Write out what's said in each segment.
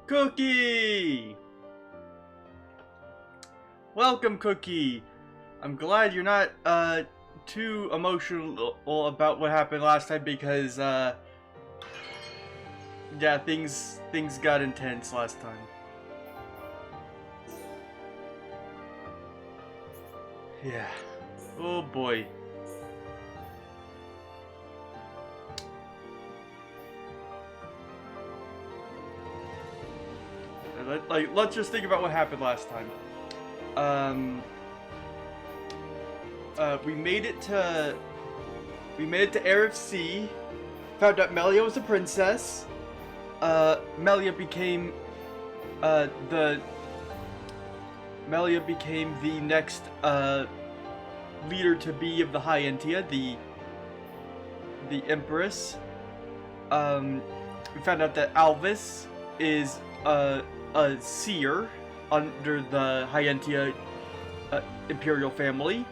Cookie! Welcome, Cookie! I'm glad you're not, too emotional about what happened last time because, yeah, things got intense last time. Yeah. Oh boy. Let's just think about what happened last time. We made it to Arif C. Found out Melia was a princess. Melia became the next leader to be of the High Entia, the Empress. We found out that Alvis is a seer under the High Entia imperial family.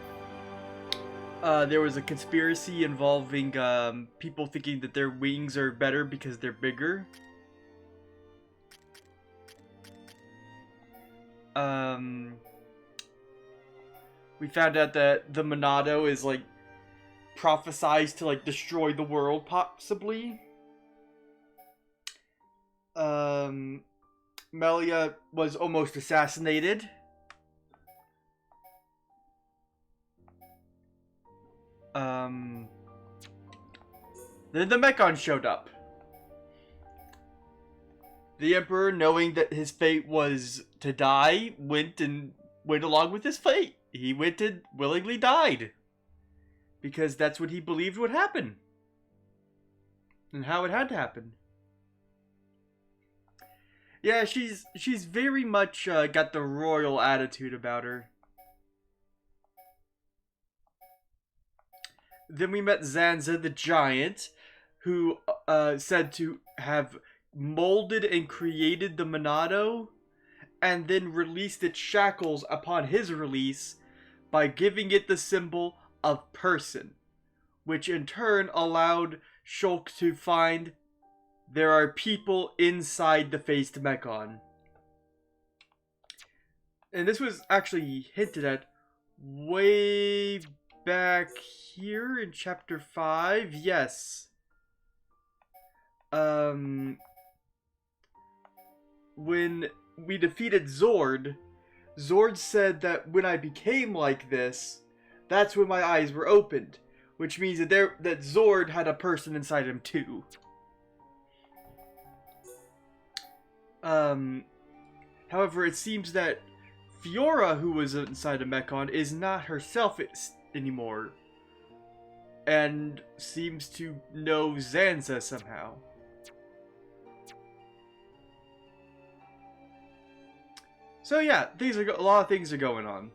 There was a conspiracy involving people thinking that their wings are better because they're bigger. We found out that the Monado is like prophesized to like destroy the world, possibly. Melia was almost assassinated. Then the Mechon showed up. The Emperor, knowing that his fate was to die, went along with his fate. He went and willingly died. Because that's what he believed would happen. And how it had to happen. Yeah, she's very much got the royal attitude about her. Then we met Zanza the Giant, who said to have molded and created the Monado, and then released its shackles upon his release by giving it the symbol of person, which in turn allowed Shulk to find there are people inside the Faced Mechon. And this was actually hinted at way back here in chapter 5. Yes. When we defeated Zord, Zord said that when I became like this, that's when my eyes were opened, which means that Zord had a person inside him too. However, it seems that Fiora, who was inside of Mechon, is not herself anymore, and seems to know Zanza somehow. So yeah, a lot of things are going on.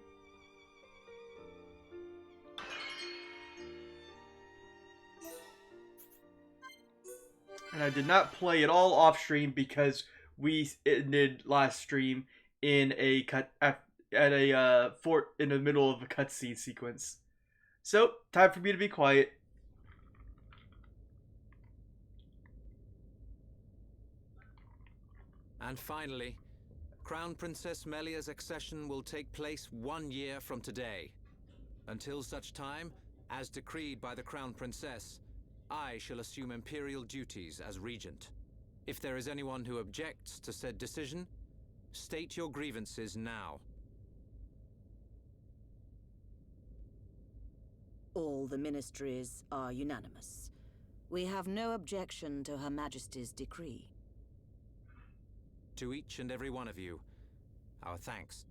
And I did not play at all off stream because we ended last stream in a fort in the middle of a cutscene sequence. So time for me to be quiet. And finally, Crown Princess Melia's accession will take place 1 year from today. Until such time, as decreed by the Crown Princess, I shall assume imperial duties as regent. If there is anyone who objects to said decision, state your grievances now. All the ministries are unanimous. We have no objection to Her Majesty's decree. To each and every one of you, our thanks.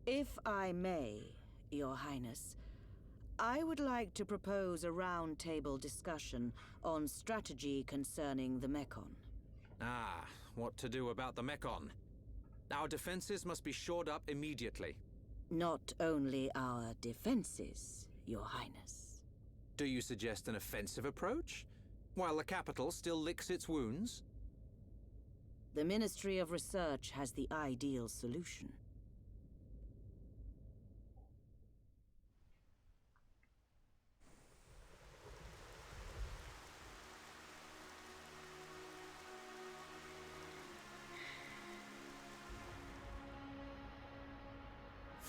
If I may, Your Highness, I would like to propose a round-table discussion on strategy concerning the Mechon. Ah, what to do about the Mechon? Our defenses must be shored up immediately. Not only our defenses, Your Highness. Do you suggest an offensive approach, while the capital still licks its wounds? The Ministry of Research has the ideal solution.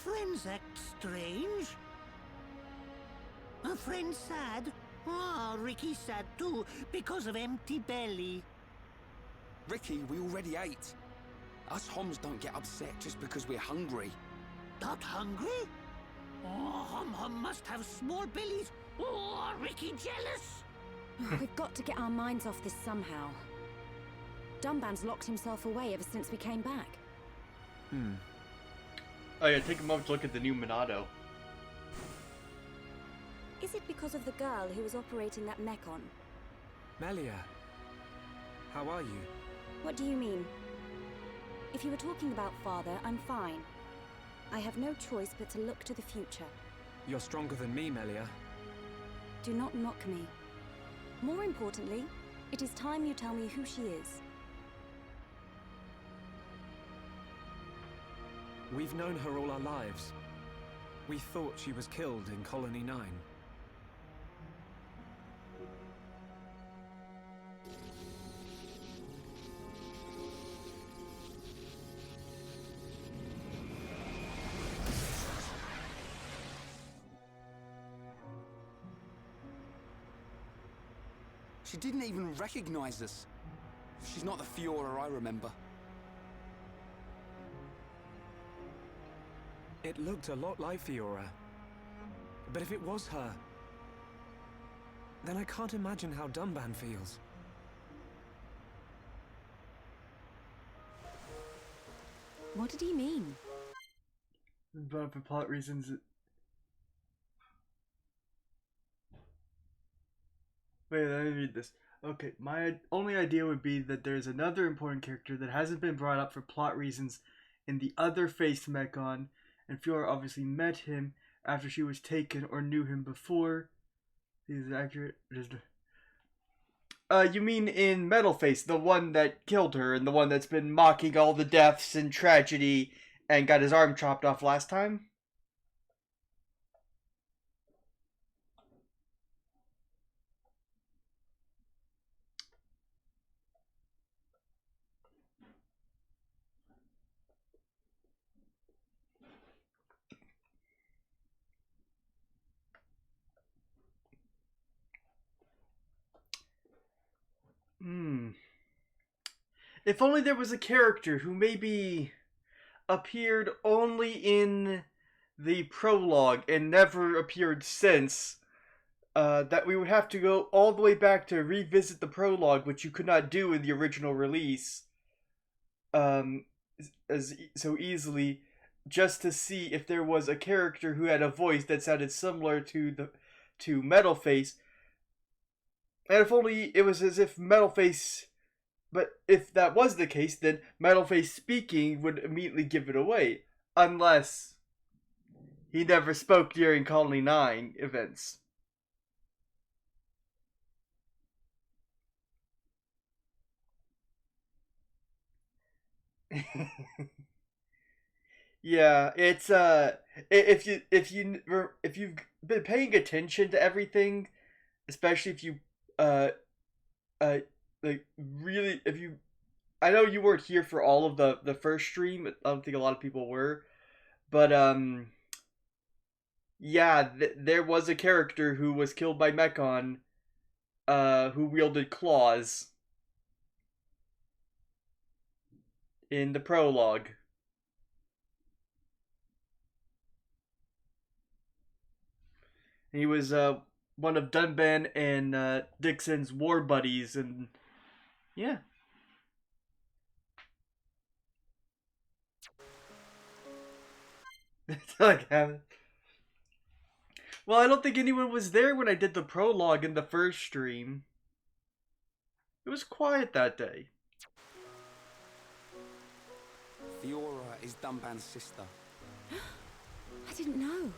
Friends act strange. A friend sad? Ah, Ricky's sad too, because of empty belly. Ricky, we already ate. Us Homs don't get upset just because we're hungry. Not hungry? Oh, Hum must have small bellies. Oh, Ricky jealous. We've got to get our minds off this somehow. Dunban's locked himself away ever since we came back. Oh yeah, take a moment to look at the new Monado. Is it because of the girl who was operating that mech-on? Melia, how are you? What do you mean? If you were talking about father, I'm fine. I have no choice but to look to the future. You're stronger than me, Melia. Do not mock me. More importantly, it is time you tell me who she is. We've known her all our lives. We thought she was killed in Colony 9. She didn't even recognize us. She's not the Fiora I remember. It looked a lot like Fiora. But if it was her, then I can't imagine how Dunban feels. What did he mean? But for plot reasons... Wait, let me read this. Okay, my only idea would be that there's another important character that hasn't been brought up for plot reasons in the other faced Mechon, and Fiora obviously met him after she was taken or knew him before. Is it accurate? You mean in Metalface, the one that killed her and the one that's been mocking all the deaths and tragedy and got his arm chopped off last time? If only there was a character who maybe appeared only in the prologue and never appeared since, that we would have to go all the way back to revisit the prologue, which you could not do in the original release so easily, just to see if there was a character who had a voice that sounded similar to Metalface. And if only it was as if Metalface... But if that was the case, then Metalface speaking would immediately give it away. Unless he never spoke during Colony 9 events. Yeah, it's if you've been paying attention to everything, especially if you like really, if you, I know you weren't here for all of the first stream. I don't think a lot of people were, but yeah, there was a character who was killed by Mechon, who wielded claws in the prologue. He was one of Dunban and Dixon's war buddies, and yeah. Like, well, I don't think anyone was there when I did the prologue in the first stream. It was quiet that day. Fiora is Dunban's sister. I didn't know.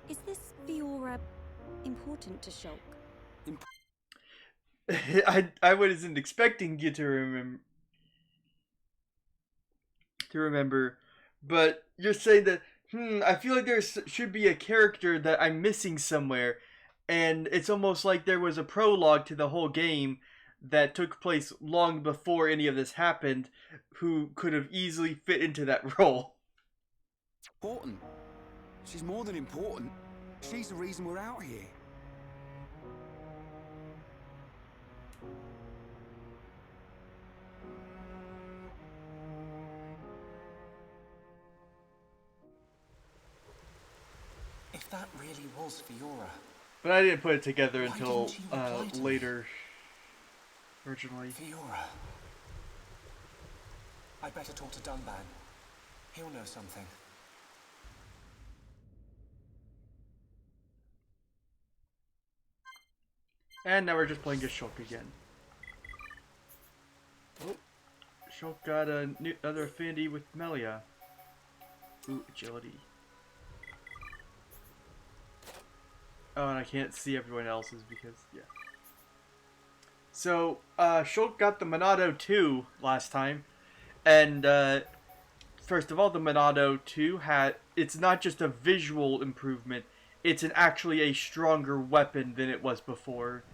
Is this Fiora important to Shulk? I wasn't expecting you to remember, but you're saying that I feel like there should be a character that I'm missing somewhere, and it's almost like there was a prologue to the whole game that took place long before any of this happened, who could have easily fit into that role. Important. She's more than important. She's the reason we're out here. If that really was Fiora... But I didn't put it together Why until didn't she reply to me? later. Originally. Fiora... I'd better talk to Dunban. He'll know something. And now we're just playing as Shulk again. Oh, Shulk got another affinity with Melia. Ooh, agility. Oh, and I can't see everyone else's because, yeah. So, Shulk got the Monado 2 last time. And, first of all, the Monado 2 it's not just a visual improvement, it's actually a stronger weapon than it was before.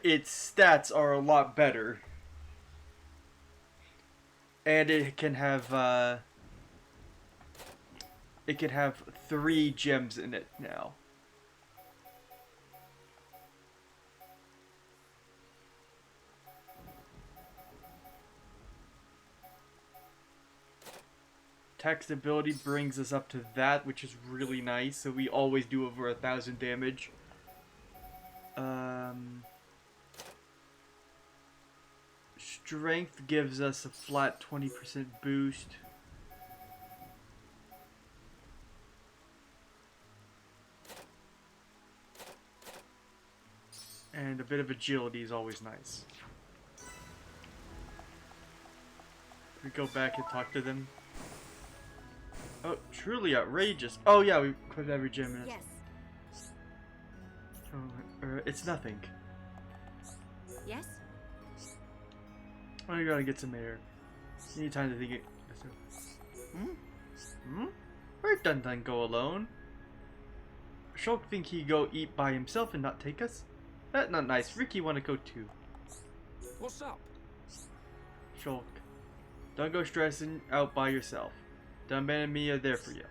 Its stats are a lot better. And it can have, 3 gems in it now. Text ability brings us up to that, which is really nice. So we always do over 1,000 damage. Strength gives us a flat 20% boost. And a bit of agility is always nice. We go back and talk to them. Oh, truly outrageous. Oh yeah, we put every gem in it. Yes. Oh, it's nothing. Yes? Oh, you gotta get some air. You need time to think it. Where'd Dun Dun go alone? Shulk think he go eat by himself and not take us? That's not nice. Ricky wanna go too. What's up? Shulk, don't go stressing out by yourself. Dunban and me are there for you.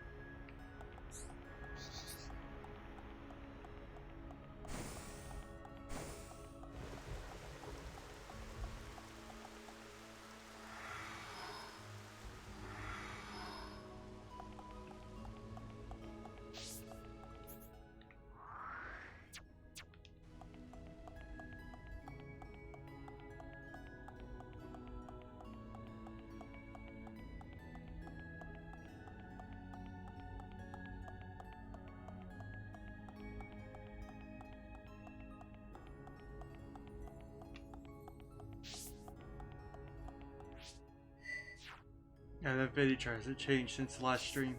Yeah, that video chart hasn't changed since the last stream.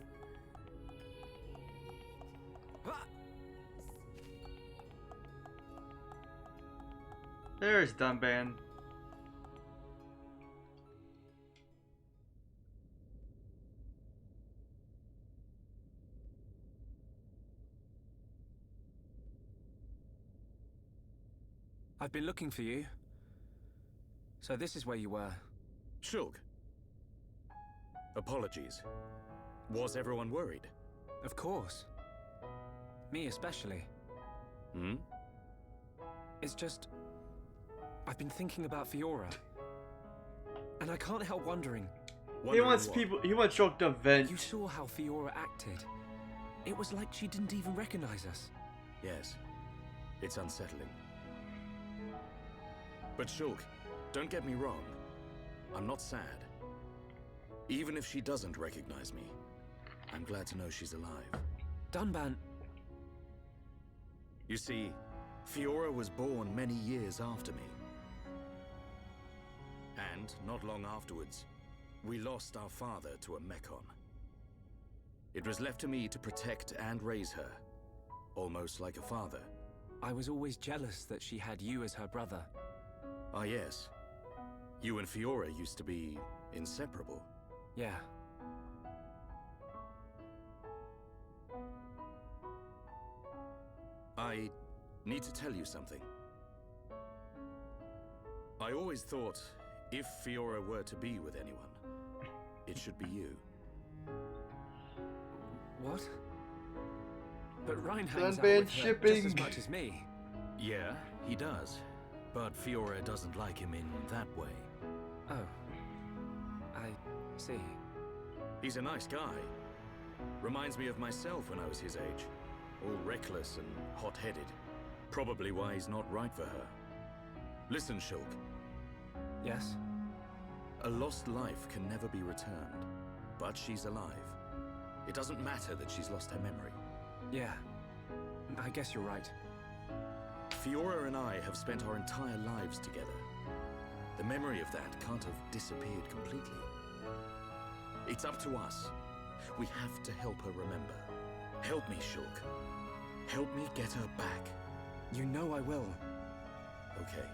There's Dunban. I've been looking for you. So this is where you were. Shulk. Apologies. Was everyone worried? Of course. Me especially. Hmm? It's just... I've been thinking about Fiora. And I can't help wondering. He wants Shulk to vent. You saw how Fiora acted. It was like she didn't even recognize us. Yes. It's unsettling. But Shulk, don't get me wrong. I'm not sad. Even if she doesn't recognize me, I'm glad to know she's alive. Dunban... You see, Fiora was born many years after me. And, not long afterwards, we lost our father to a Mechon. It was left to me to protect and raise her, almost like a father. I was always jealous that she had you as her brother. Ah yes. You and Fiora used to be inseparable. Yeah. I need to tell you something. I always thought if Fiora were to be with anyone, it should be you. What? But Ryan hangs out Sunband with her shipping. just as much as me. Yeah, he does. But Fiora doesn't like him in that way. Oh. I see. He's a nice guy. Reminds me of myself when I was his age. All reckless and hot-headed. Probably why he's not right for her. Listen, Shulk. Yes? A lost life can never be returned. But she's alive. It doesn't matter that she's lost her memory. Yeah. I guess you're right. Fiora and I have spent our entire lives together. The memory of that can't have disappeared completely. It's up to us. We have to help her remember. Help me, Shulk. Help me get her back. You know I will. Okay.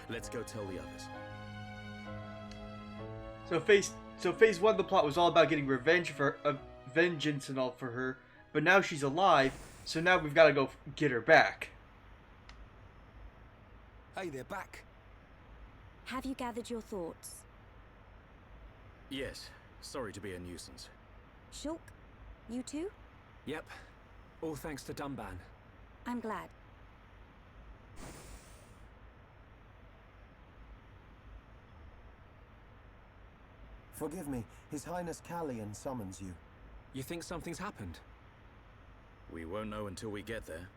Let's go tell the others. So phase 1 of the plot was all about getting revenge for vengeance and all for her, but now she's alive, so now we've got to go get her back. Hey, they're back. Have you gathered your thoughts? Yes. Sorry to be a nuisance. Shulk, you too? Yep. All thanks to Dumban. I'm glad. Forgive me, His Highness Callian summons you. You think something's happened? We won't know until we get there.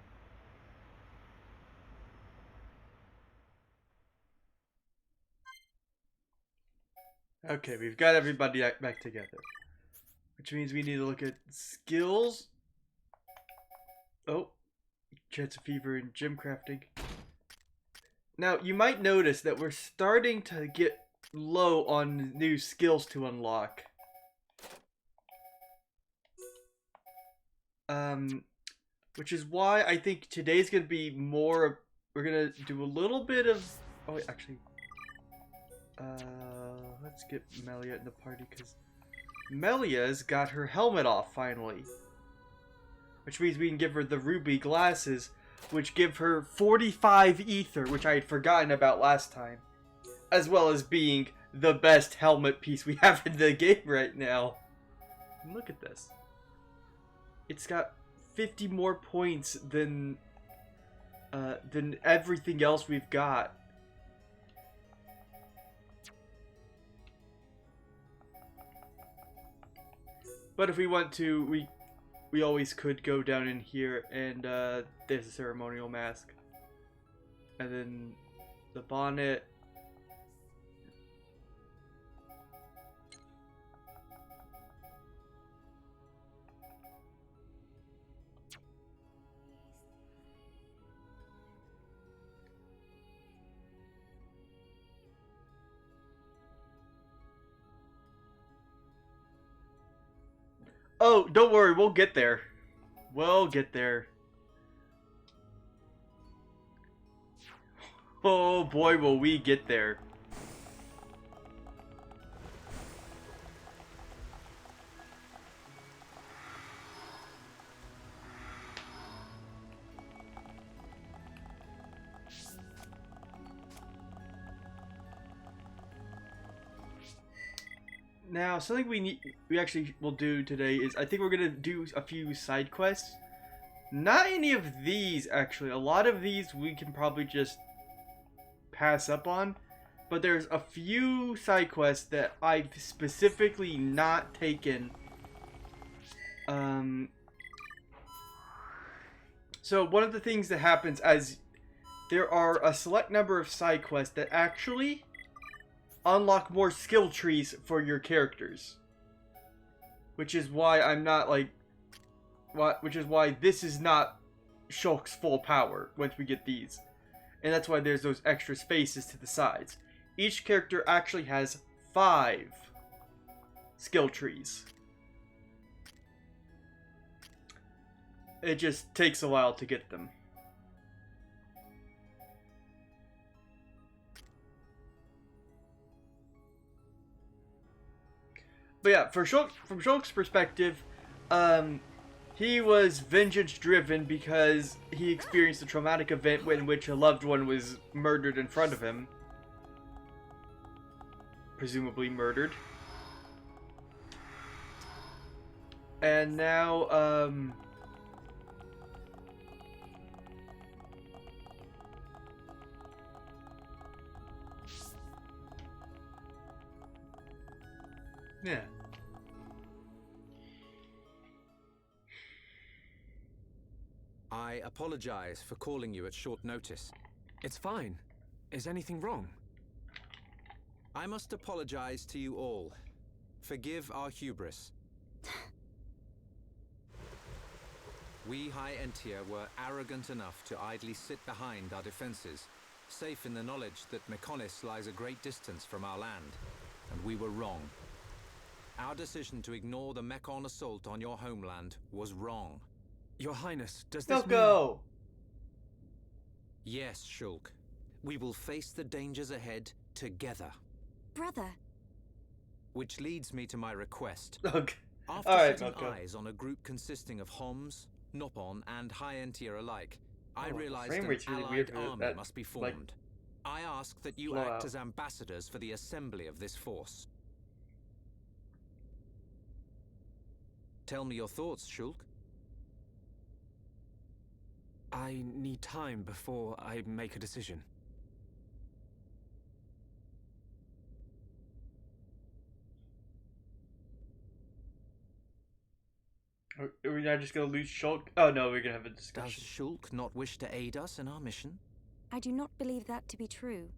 Okay, we've got everybody back together. Which means we need to look at skills. Oh, chance of fever and gym crafting. Now, you might notice that we're starting to get low on new skills to unlock. Which is why I think today's gonna be more. We're gonna do a little bit of. Oh, wait, actually. Let's get Melia in the party because Melia's got her helmet off finally. Which means we can give her the ruby glasses, which give her 45 ether, which I had forgotten about last time. As well as being the best helmet piece we have in the game right now. And look at this. It's got 50 more points than everything else we've got. But if we want to, we always could go down in here and there's a ceremonial mask. And then the bonnet. Oh, don't worry, we'll get there. We'll get there. Oh boy, will we get there. Now, something we actually will do today is I think we're gonna do a few side quests. Not any of these actually. A lot of these we can probably just pass up on, but there's a few side quests that I've specifically not taken. So one of the things that happens as there are a select number of side quests that actually unlock more skill trees for your characters, which is why I'm not like, which is why this is not Shulk's full power once we get these, and that's why there's those extra spaces to the sides. Each character actually has 5 skill trees. It just takes a while to get them. But yeah, from Shulk's perspective, he was vengeance driven because he experienced a traumatic event in which a loved one was murdered in front of him. presumably murdered. And now, yeah. I apologize for calling you at short notice. It's fine. Is anything wrong? I must apologize to you all. Forgive our hubris. We High Entier were arrogant enough to idly sit behind our defenses, safe in the knowledge that Mechonis lies a great distance from our land, and we were wrong. Our decision to ignore the Mechon assault on your homeland was wrong. Your Highness, does this mean... Go! Yes, Shulk. We will face the dangers ahead together. Brother. Which leads me to my request. Okay. After Alright, setting Malco. eyes on a group consisting of Homs, Nopon, and High Entier alike, I Oh, the realized frame an rate's really allied weird for army that, must be like, formed. I ask that you blowout. act as ambassadors for the assembly of this force. Tell me your thoughts, Shulk. I need time before I make a decision. Are we not just gonna lose Shulk? Oh no, we're gonna have a Does discussion. Shulk not wish to aid us in our mission? I do not believe that to be true.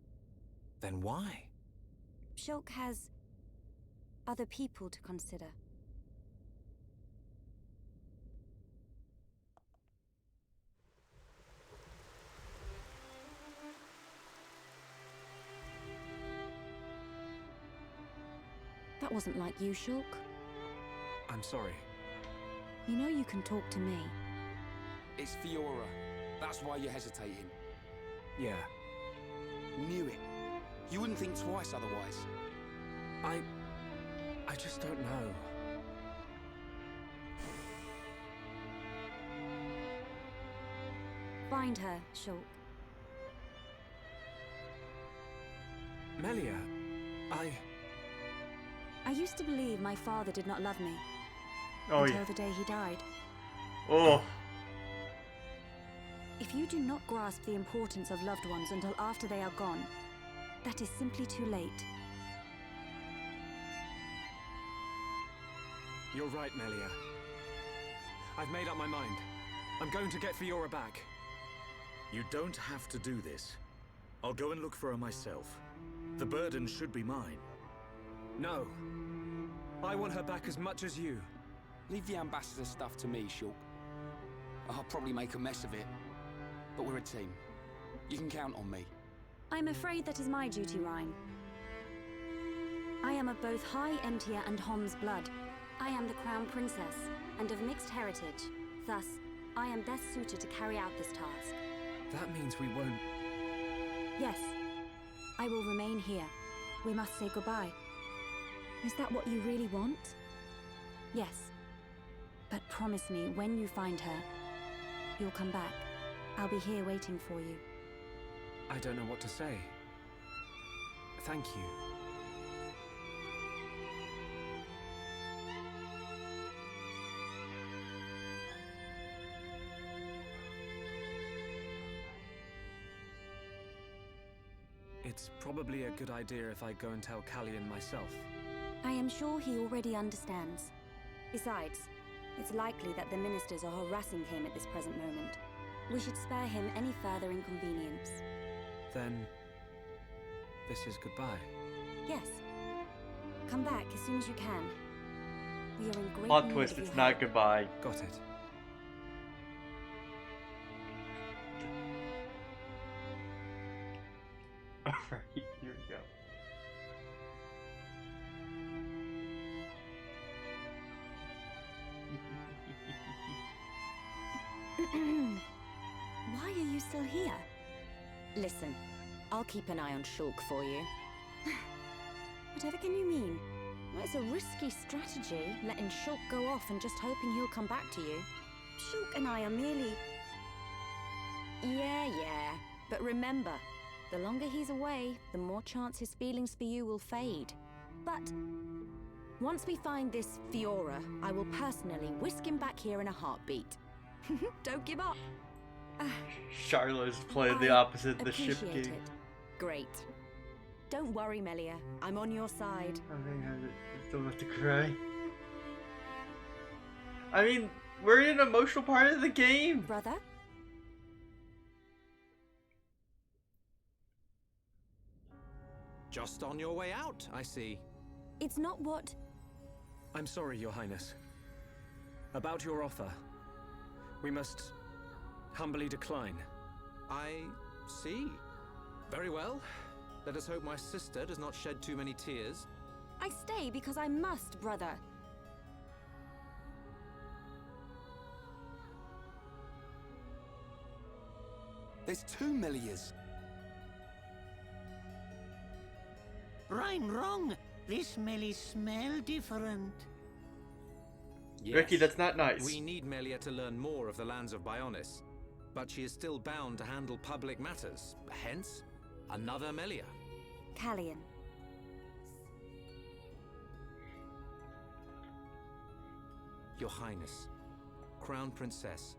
Then why? Shulk has other people to consider. That wasn't like you, Shulk. I'm sorry. You know you can talk to me. It's Fiora. That's why you're hesitating. Yeah. Knew it. You wouldn't think twice otherwise. I just don't know. Find her, Shulk. Melia, I used to believe my father did not love me. Oh until yeah. the day he died. Oh. If you do not grasp the importance of loved ones until after they are gone, that is simply too late. You're right, Melia. I've made up my mind. I'm going to get Fiora back. You don't have to do this. I'll go and look for her myself. The burden should be mine. No. I want her back as much as you. Leave the ambassador stuff to me, Shulk. I'll probably make a mess of it. But we're a team. You can count on me. I'm afraid that is my duty, Rhine. I am of both High Entier and Hom's blood. I am the Crown Princess, and of mixed heritage. Thus, I am best suited to carry out this task. That means we won't... Yes, I will remain here. We must say goodbye. Is that what you really want? Yes. But promise me, when you find her, you'll come back. I'll be here waiting for you. I don't know what to say. Thank you. It's probably a good idea if I go and tell Callian myself. I am sure he already understands. Besides, it's likely that the ministers are harassing him at this present moment. We should spare him any further inconvenience. Then... this is goodbye. Yes. Come back as soon as you can. We are in great Plot need twist, of it's your not help. goodbye. Got it. Alright, here we go. Why are you still here? Listen, I'll keep an eye on Shulk for you. Whatever can you mean? Well, it's a risky strategy, letting Shulk go off and just hoping he'll come back to you. Shulk and I are merely... Yeah. But remember, the longer he's away, the more chance his feelings for you will fade. But once we find this Fiora, I will personally whisk him back here in a heartbeat. Don't give up. Charlotte's playing the I opposite of the ship appreciate game. it. Great. Don't worry, Melia. I'm on your side. I think I'm still about to cry. I mean, we're in an emotional part of the game. Brother? Just on your way out, I see. It's not what... I'm sorry, Your Highness. About your offer, we must humbly decline. I see. Very well. Let us hope my sister does not shed too many tears. I stay because I must, brother. There's 2 Melias. Rhyme wrong. This Melly smell different. Yes, Ricky, that's not nice. we need Melia to learn more of the lands of Bionis, but she is still bound to handle public matters. Hence, another Melia. Callian. Your Highness, Crown Princess,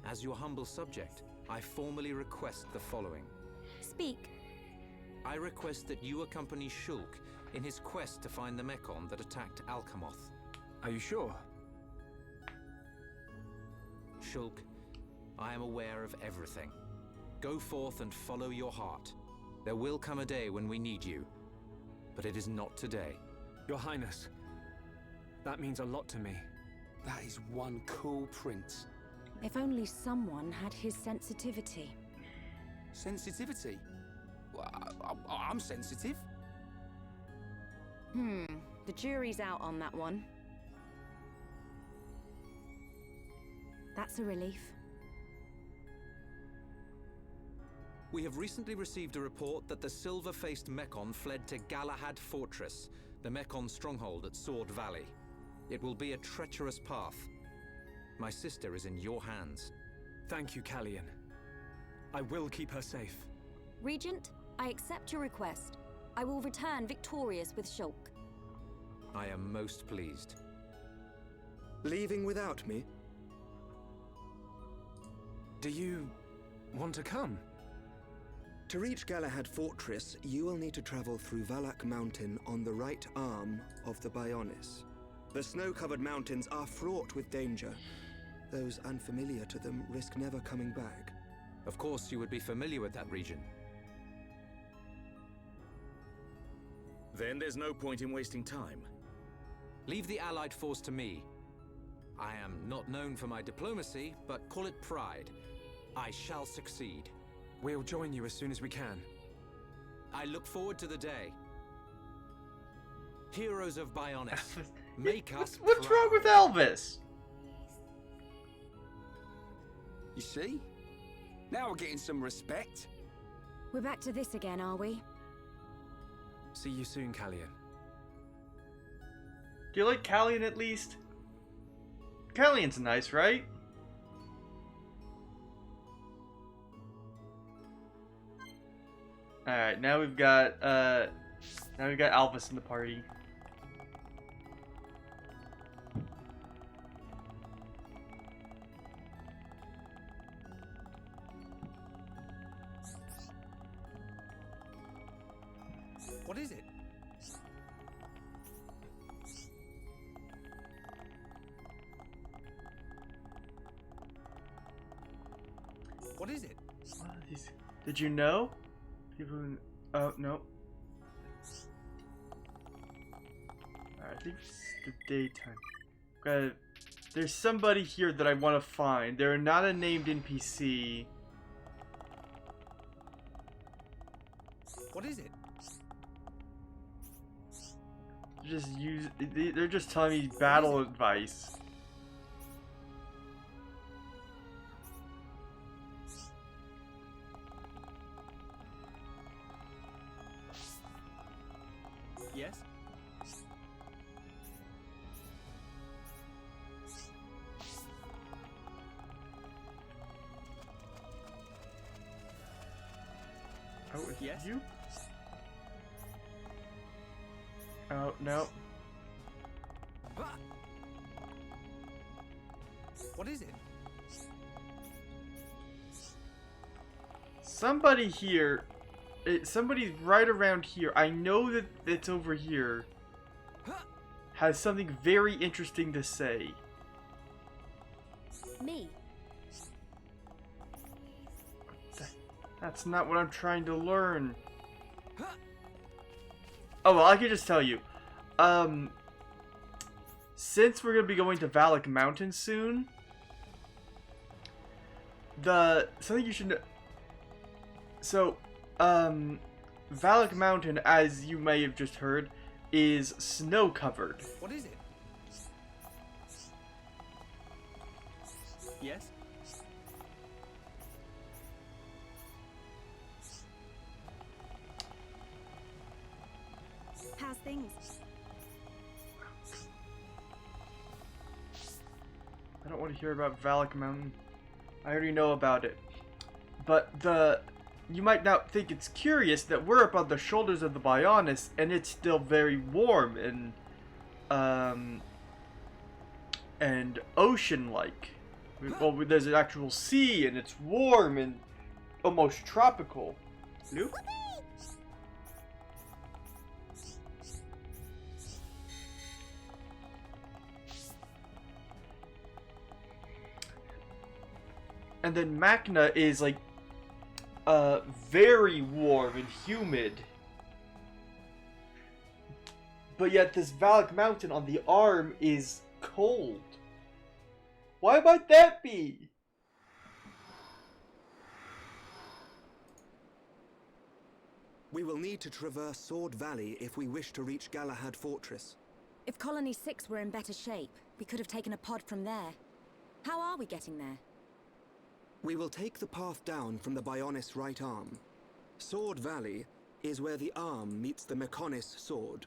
as your humble subject, I formally request the following. Speak. I request that you accompany Shulk in his quest to find the Mekon that attacked Alcamoth. Are you sure? Shulk, I am aware of everything. Go forth and follow your heart. There will come a day when we need you, but it is not today. Your Highness, that means a lot to me. That is one cool prince. If only someone had his sensitivity. Sensitivity? Well, I'm sensitive. The jury's out on that one. That's a relief. We have recently received a report that the silver-faced Mekon fled to Galahad Fortress, the Mekon stronghold at Sword Valley. It will be a treacherous path. My sister is in your hands. Thank you, Callian. I will keep her safe. Regent, I accept your request. I will return victorious with Shulk. I am most pleased. Leaving without me? Do you want to come? To reach Galahad Fortress, you will need to travel through Valak Mountain on the right arm of the Bionis. The snow-covered mountains are fraught with danger. Those unfamiliar to them risk never coming back. Of course you would be familiar with that region. Then there's no point in wasting time. Leave the Allied force to me. I am not known for my diplomacy, but call it pride. I shall succeed. We'll join you as soon as we can. I look forward to the day. Heroes of Bionis, make us What's proud. wrong with Elvis? You see? Now we're getting some respect. We're back to this again, are we? See you soon, Callian. Do you like Callian at least? Callian's nice, right? Alright, now we've got Albus in the party. What is it? What is it? What are these? Did you know? People who... Oh, no. Alright, I think it's the daytime. There's somebody here that I want to find. They're not a named NPC. What is it? They're just telling me battle advice. Yes? Oh, it's Yes? you? Oh, no. What is it? Somebody here. Somebody's right around here. I know that it's over here. Has something very interesting to say. Me. That's not what I'm trying to learn. Oh, well, I can just tell you. Since we're going to be going to Valak Mountain soon, something you should know. So, Valak Mountain, as you may have just heard, is snow-covered. What is it? Yes? How's things? I don't want to hear about Valak Mountain. I already know about it. But you might now think it's curious that we're up on the shoulders of the Bionis and it's still very warm and ocean-like. Well, there's an actual sea and it's warm and almost tropical. Nope. And then Machna is like very warm and humid. But yet this Valak Mountain on the arm is cold. Why might that be? We will need to traverse Sword Valley if we wish to reach Galahad Fortress. If Colony 6 were in better shape, we could have taken a pod from there. How are we getting there? We will take the path down from the Bionis right arm. Sword Valley is where the arm meets the Mechonis sword.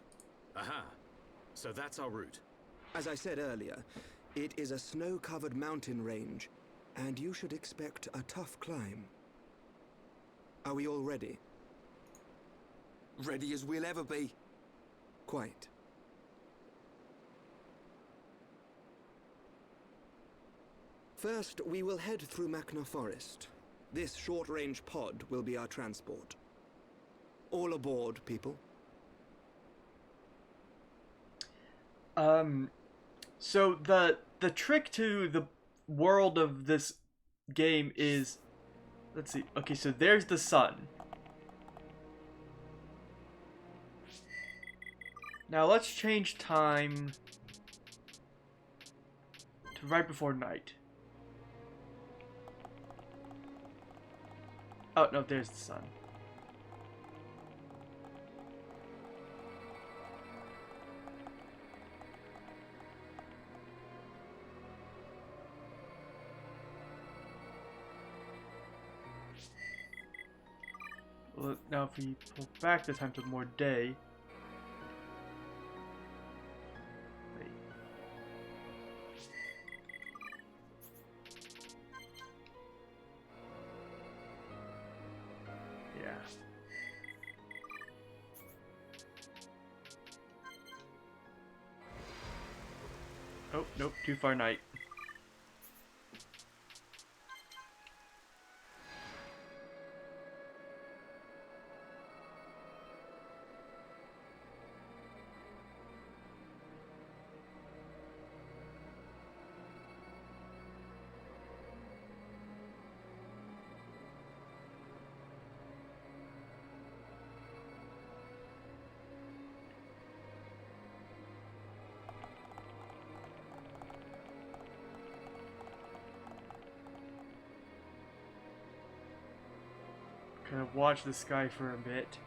Aha. So that's our route. As I said earlier, it is a snow-covered mountain range, and you should expect a tough climb. Are we all ready? Ready as we'll ever be. Quite. First, we will head through Machna Forest. This short-range pod will be our transport. All aboard, people. So the trick to the world of this game is, let's see. Okay, so there's the sun. Now let's change time to right before night. Oh, no, there's the sun. Well, now if we pull back the time to more day. Wait. Yeah. Oh, nope, too far night. Kind of watch the sky for a bit.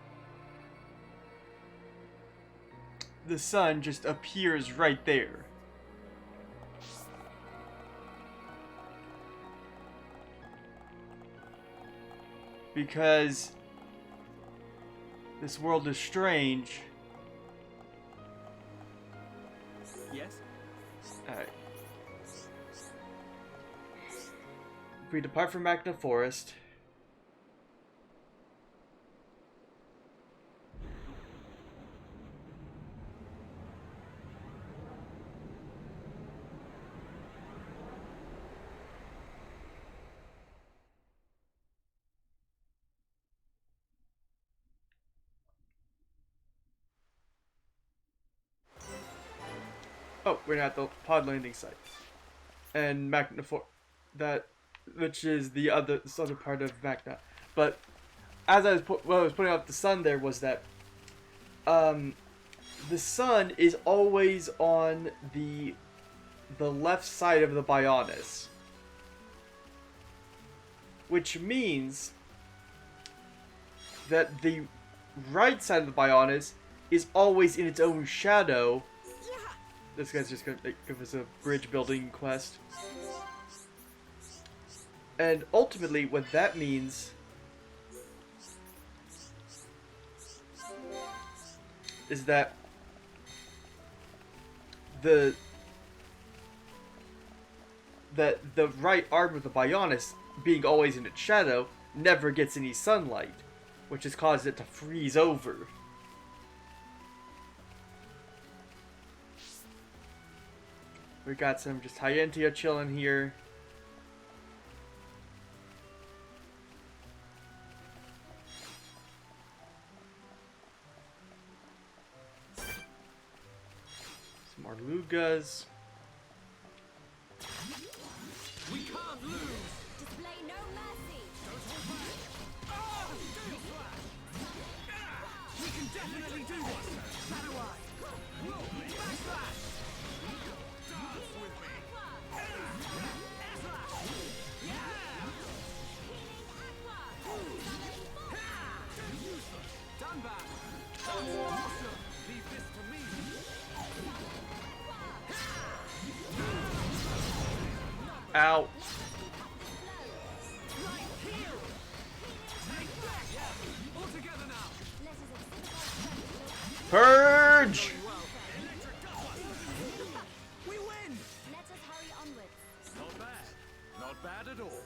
The sun just appears right there. Because this world is strange. Yes? Alright. If we depart from Machna Forest, Oh, we're at the pod landing site. And Magna which is this other part of Magna. But as I was putting out the sun there was that the sun is always on the left side of the Bionis. Which means that the right side of the Bionis is always in its own shadow. This guy's just gonna give us a bridge building quest. And ultimately what that means is that the right arm of the Bionis, being always in its shadow, never gets any sunlight, which has caused it to freeze over. We got some just Hyentia chilling here. Some more Lugas. We can't lose! Display no mercy. Don't hold back! Ah! We can definitely do this! Shadow Eye! Roll! Backslash! Dance with me! Air slash! Yeah! Useless! Done back! That's awesome! Leave this to me! Ow. Purge! We win! Let us hurry onwards. Not bad. Not bad at all.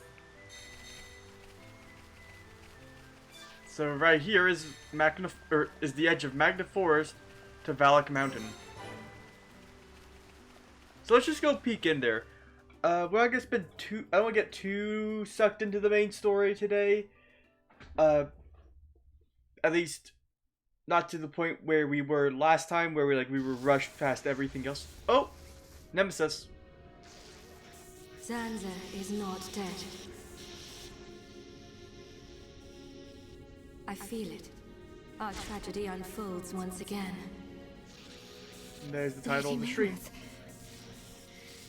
So right here is is the edge of Magna Forest to Valak Mountain. So let's just go peek in there. We're not gonna spend I don't want to get too sucked into the main story today. At least not to the point where we were last time, where we were rushed past everything else. Oh, Nemesis. Zanza is not dead. I feel it. Our tragedy unfolds once again. And there's the title of the stream.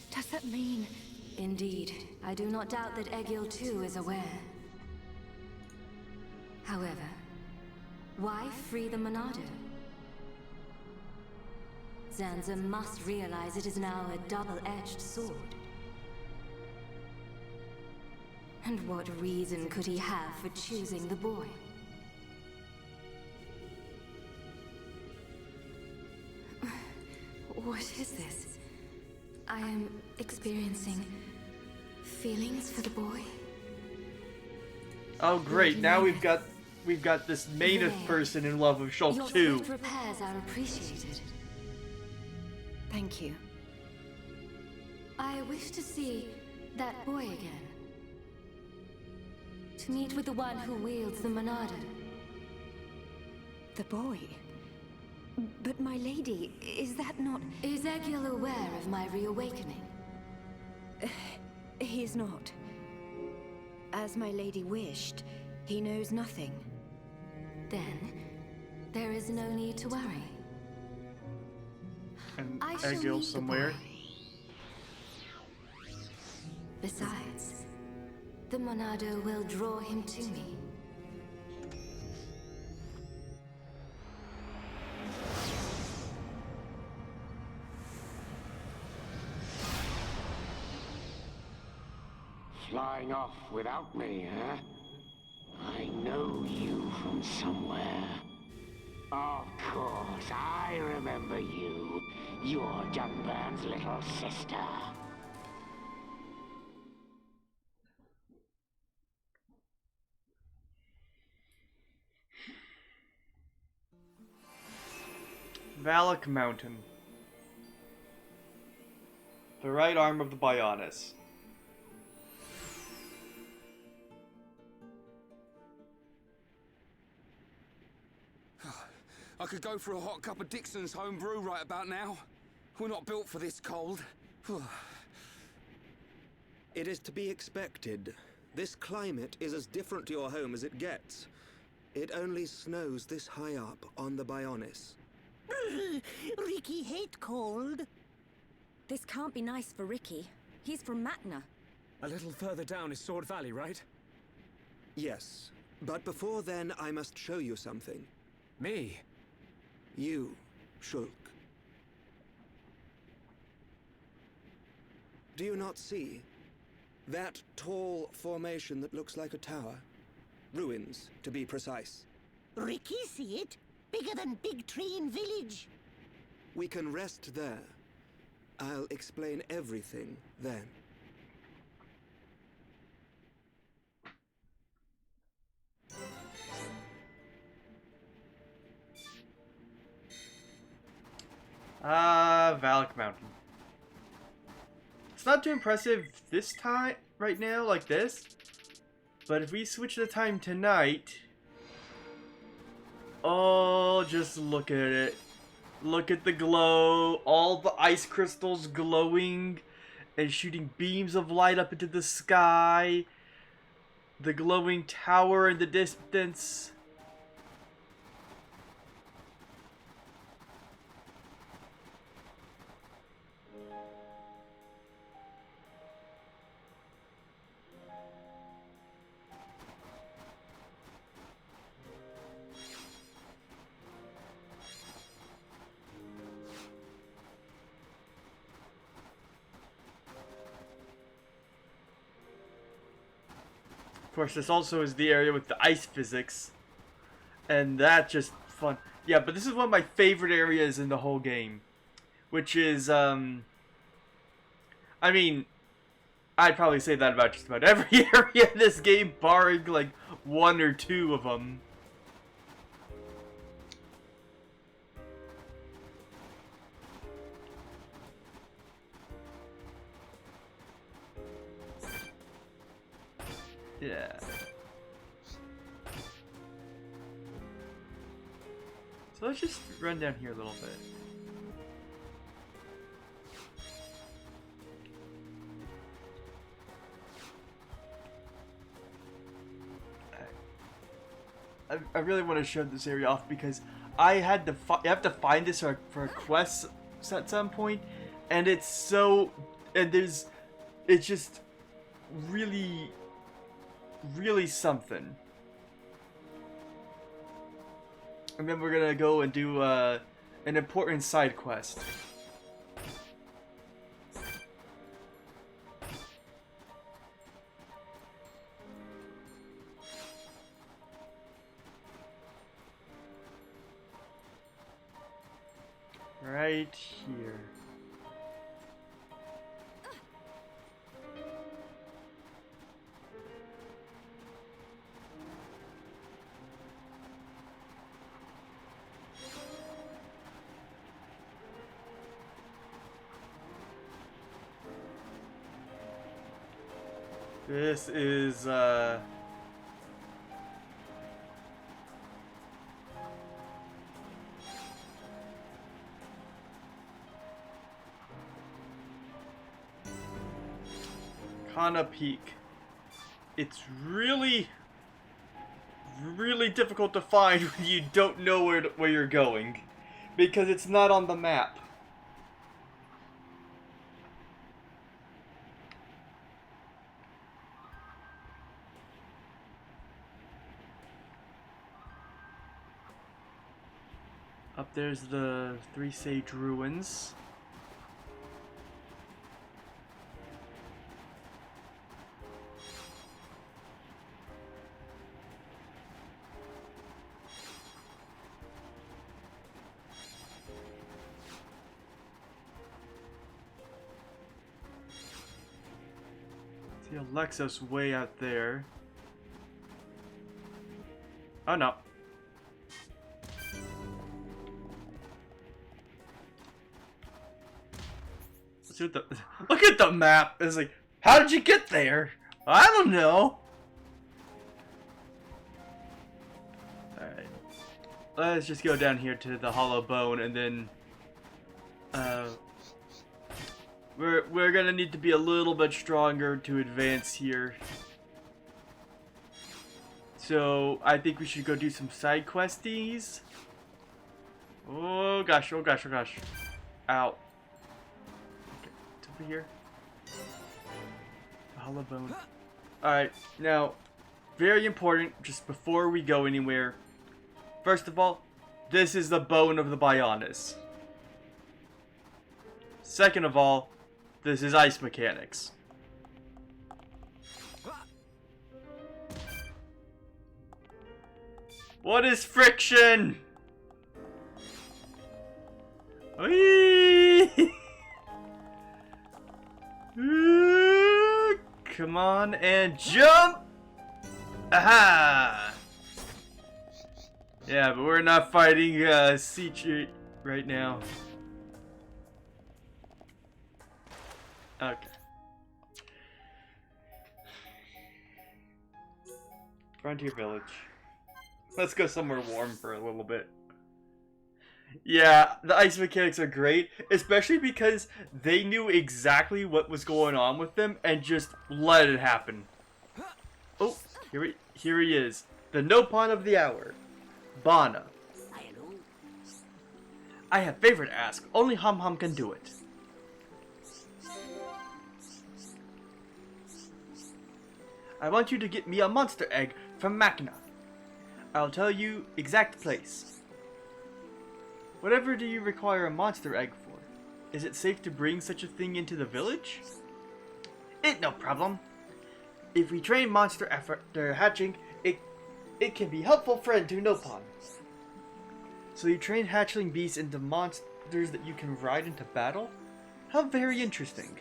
Does that mean... Indeed. I do not doubt that Egil too is aware. However, why free the Monado? Zanza must realize it is now a double-edged sword. And what reason could he have for choosing the boy? What is this? I am experiencing feelings for the boy. Oh great, now we've got this main person in love with Shulk too. Your swift repairs are appreciated. Thank you. I wish to see that boy again. To meet with the one who wields the Monado. The boy? But my lady, is that not... Is Egil aware of my reawakening? He is not. As my lady wished, he knows nothing. Then, there is no need to worry. And I shall Egil meet the somewhere. boy. Besides, the Monado will draw him to me. Flying off without me, huh? I know you from somewhere. Of course, I remember you. You're Junburn's little sister. Valak Mountain. The right arm of the Bionis. I could go for a hot cup of Dixon's home brew right about now. We're not built for this cold. It is to be expected. This climate is as different to your home as it gets. It only snows this high up on the Bionis. Ricky hate cold. This can't be nice for Ricky. He's from Matna. A little further down is Sword Valley, right? Yes, but before then I must show you something. Me? You, Shulk. Do you not see? That tall formation that looks like a tower? Ruins, to be precise. Ricky see it? Bigger than Big Tree in Village. We can rest there. I'll explain everything then. Valak Mountain. It's not too impressive this time, right now, like this. But if we switch the time tonight... Oh, just look at it. Look at the glow. All the ice crystals glowing and shooting beams of light up into the sky. The glowing tower in the distance. Of course, this also is the area with the ice physics. And that's just fun. Yeah, but this is one of my favorite areas in the whole game. Which is, I mean, I'd probably say that about just about every area in this game, barring, like, one or two of them. Yeah. So let's just run down here a little bit. I really want to show this area off because I had to you have to find this for a quest at some point, and it's so it's just really something. And then we're gonna go and do an important side quest. Right here. This is, Kana Peak. It's really difficult to find when you don't know where you're going, because it's not on the map. Up there's the Three Sage Ruins. See Alexos way out there. Oh no. Look at the map. It's like, how did you get there? I don't know. Alright. Let's just go down here to the Hollow Bone and then We're gonna need to be a little bit stronger to advance here. So I think we should go do some side questies. Oh gosh, oh gosh, oh gosh. Ow. Okay, it's over here. A hollow bone. Alright, now, very important, just before we go anywhere. First of all, this is the bone of the Bionis. Second of all, this is ice mechanics. What is friction? Whee! Come on and jump! Aha! Yeah, but we're not fighting Siege right now. Okay. Frontier Village. Let's go somewhere warm for a little bit. Yeah, the ice mechanics are great, especially because they knew exactly what was going on with them and just let it happen. Oh, here he is. The Nopon of the hour. Bana. I have favor to ask. Only Hum Hum can do it. I want you to get me a monster egg from Machina. I'll tell you exact place. Whatever do you require a monster egg for? Is it safe to bring such a thing into the village? It no problem. If we train monster after hatching, it can be helpful friend to Nopon. So you train hatchling beasts into monsters that you can ride into battle? How very interesting.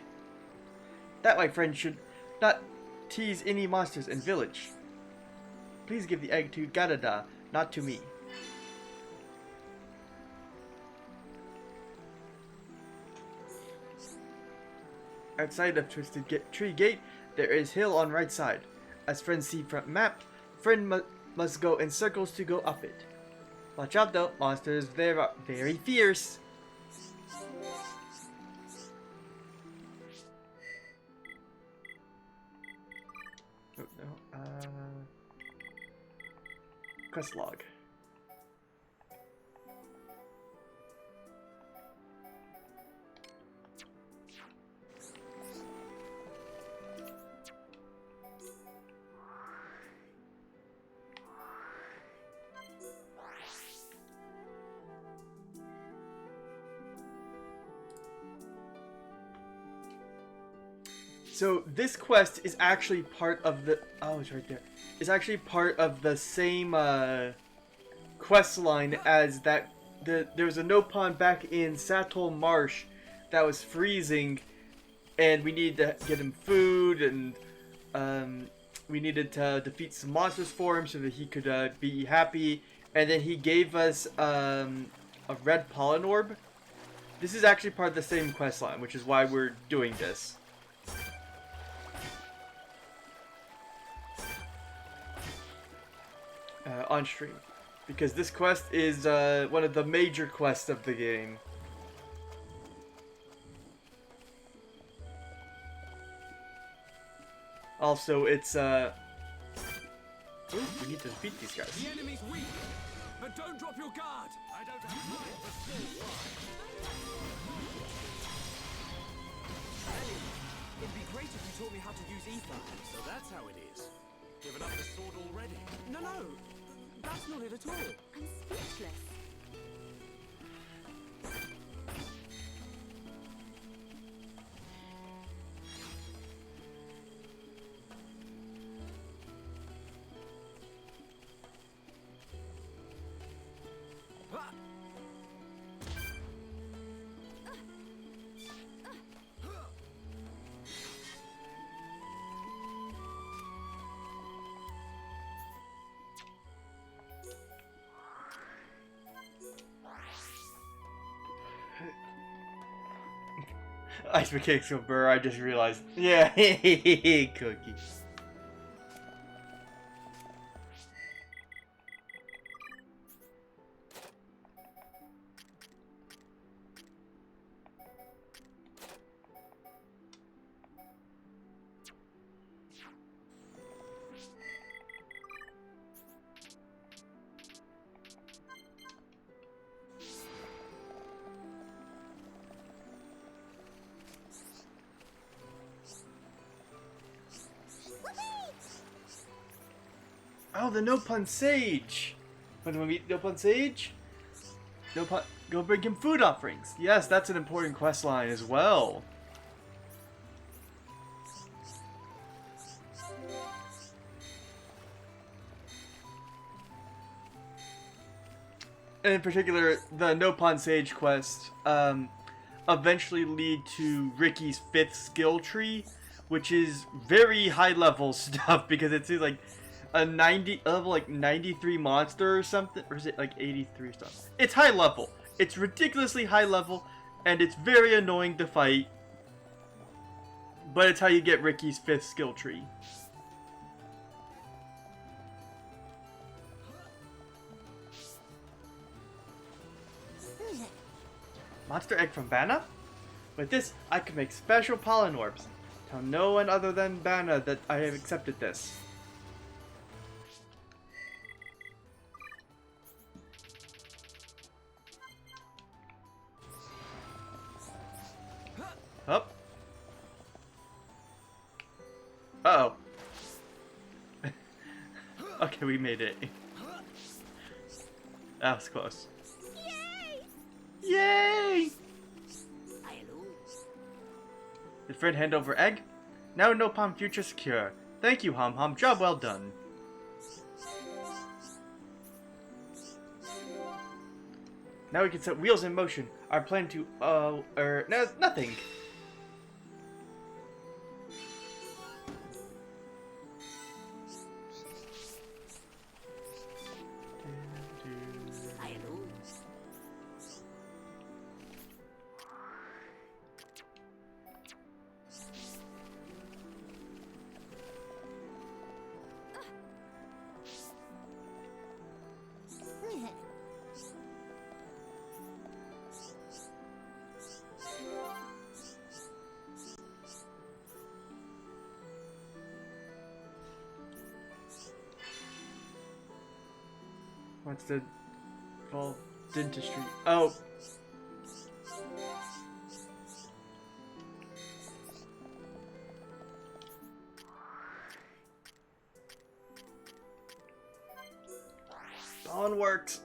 That my friend should not tease any monsters in village. Please give the egg to Gadada, not to me. Outside of Twisted Tree Gate, there is hill on right side. As friends see front map, friend must go in circles to go up it. Watch out though, monsters there are very fierce. Oh no, quest log. So this quest is actually part of the it's right there. It's actually part of the same quest line as that. There was a Nopon back in Satol Marsh that was freezing, and we needed to get him food, and we needed to defeat some monsters for him so that he could be happy. And then he gave us a red pollen orb. This is actually part of the same quest line, which is why we're doing this. On stream, because this quest is one of the major quests of the game. Also, it's ooh, we need to defeat these guys. The enemy's weak, but don't drop your guard. I don't have time for small fry. It'd be great if you taught me how to use ether. So that's how it is. Given up the sword already? No, that's not it at all. I'm speechless. Ice mechanics go burr, I just realized. Yeah, cookie. Oh, the No Pun Sage! When we meet No Pun Sage? No Pun, go bring him food offerings. Yes, that's an important quest line as well. In particular, the No Pun Sage quest eventually lead to Ricky's 5th skill tree, which is very high level stuff because it's like a 90 level, like 93 monster or something, or is it like 83 stuff? It's high level. It's ridiculously high level, and it's very annoying to fight. But it's how you get Ricky's 5th skill tree. Monster egg from Banna? With this, I can make special pollen orbs. Tell no one other than Banna that I have accepted this. Up. Uh-oh. Okay, we made it. That was close. Yay! Did Fred hand over egg? Now No Pun future secure. Thank you, Hom Hom. Job well done. Now we can set wheels in motion. Our plan to, no, nothing. What's the Vol Dentistry? Oh. Dawn works.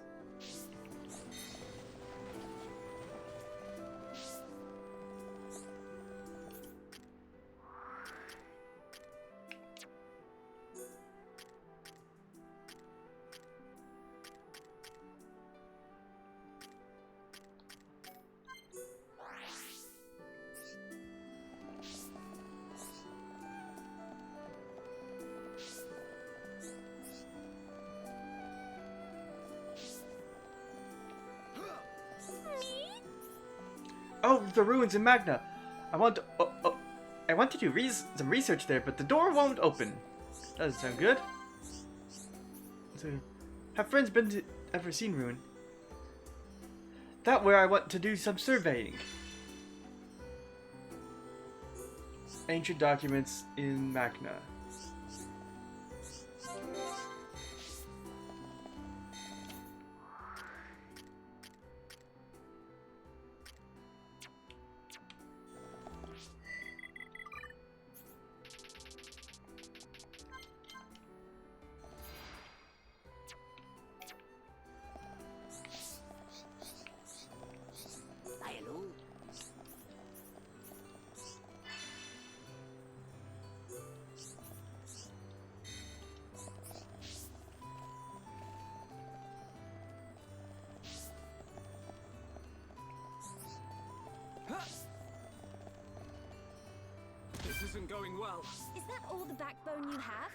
Oh, the ruins in Magna. I want to do some research there, but the door won't open. Doesn't sound good. So, have friends ever seen ruin? That where I want to do some surveying. Ancient documents in Magna. This isn't going well. Is that all the backbone you have?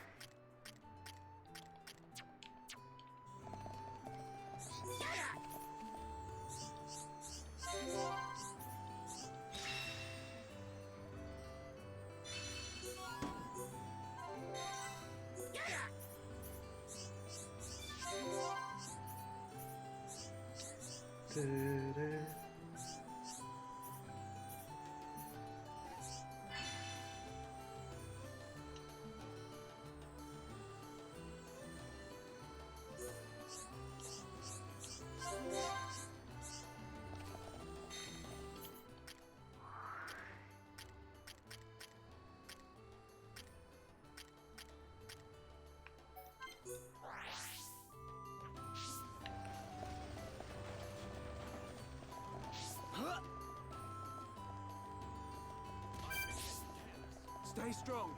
Stay strong.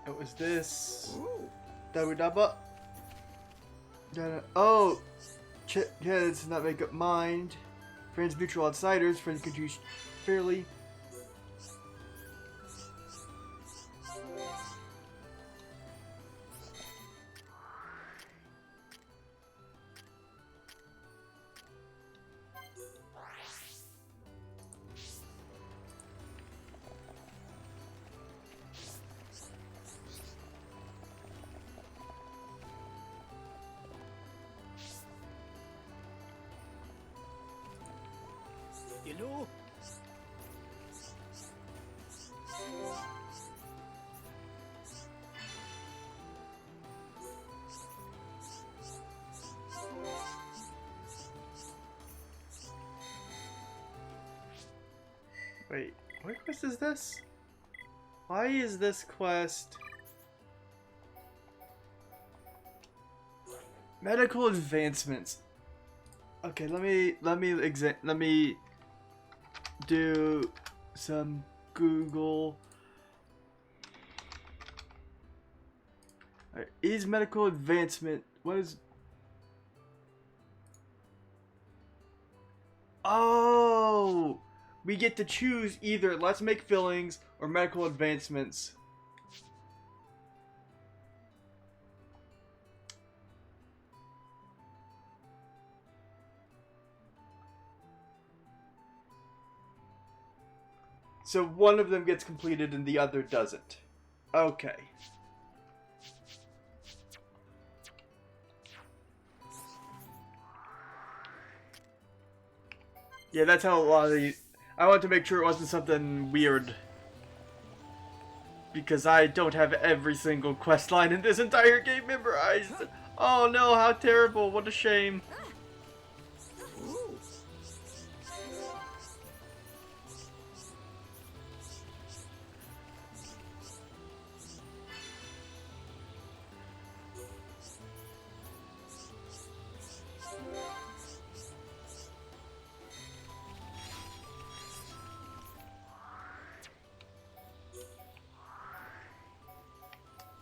What was this? Double double. Oh, yeah, this does not make up mind. Friends, mutual outsiders. Friends could use fairly. You know? Wait, what quest is this? Why is this quest medical advancements? Okay, let me do some Google. Alright, is medical advancement, what is... Oh! We get to choose either let's make fillings or medical advancements. So one of them gets completed and the other doesn't. Okay. Yeah, that's how a lot of these... I want to make sure it wasn't something weird. Because I don't have every single quest line in this entire game memorized. Oh no, how terrible. What a shame.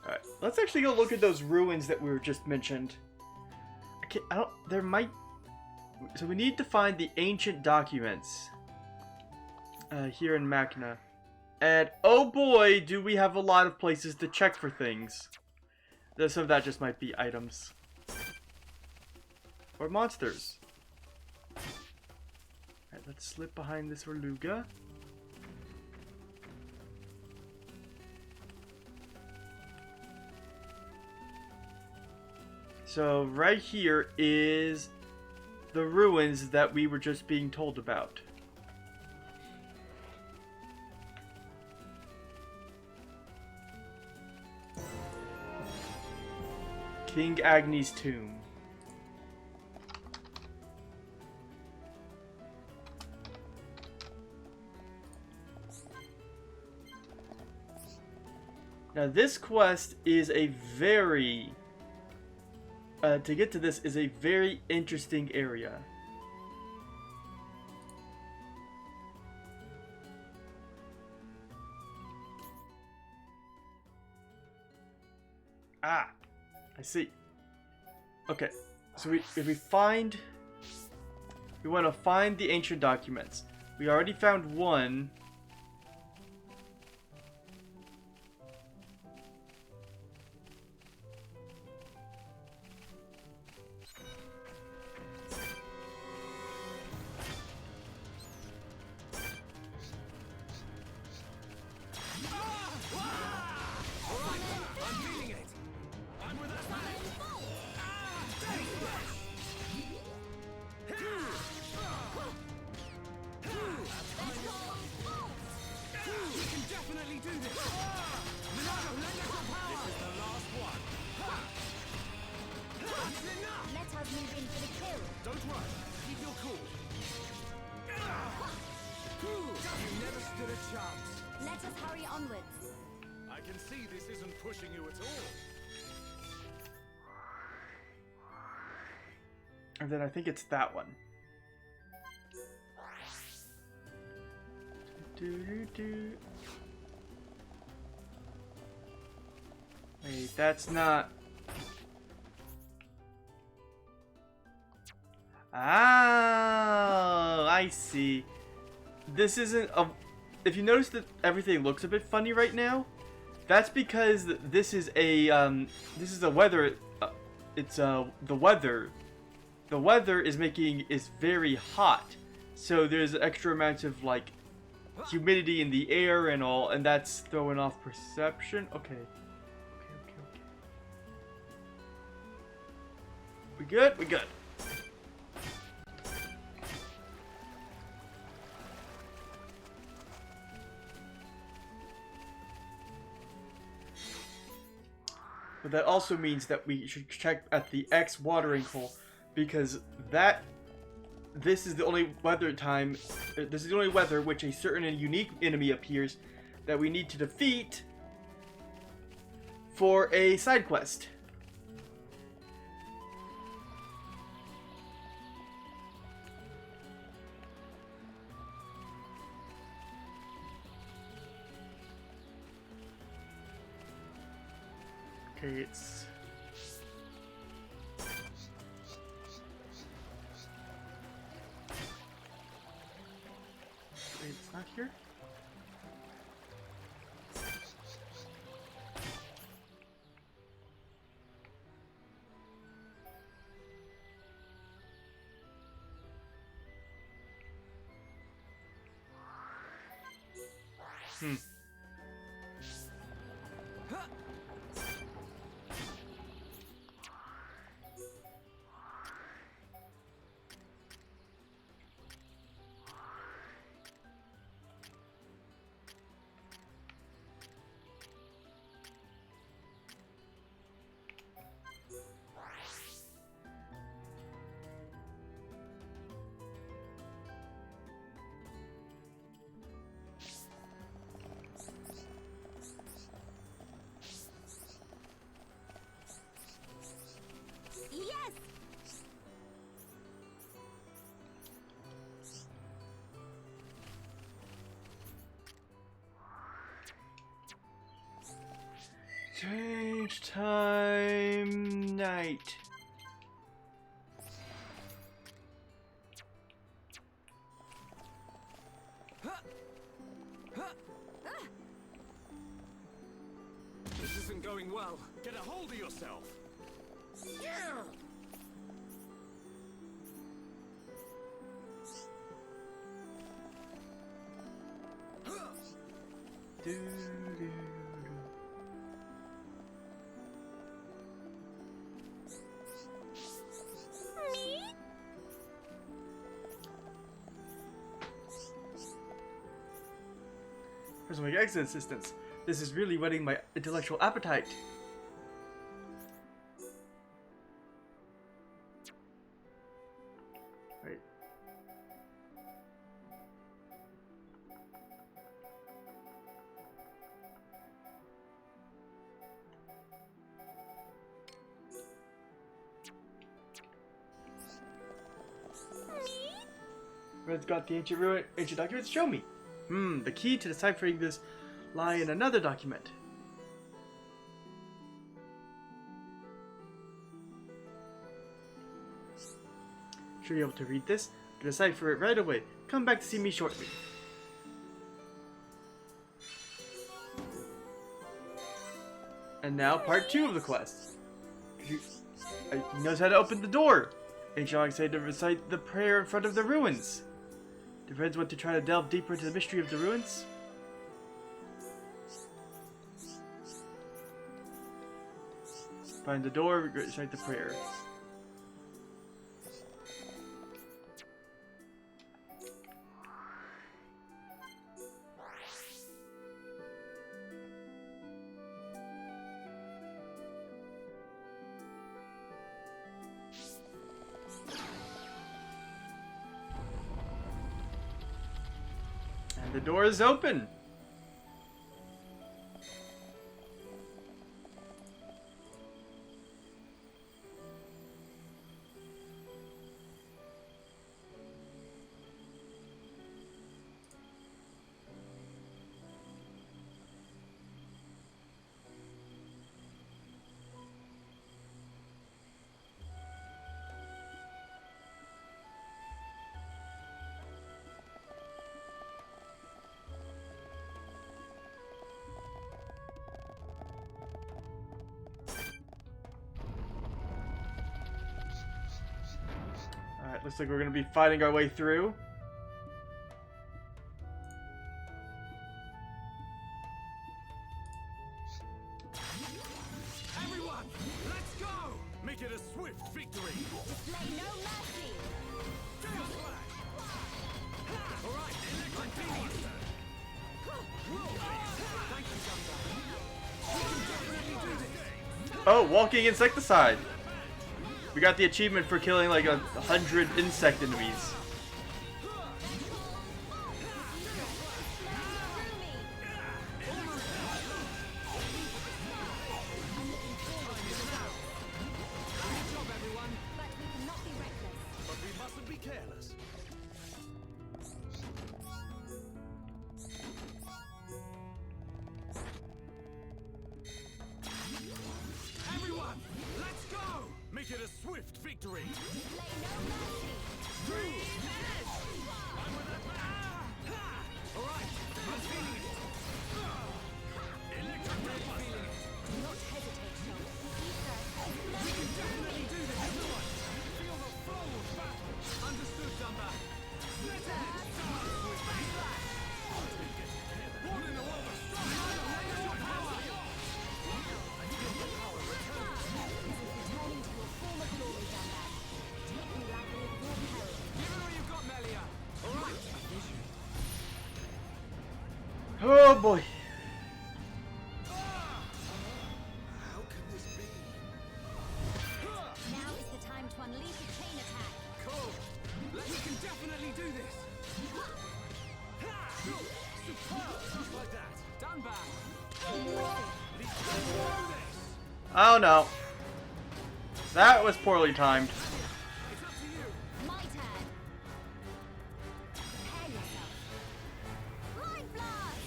Alright, let's actually go look at those ruins that we were just mentioned. There might... So we need to find the ancient documents. Here in Machna. And oh boy, do we have a lot of places to check for things. Some of that just might be items. Or monsters. Alright, let's slip behind this Verluga. So right here is the ruins that we were just being told about. King Agni's tomb. Now this quest is a very... to get to this is a very interesting area. Ah, I see. Okay, so we want to find the ancient documents. We already found one. Let us hurry onwards. I can see this isn't pushing you at all. And then I think it's that one. Do. Wait, that's not. Ah, I see. This isn't a. If you notice that everything looks a bit funny right now, that's because this is a weather. It's the weather. The weather is very hot, so there's an extra amount of like humidity in the air and all, and that's throwing off perception. Okay. We good? We good. But that also means that we should check at the X watering hole, because this is the only weather time. This is the only weather which a certain and unique enemy appears that we need to defeat for a side quest. Okay, it's not here. Change time night. This isn't going well. Get a hold of yourself. Here's my exit assistance. This is really whetting my intellectual appetite. Right. Red's got the ancient documents. Show me. The key to deciphering this lie in another document. Should be able to read this. Can decipher it right away. Come back to see me shortly. And now part 2 of the quest. He knows how to open the door. Ancient Alex said to recite the prayer in front of the ruins. Do friends want to try to delve deeper into the mystery of the ruins? Find the door, recite the prayer. The door is open. looks like we're gonna be fighting our way through. Everyone, let's go! Make it a swift victory! Display no mercy. Alright, electric beam! Thank you, Gumbo. We can definitely do this! Oh, walking insecticide. We got the achievement for killing like 100 insect enemies. But we mustn't be careless. Everyone, let's go! Make it a swift victory! Alright, I'm feeling it! Electric feeling it! Do not hesitate, Shock. We can definitely do this, everyone! Feel the flow of battle! Understood, Dumba! Let's hit! One in a row of strong your power! I feel the power return! Returning to your former glory, Dunban. Take me lightly at your peril. Give it all you've got, Melia. All right. Oh boy. How can this be? Now is the time to unleash a chain attack. Cool. We can definitely do this. Superb! Just like that! Dunban. Oh no. That was poorly timed. It's up to you! My turn. Prepare yourself. Mind blast!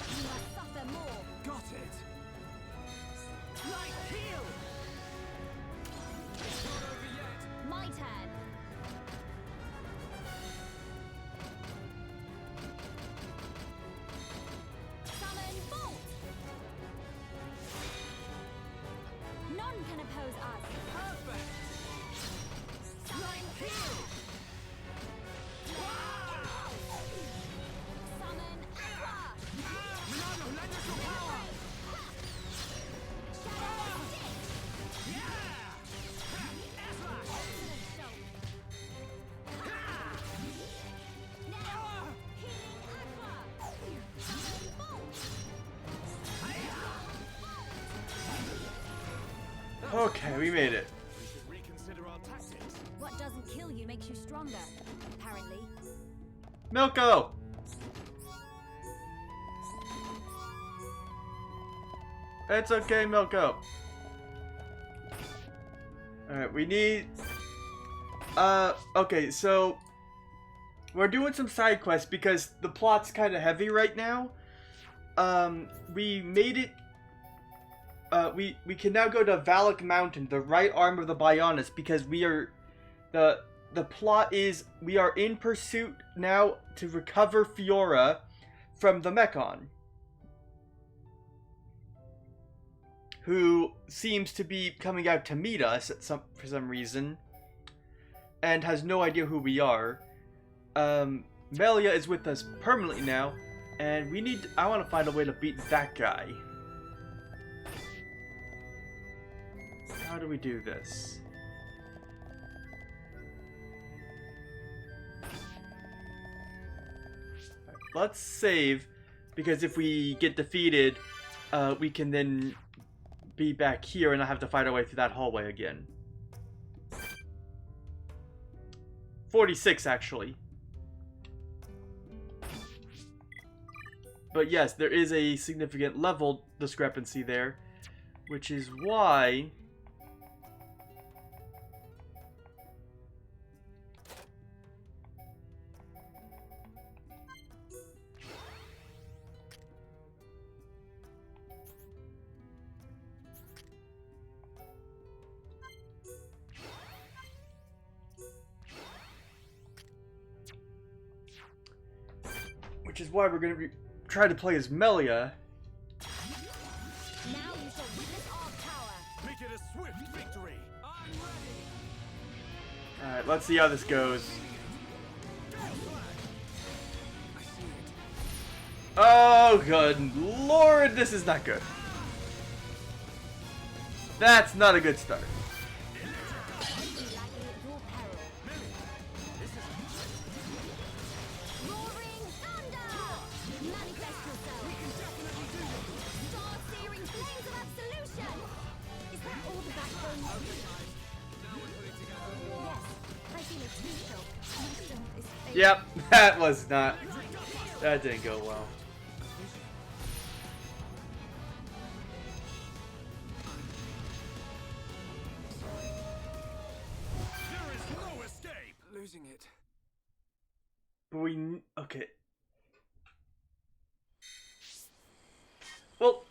You must suffer more. Got it. Light heal! It's not over yet. My turn. Summon Bolt! None can oppose us. Perfect. Light heal! Summon Aqua! Milano, lend us your power. Shadow Stick! Excellent, Shock. Now, Healing Aqua! Summon Bolt! Okay, we made it. We should reconsider our tactics. What doesn't kill you makes you stronger, apparently. Milko! It's okay, Milko. Alright, we need... okay, so... We're doing some side quests because the plot's kind of heavy right now. We made it... we can now go to Valak Mountain, the right arm of the Bionis, because we are... The plot is we are in pursuit now to recover Fiora from the Mechon, who seems to be coming out to meet us for some reason, and has no idea who we are. Melia is with us permanently now, and I want to find a way to beat that guy. How do we do this? Let's save, because if we get defeated, we can then be back here and not have to fight our way through that hallway again. 46, actually. But yes, there is a significant level discrepancy there, which is why... Which is why we're going to try to play as Melia. Now you shall witness our power. Make it a swift victory! I'm ready. Alright, let's see how this goes. Oh, good lord, this is not good. That's not a good start. Yep, that was not. That didn't go well. There is no escape. Losing it. But okay. Well,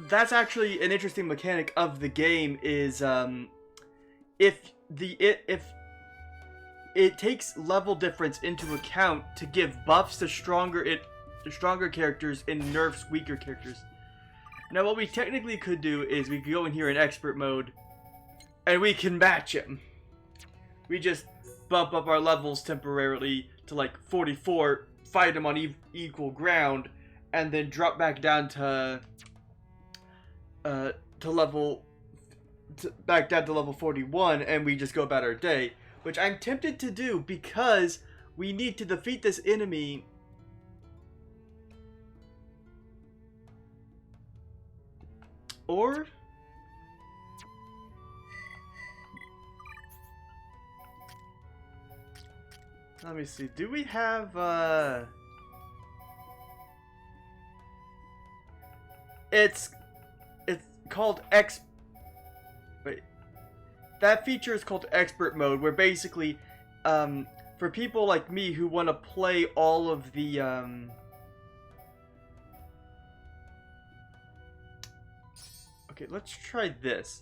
that's actually an interesting mechanic of the game. Is if it takes level difference into account to give buffs to stronger characters and nerfs weaker characters. Now, what we technically could do is we could go in here in expert mode, and we can match him. We just bump up our levels temporarily to like 44, fight him on equal ground, and then drop back down to level 41, and we just go about our day. Which I'm tempted to do because we need to defeat this enemy. Or let me see. Do we have it's called that feature is called expert mode, where basically, for people like me who want to play all of the, okay, let's try this.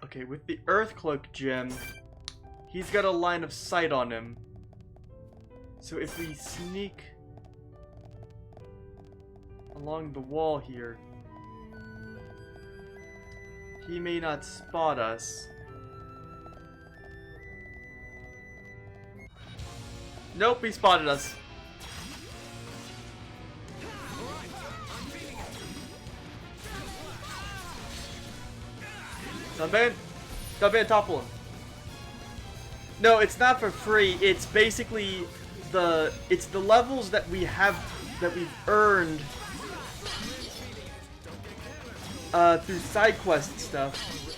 Okay, with the Earthcloak gem, he's got a line of sight on him. So if we sneak along the wall here, he may not spot us. Nope, he spotted us. Sunband, topple him. No, it's not for free. It's basically the levels that we've earned through side quest stuff.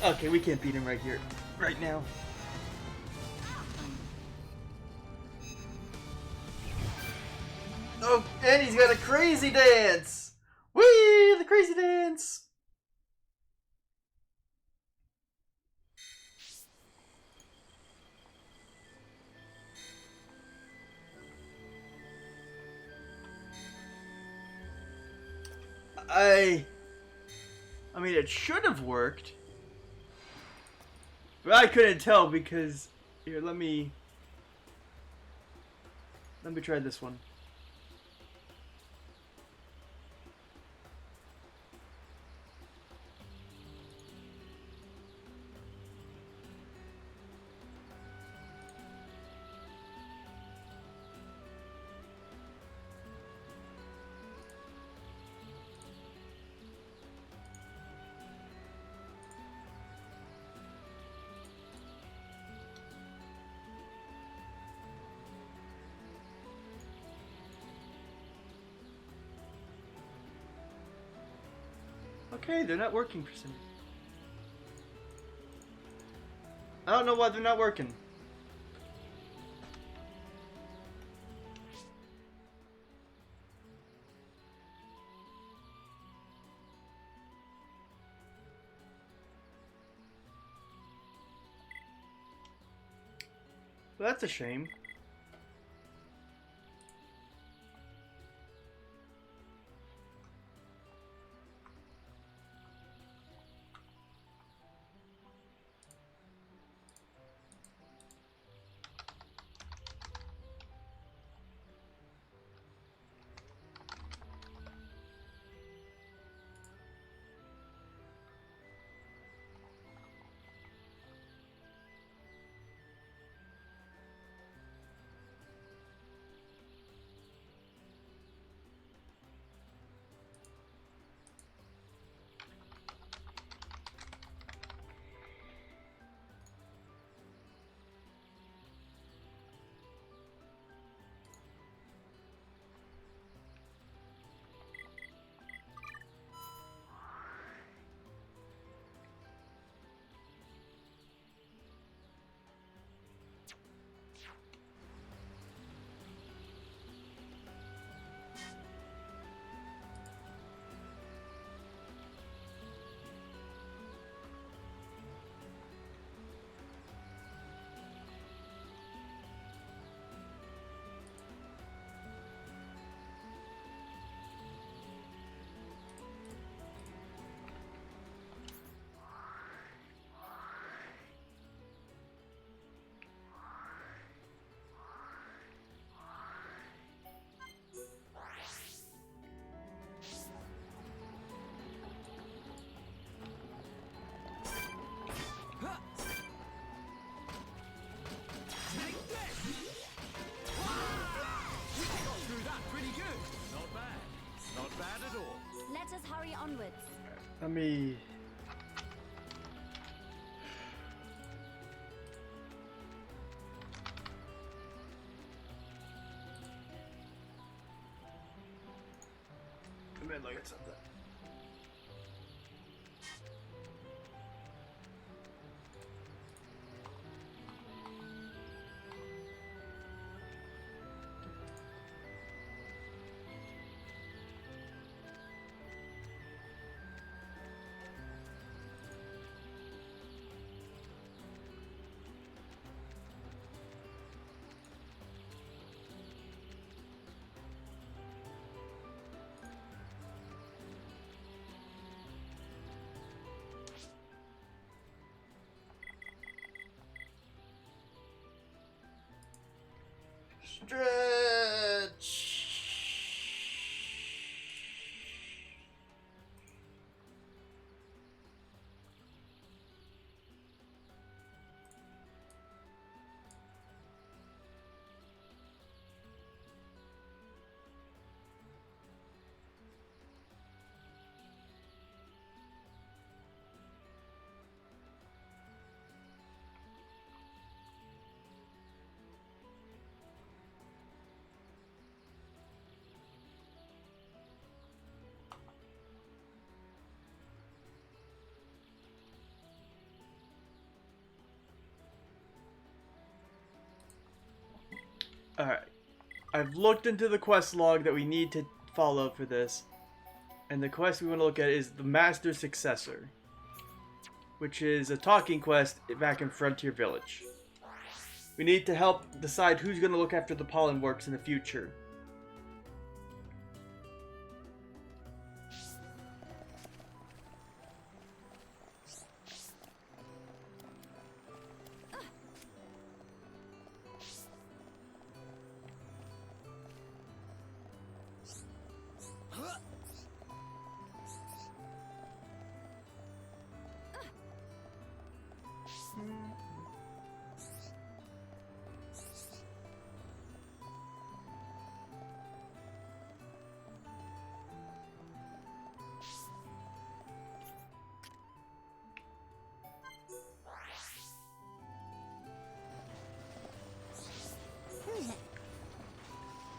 Okay, we can't beat him right here, right now. Oh, and he's got a crazy dance! Whee! The crazy dance! I mean, it should have worked. But I couldn't tell because... Here, let me try this one. Okay, they're not working for some reason. I don't know why they're not working. Well, that's a shame. Let us hurry onwards. Let me... Come in, look at something. Stretch. Alright. I've looked into the quest log that we need to follow for this. And the quest we want to look at is the Master Successor, which is a talking quest back in Frontier Village. We need to help decide who's going to look after the pollen works in the future.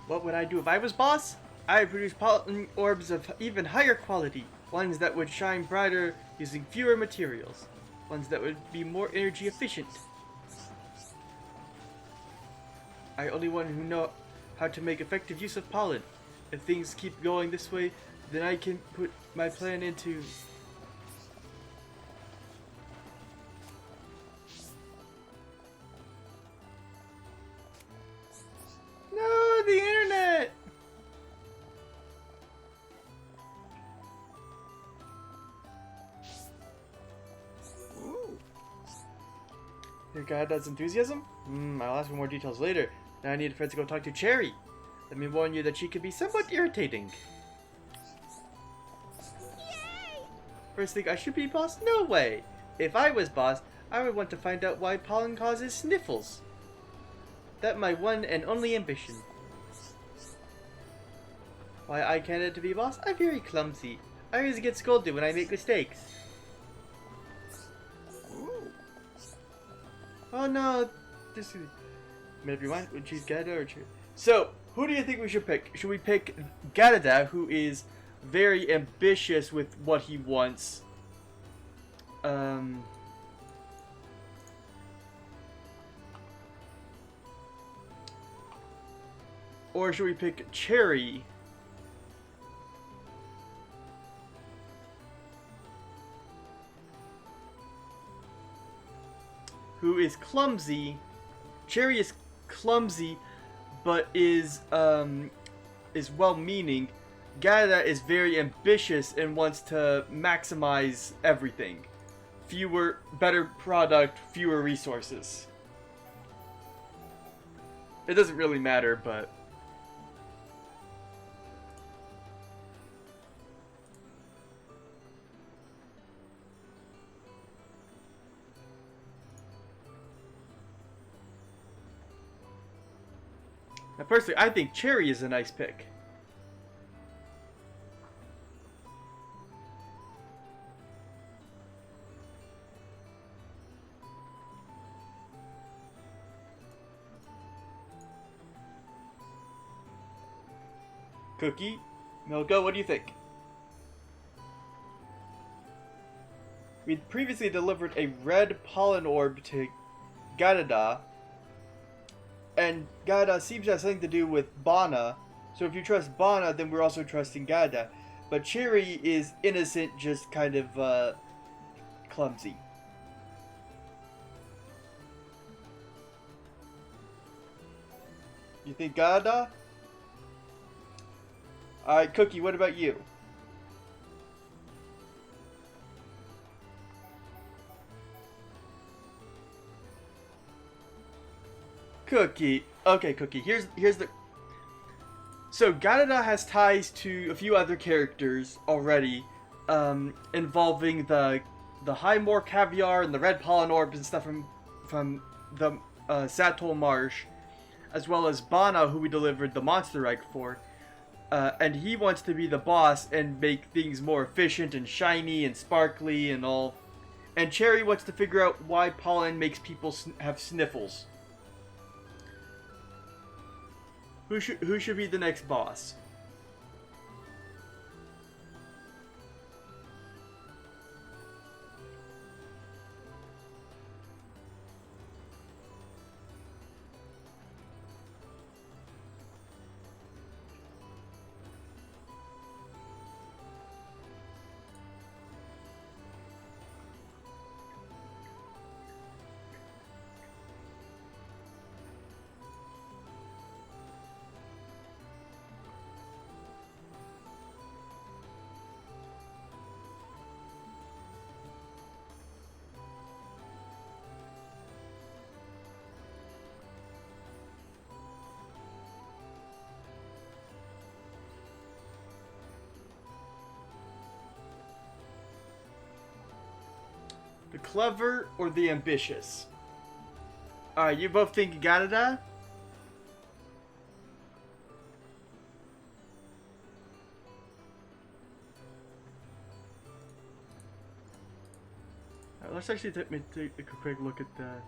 What would I do if I was boss? I would produce pollen orbs of even higher quality, ones that would shine brighter using fewer materials, ones that would be more energy efficient, I only one who know how to make effective use of pollen. If things keep going this way, then I can put my plan into... No, the internet! Your guy has enthusiasm? I'll ask for more details later. Now I need a friend to go talk to Cherry. Let me warn you that she can be somewhat irritating. Yay! First thing, I should be boss? No way! If I was boss, I would want to find out why pollen causes sniffles. That's my one and only ambition. Why I candidate to be boss? I'm very clumsy. I always get scolded when I make mistakes. Oh no, this is... Maybe you want, would choose Gadda or choose... So, who do you think we should pick? Should we pick Gadda, who is very ambitious with what he wants? Or should we pick Cherry? Who is clumsy. Cherry is clumsy, but is well-meaning. Gadda is very ambitious and wants to maximize everything. Better product, fewer resources. It doesn't really matter, but... Now, personally, I think Cherry is a nice pick. Cookie, Milka, what do you think? We'd previously delivered a red pollen orb to Gadda, and Gadda seems to have something to do with Bana, so if you trust Bana, then we're also trusting Gadda. But Cherry is innocent, just kind of clumsy. You think Gadda? Alright, Cookie, what about you? Cookie. Okay, Cookie. Here's the... So, Gadda has ties to a few other characters already, involving the Highmore Caviar and the Red Pollen Orbs and stuff from the Satol Marsh, as well as Bana, who we delivered the Monster Egg for. And he wants to be the boss and make things more efficient and shiny and sparkly and all. And Cherry wants to figure out why pollen makes people have sniffles. Who should be the next boss? The clever or the ambitious? Alright, you both think Gadda? Alright, let's actually take a quick look at that.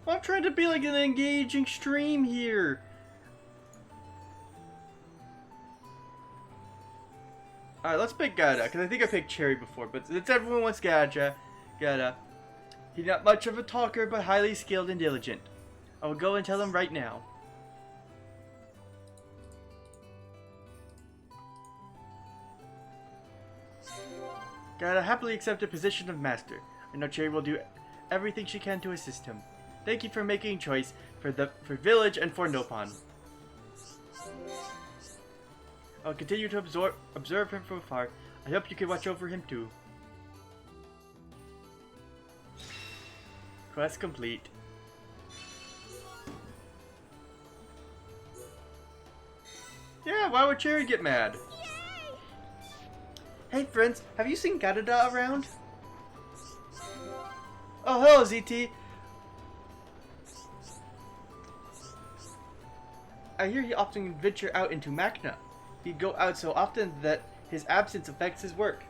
I'm trying to be like an engaging stream here. Alright, let's pick Gada, because I think I picked Cherry before, but since everyone wants Gada, he's not much of a talker, but highly skilled and diligent. I will go and tell him right now. Gada happily accept the position of master. I know Cherry will do everything she can to assist him. Thank you for making choice for village and for Nopon. I'll continue to observe him from afar. I hope you can watch over him too. Quest complete. Yeah, why would Cherry get mad? Yay! Hey friends, have you seen Gadada around? Oh, hello ZT. I hear he often venture out into Machna. He'd go out so often that his absence affects his work.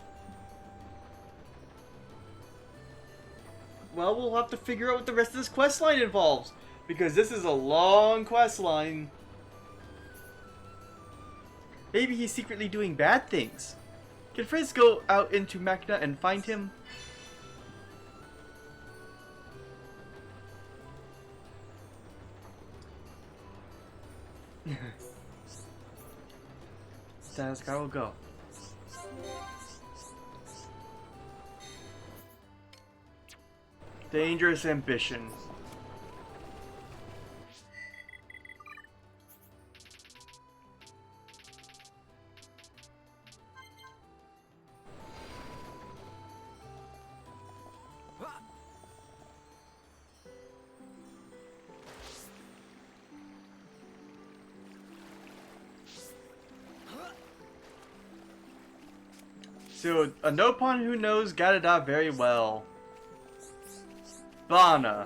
Well, we'll have to figure out what the rest of this quest line involves, because this is a long quest line. Maybe he's secretly doing bad things. Can Frizz go out into Machna and find him? Status guy will go. Dangerous ambition. So, a Nopon who knows Gadada very well. Bana.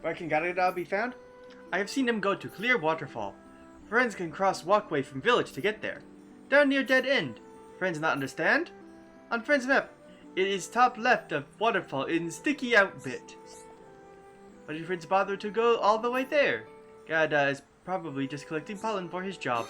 Where can Gadada be found? I have seen him go to Clear Waterfall. Friends can cross walkway from village to get there. Down near Dead End. Friends not understand? On Friends map, it is top left of Waterfall in Sticky Out bit. Why did Friends bother to go all the way there? Gadada is probably just collecting pollen for his job.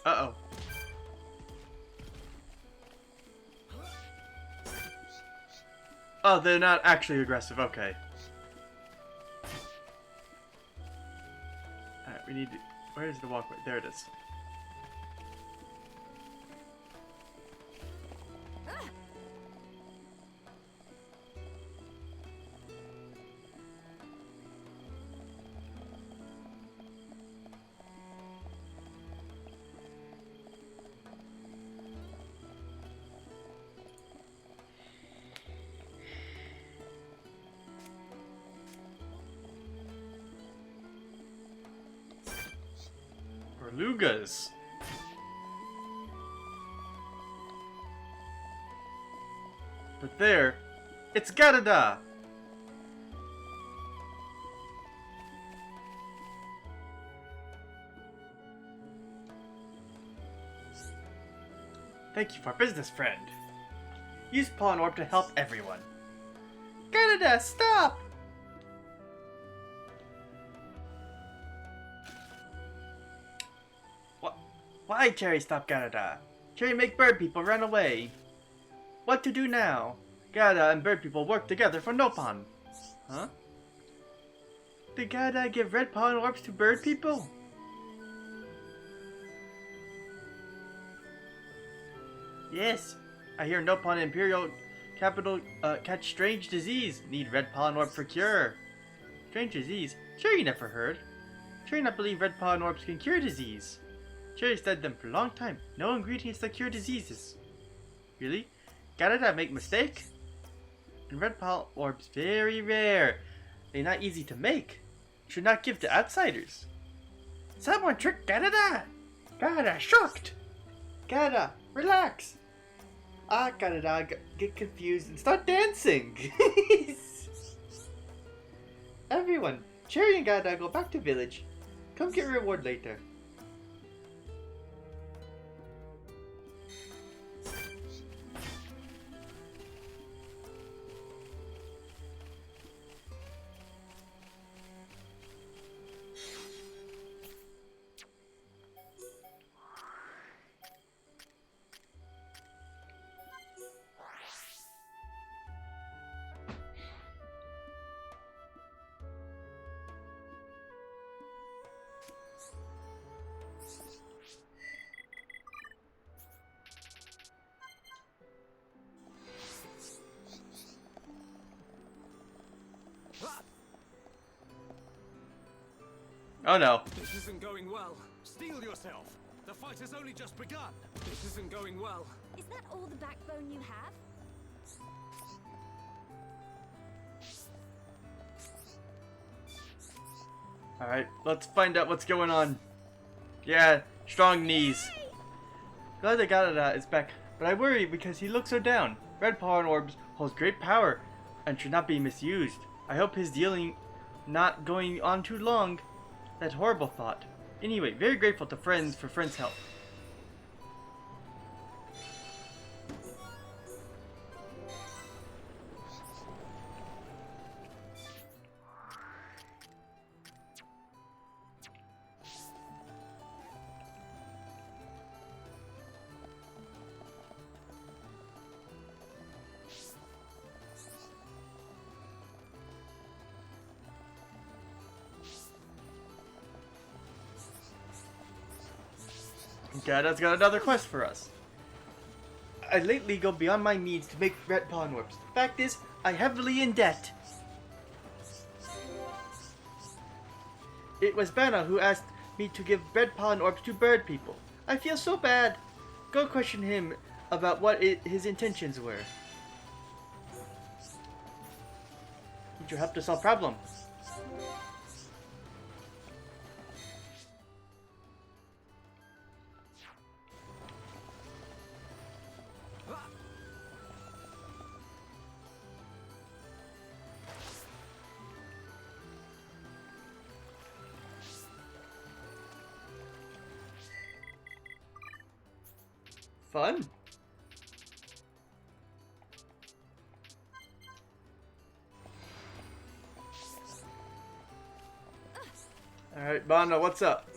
Uh-oh. Oh, they're not actually aggressive. Okay. Alright, we need to... Where is the walkway? There it is. Lugas. But there, it's Gadada. Thank you for business, friend. Use Pawn Orb to help everyone. Gadada, stop! Why, Cherry, stop Gadada? Cherry make bird people run away. What to do now? Gadada and bird people work together for Nopon. Huh? Did Gadada give red pawn orbs to bird people? Yes. I hear Nopon Imperial Capital, catch strange disease. Need red pollen orb for cure. Strange disease? Sure you never heard. Sure you not believe red pollen orbs can cure disease. Sure studied them for a long time. No ingredients that cure diseases. Really? Gotta make mistake? And red pollen orbs very rare. They not easy to make. Should not give to outsiders. Someone tricked Canada. Gotta shocked. Gotta relax. I gotta get confused and start dancing. Everyone, Cherry and Gada go back to village. Come get reward later. Oh no. This isn't going well. Steel yourself. The fight has only just begun. This isn't going well. Is that all the backbone you have? Alright, let's find out what's going on. Yeah, strong knees. Glad that Gada is back, but I worry because he looks so down. Red pollen orbs holds great power and should not be misused. I hope his dealing not going on too long. That horrible thought. Anyway, very grateful to friends for friends' help. Gada's got another quest for us. I lately go beyond my means to make red pollen orbs. The fact is, I'm heavily in debt. It was Bana who asked me to give red pollen orbs to bird people. I feel so bad. Go question him about what his intentions were. Need your help to solve problem. Fun. Alright, Bana, what's up?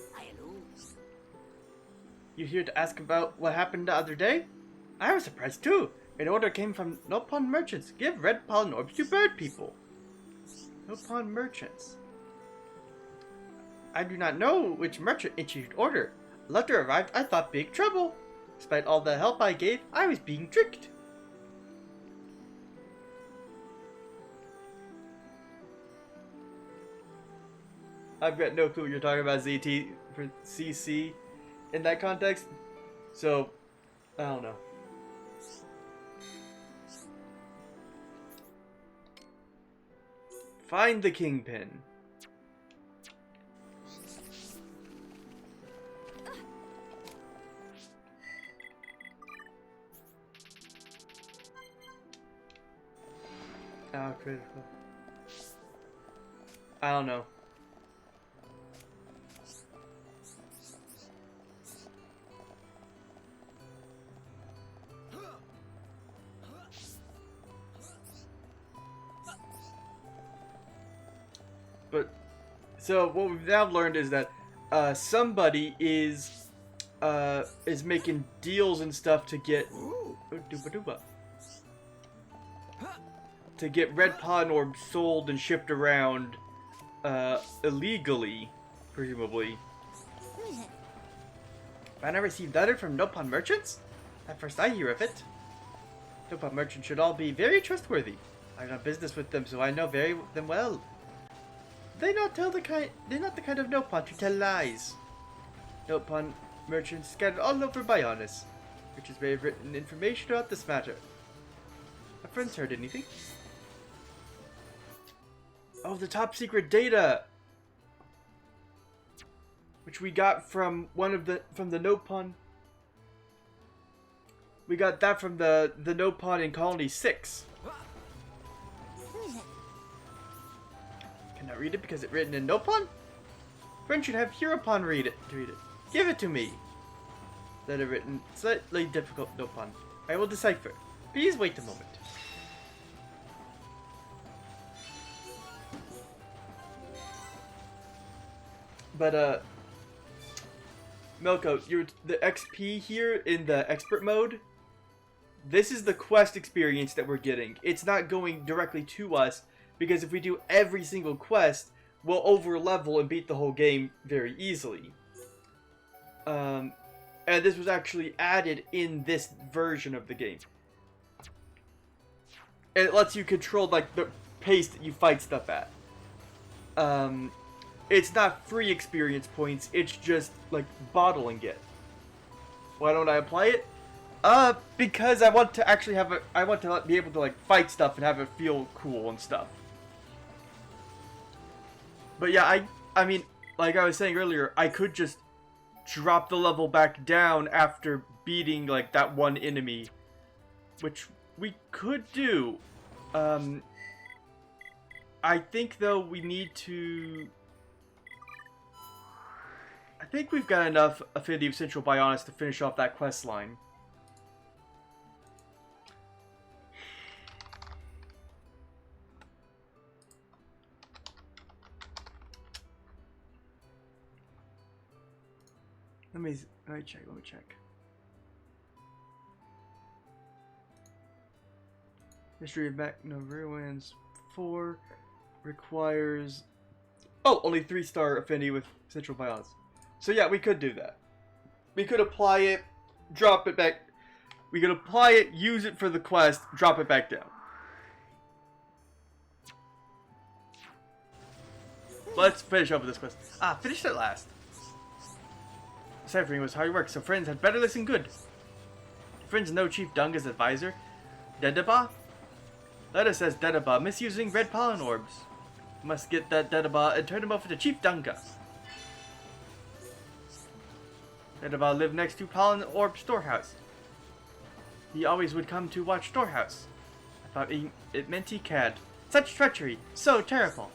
You here to ask about what happened the other day? I was surprised too. An order came from Nopon merchants. Give red pollen orbs to bird people. Nopon merchants. I do not know which merchant issued order. A letter arrived, I thought big trouble. Despite all the help I gave, I was being tricked. I've got no clue what you're talking about, ZT, for CC in that context. So, I don't know. Find the kingpin. Oh, critical. I don't know. But so what we've now learned is that somebody is making deals and stuff to get red pollen orbs sold and shipped around illegally, presumably. I never received letter from Nopon merchants? At first I hear of it. Nopon merchants should all be very trustworthy. I've done business with them, so I know them well. They're not the kind of Nopon to tell lies. Nopon merchants scattered all over Bionis, which is have written information about this matter. My friends heard anything? Oh, the top secret data, which we got from the Nopon. We got that from the Nopon in Colony 6. Cannot read it because it's written in Nopon? Friends should have Huropon read it. Give it to me. That are written slightly difficult Nopon. I will decipher. Please wait a moment. But Melko, the XP here in the expert mode. This is the quest experience that we're getting. It's not going directly to us, because if we do every single quest, we'll over level and beat the whole game very easily. And this was actually added in this version of the game. And it lets you control like the pace that you fight stuff at. It's not free experience points, it's just like bottling it. Why don't I apply it? Because I want to actually I want to be able to like fight stuff and have it feel cool and stuff. But yeah, I mean, like I was saying earlier, I could just drop the level back down after beating like that one enemy, which we could do. I think though we need to. I think we've got enough Affinity of Central Bionis to finish off that quest line. Let me check. Mystery of Magno Ruins 4 requires only 3-star affinity with Central Bionis. So yeah, we could do that. We could apply it, drop it back. We could apply it, use it for the quest, drop it back down. Let's finish up with this quest. Finished at last. Deciphering was hard work, so friends had better listen good. Friends know Chief Dunga's advisor, Dedaba? Letter says Dedaba misusing red pollen orbs. Must get that Dedaba and turn him over to Chief Dunga. Dedaba lived next to pollen orb storehouse. He always would come to watch storehouse. I thought it meant he cared. Such treachery, so terrible.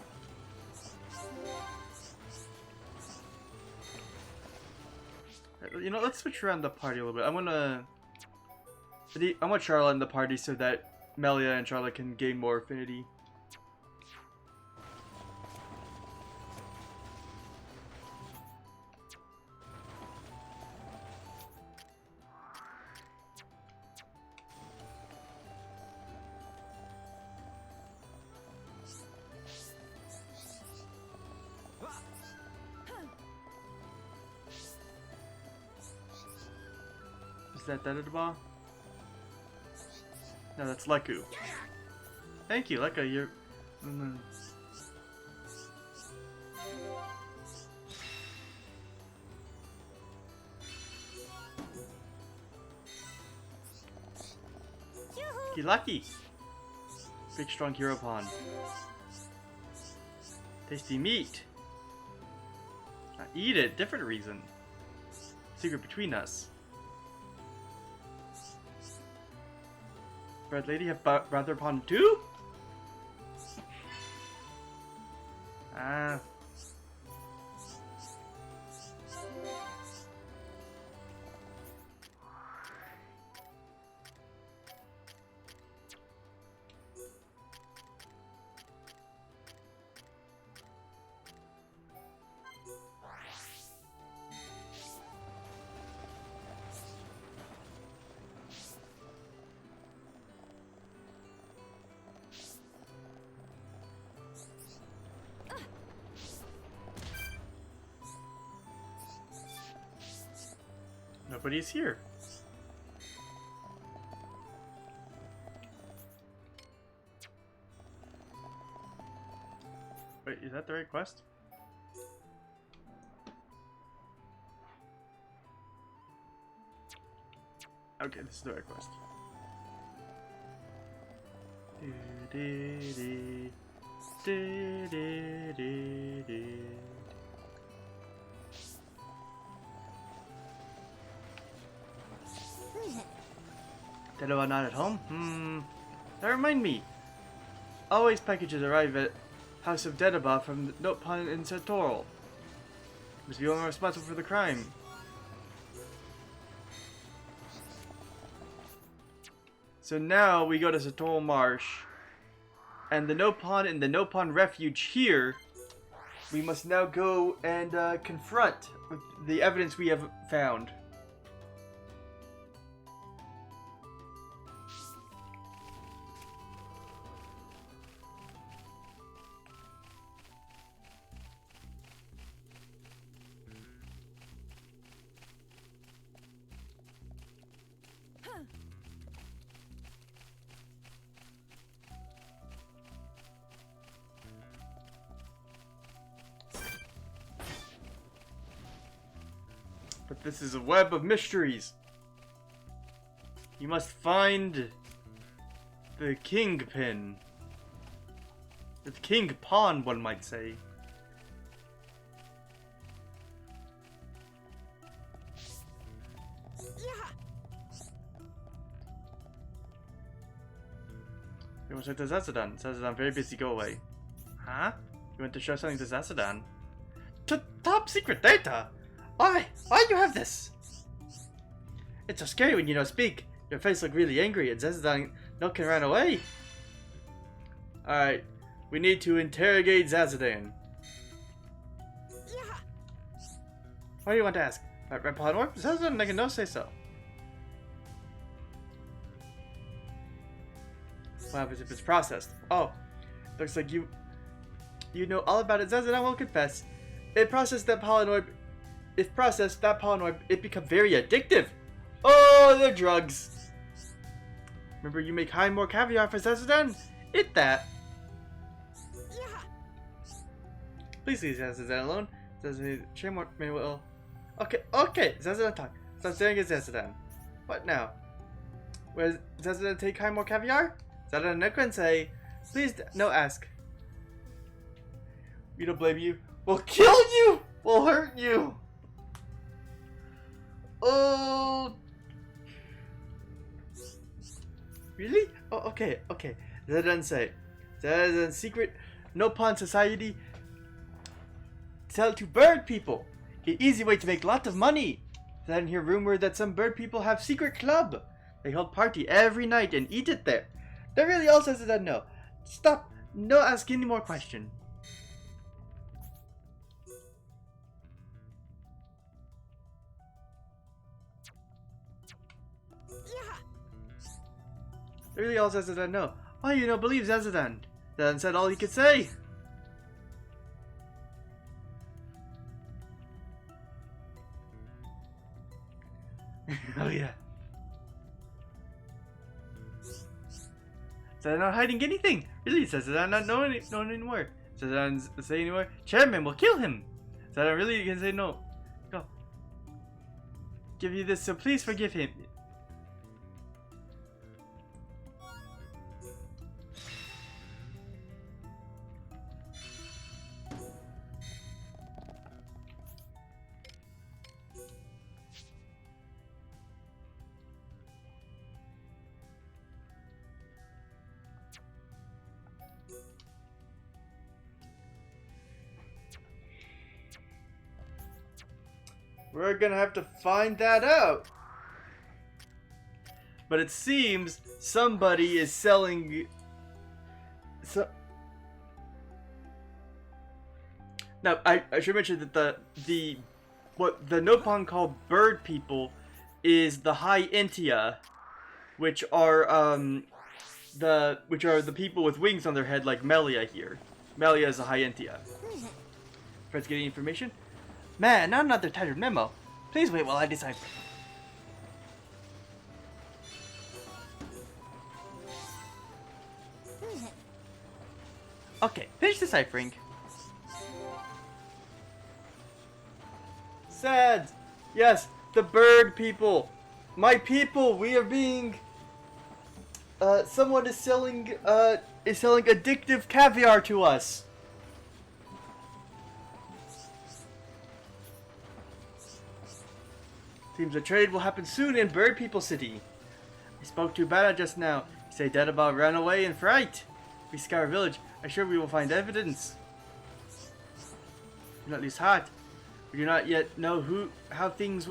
You know, let's switch around the party a little bit. I want Charlotte in the party so that Melia and Charlotte can gain more affinity. Is that Dedaba? No, that's Leku. Thank you, Leku. You're. You're lucky. Big strong hero pawn. Tasty meat. Now eat it. Different reason. Secret between us. Red Lady have brother pawn too? Nobody's here. is that the right quest? Okay, this is the right quest. Dedoba not at home? That remind me. Always packages arrive at House of Dedoba from the Nopon in Satoral. Must be the one responsible for the crime. So now we go to Satoral Marsh. And the Nopon in the Nopon Refuge here, we must now go and confront with the evidence we have found. But this is a web of mysteries. You must find the kingpin. The king pawn, one might say. You want to talk to Zazadan? Zazadan, very busy, go away. Huh? You want to show something to Zazadan? Top secret data? Why do you have this? It's so scary when you don't speak. Your face look really angry and Zazadan can run away. Alright, we need to interrogate Zazadan. What do you want to ask? Red Pawn Orb? Zazadan, I can no say so. What happens if it's processed? Oh, looks like you know all about it. Zazadan will confess. It processed that pollen orb. If processed, that pollen orb, it becomes very addictive. Oh, the drugs. Remember, you make high more caviar for Zazadan? Eat that. Please leave Zazadan alone. Zazadan, shame what may will. Okay, Zazadan talk. Stop staring at Zazadan. What now? Will Zazadan take high more caviar? Zazadan Nekran and say, please no ask. We don't blame you. We'll kill you! We'll hurt you! Oh! Really? Oh, okay. Zazadan say. Zazadan secret Nopon society. Sell to bird people. An easy way to make lots of money. Zazadan hear rumor that some bird people have secret club. They hold party every night and eat it there. That really all Zazadan know. Stop. No ask any more question. Really all Zazadan know. Why you don't believe Zazadan? Zazadan said all he could say. Oh yeah. Zazadan not hiding anything. Really, Zazadan not knowing anymore. Zazadan say anymore. Chairman will kill him. Zazadan really can say no. Go. Give you this, so please forgive him. We're gonna have to find that out. But it seems somebody is selling. Now I should mention that what the Nopon call bird people is the High Intia, which are the people with wings on their head like Melia here. Melia is a High Intia. Friends getting information? Man, not another tattered memo. Please wait while I decipher. Okay, finish deciphering. Sad. Yes, the bird people. My people, we are being... someone is selling addictive caviar to us. Seems a trade will happen soon in Bird People City. I spoke to Bada just now. He said that about ran away in fright. We scour village. I'm sure we will find evidence. Do not lose heart. We do not yet know how things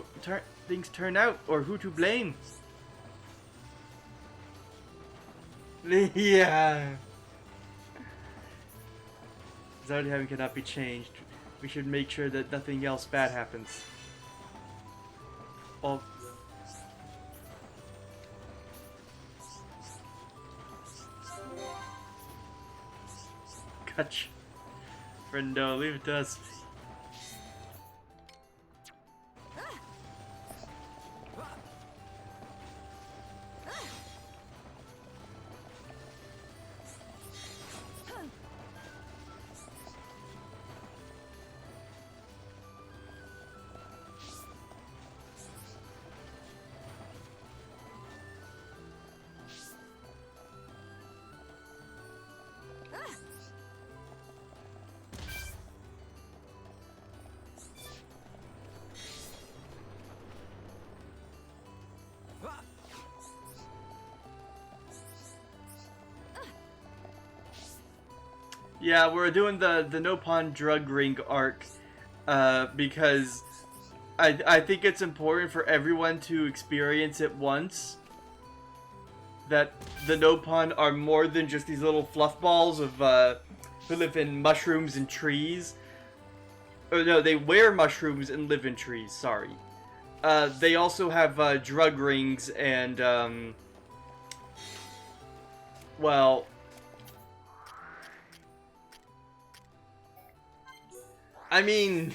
turn out or who to blame. Yeah. Zodi having cannot be changed. We should make sure that nothing else bad happens. Oh. Catch. Friendo, leave it to us. Yeah, we're doing the Nopon drug ring arc because I think it's important for everyone to experience it once. That the Nopon are more than just these little fluff balls of who live in mushrooms and trees. Or no, they wear mushrooms and live in trees. Sorry. They also have drug rings and well. I mean,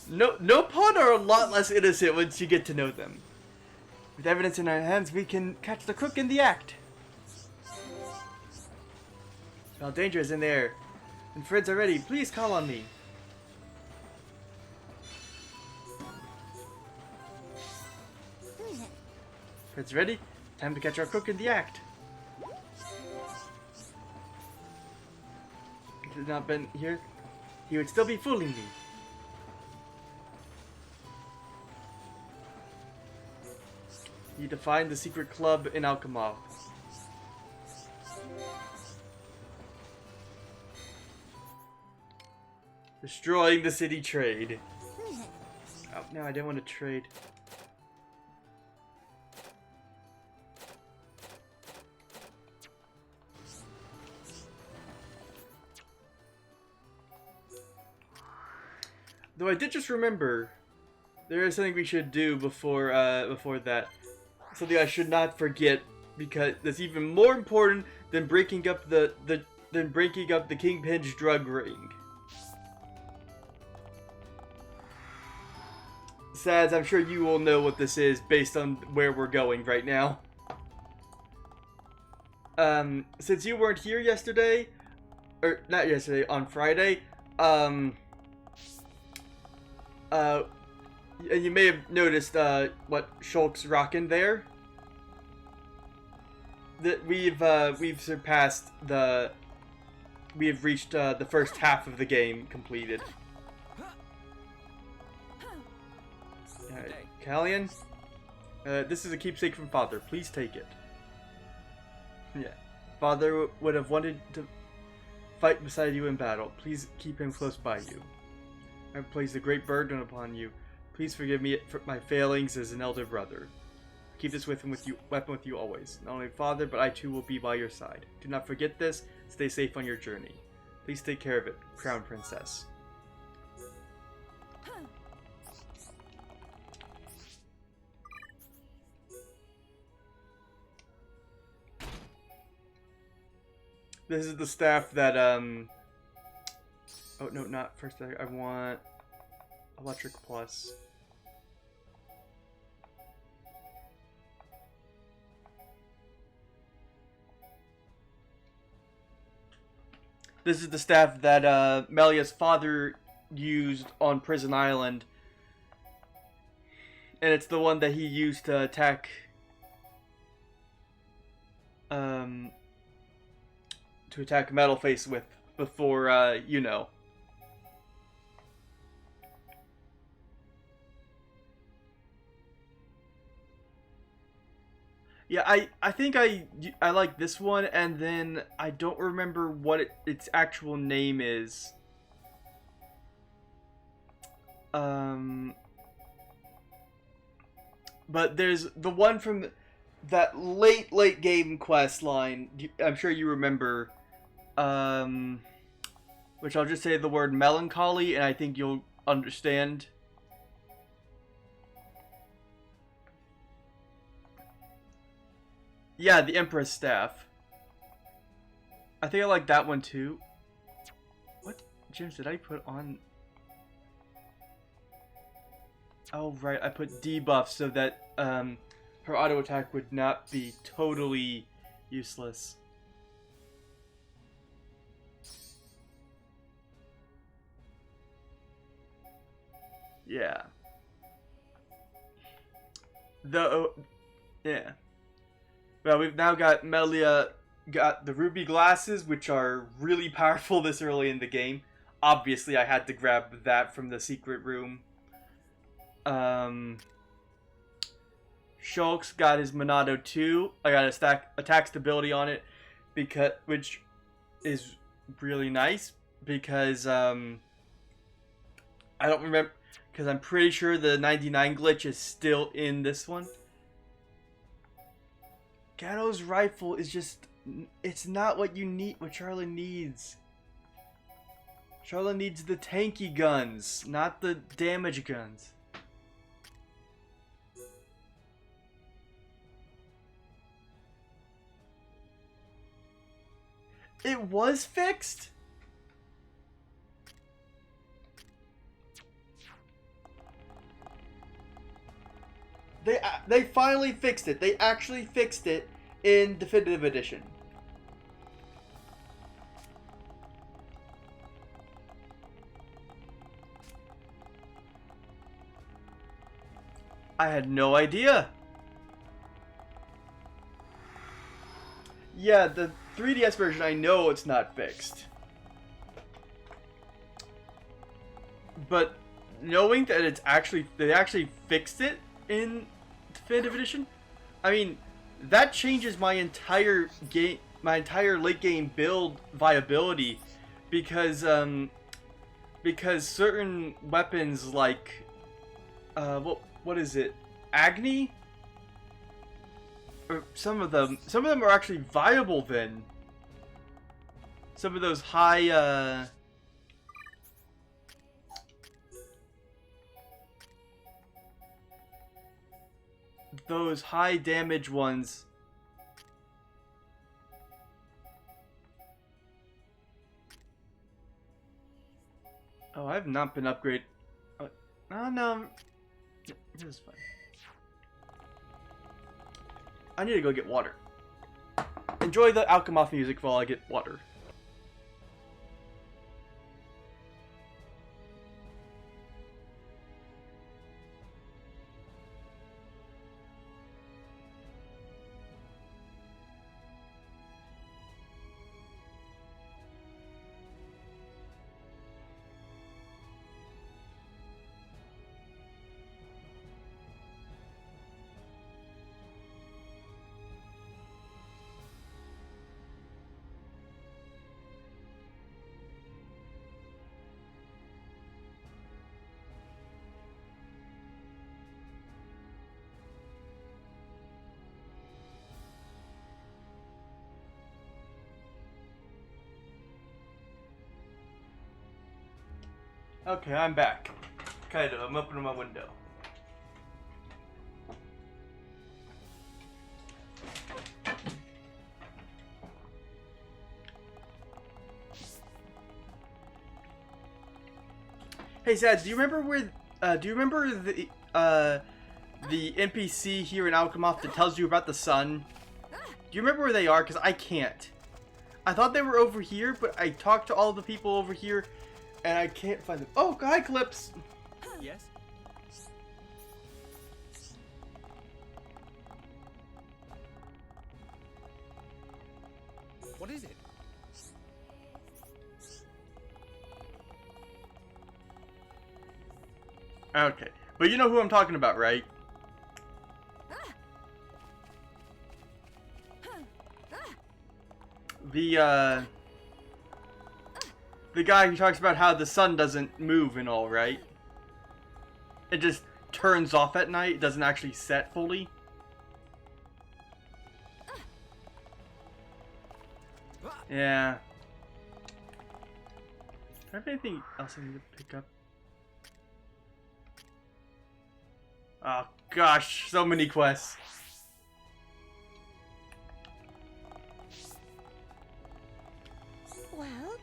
Nopon are a lot less innocent once you get to know them. With evidence in our hands, we can catch the crook in the act. Well, danger is in the air. And friends are ready. Please call on me. Friends ready? Time to catch our crook in the act. If he had not been here, he would still be fooling me. Need to find the secret club in Alchemov. Destroying the city trade. Oh, no, I didn't want to trade. Though I did just remember, there is something we should do before that. Something I should not forget, because that's even more important than breaking up the Kingpin's drug ring. Sads, I'm sure you will know what this is based on where we're going right now. Since you weren't here yesterday, or not yesterday, on Friday, you may have noticed what Shulk's rocking there. That we've surpassed we have reached the first half of the game completed. Callian, this is a keepsake from Father. Please take it. Yeah, Father would have wanted to fight beside you in battle. Please keep him close by you. I have placed a great burden upon you. Please forgive me for my failings as an elder brother. Keep this weapon with you always. Not only Father, but I too will be by your side. Do not forget this. Stay safe on your journey. Please take care of it, Crown Princess. This is the staff that, oh no, not first, I want Electric Plus. This is the staff that, Melia's father used on Prison Island. And it's the one that he used to attack Metalface with before, you know. Yeah, I think I like this one, and then I don't remember what its actual name is. But there's the one from that late game quest line. I'm sure you remember. Which I'll just say the word melancholy, and I think you'll understand. Yeah, the Empress Staff. I think I like that one too. What gems did I put on? Oh right, I put debuff so that her auto attack would not be totally useless. Yeah. Yeah. Well, we've now got Melia got the ruby glasses, which are really powerful this early in the game. Obviously, I had to grab that from the secret room. Shulk's got his Monado 2. I got a attack stability on it, which is really nice because I don't remember, because I'm pretty sure the 99 glitch is still in this one. Gatto's rifle is just, it's not what you need, what Charlotte needs. Charlotte needs the tanky guns, not the damage guns. It was fixed? They finally fixed it. They actually fixed it in Definitive Edition. I had no idea. Yeah, the 3DS version, I know it's not fixed. But knowing that they actually fixed it in Definitive Edition, I mean, that changes my entire late game build viability, because certain weapons like what is it, Agni, or some of them are actually viable then. Some of those high damage ones. Oh, I have not been upgraded. Oh no, this is fine. I need to go get water. Enjoy the Alchemoth music while I get water. Okay, I'm back. Kind of. I'm opening my window. Hey, Zad, do you remember where? Do you remember the NPC here in Alchemoth that tells you about the sun? Do you remember where they are? Because I can't. I thought they were over here, but I talked to all the people over here, And I can't find them. Oh, hi, Clips! Yes? What is it? Okay. But you know who I'm talking about, right? The guy who talks about how the sun doesn't move and all, right? It just turns off at night, it doesn't actually set fully. Yeah. Do I have anything else I need to pick up? Oh gosh, so many quests. Well,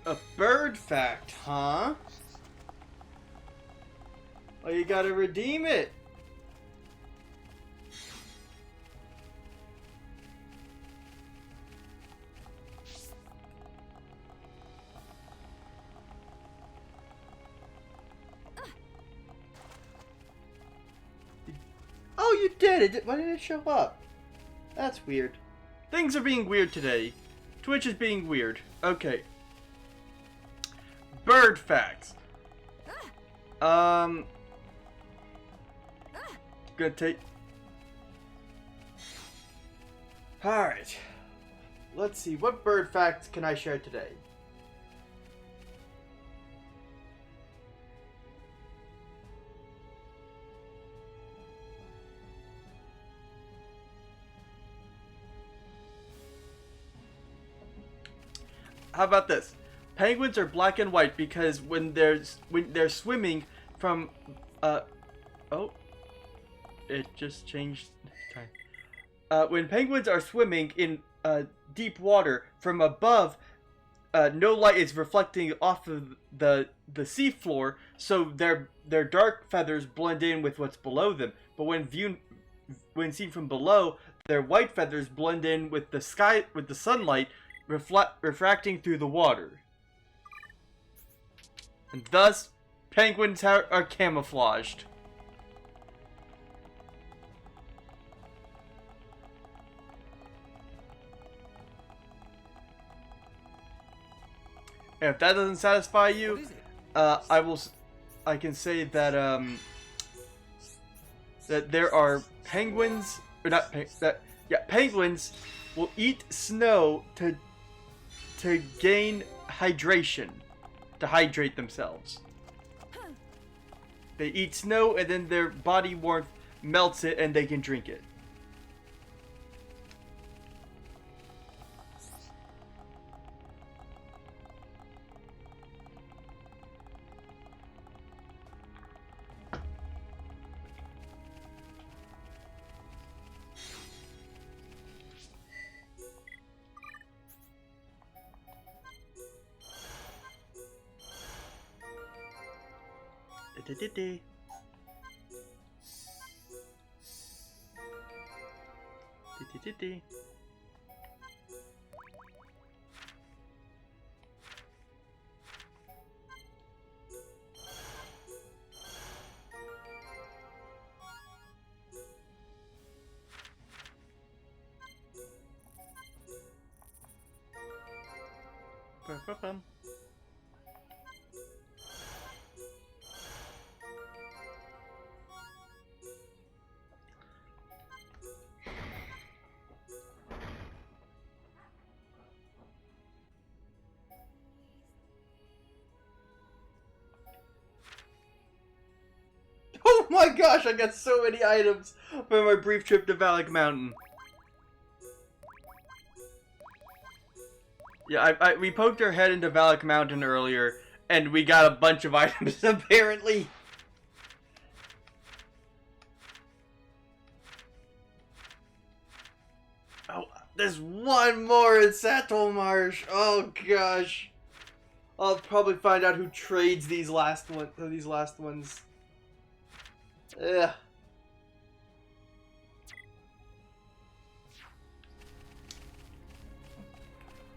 A bird fact, huh? Oh, you gotta redeem it. Oh, you did it! Why didn't it show up? That's weird. Things are being weird today. Twitch is being weird. Okay. Bird facts. Gonna take... Alright. Let's see, what bird facts can I share today? How about this? Penguins are black and white because when they're swimming from oh, it just changed time. When penguins are swimming in deep water from above, no light is reflecting off of the seafloor, so their dark feathers blend in with what's below them. But when seen from below, their white feathers blend in with the sky, with the sunlight refracting through the water. And thus, penguins are camouflaged. And if that doesn't satisfy you, I can say that that there are penguins, or not penguins will eat snow to gain hydration, to hydrate themselves. They eat snow and then their body warmth melts it and they can drink it. Da-da-da-da. Da-da-da-da. Ba-ba-bum. Oh my gosh, I got so many items for my brief trip to Valak Mountain. Yeah, we poked our head into Valak Mountain earlier, and we got a bunch of items, apparently. Oh, there's one more in Satel Marsh. Oh gosh. I'll probably find out who trades these last ones. Ugh.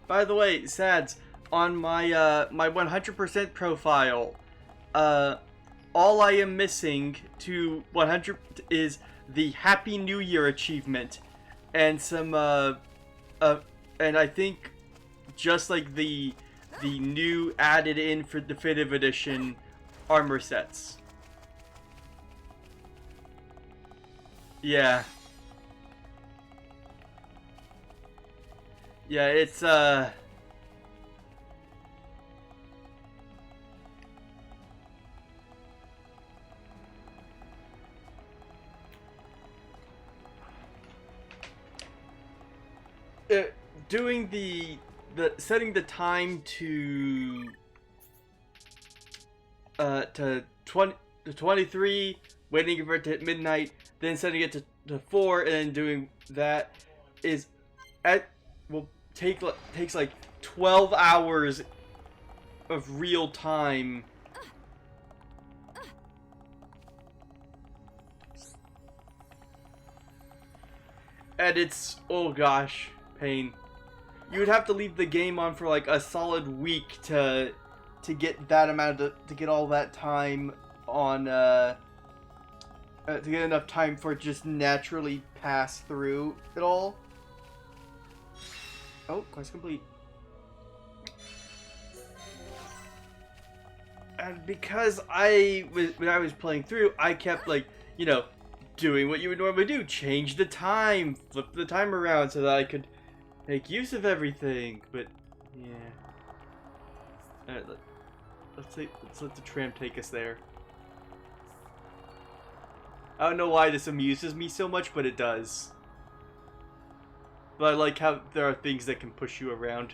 By the way, Sads, on my my 100% profile, all I am missing to 100 is the Happy New Year achievement, and some and I think just like the new added in for definitive edition armor sets. Yeah. Yeah, it's doing the setting the time to 23, waiting for it to hit midnight, then setting it to 4, and then doing that is takes like 12 hours of real time. And it's, oh gosh, pain. You would have to leave the game on for like a solid week to get that amount to get all that time on to get enough time for it to just naturally pass through it all. Oh, quest complete. And because when I was playing through, I kept like, you know, doing what you would normally do, change the time, flip the time around so that I could make use of everything. But yeah, all right, let's let the tram take us there. I don't know why this amuses me so much, but it does. But I like how there are things that can push you around.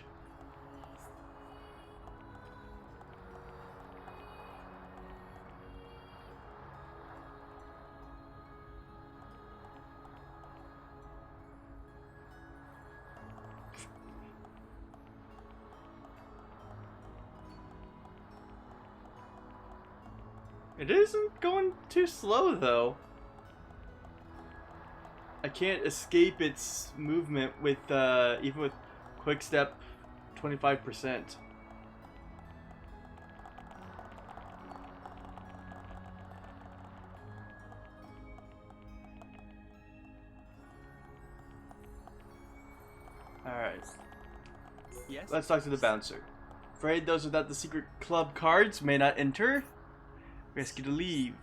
It isn't going too slow, though. I can't escape its movement with, even with quick step 25%. Alright. Yes? Let's talk to the bouncer. Afraid those without the secret club cards may not enter. Risk you to leave.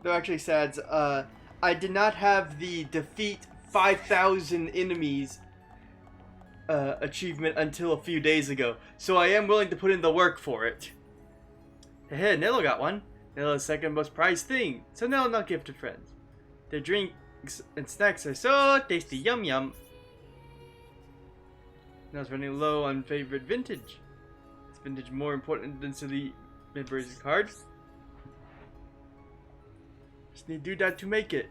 Though actually, Sads, I did not have the defeat 5,000 enemies achievement until a few days ago, so I am willing to put in the work for it. Hey, Nello got one. Nello's second most prized thing, so Nello not give to friends. Their drinks and snacks are so tasty, yum yum. Nell's running low on favorite vintage. Is vintage more important than silly members cards? Just need to do that to make it.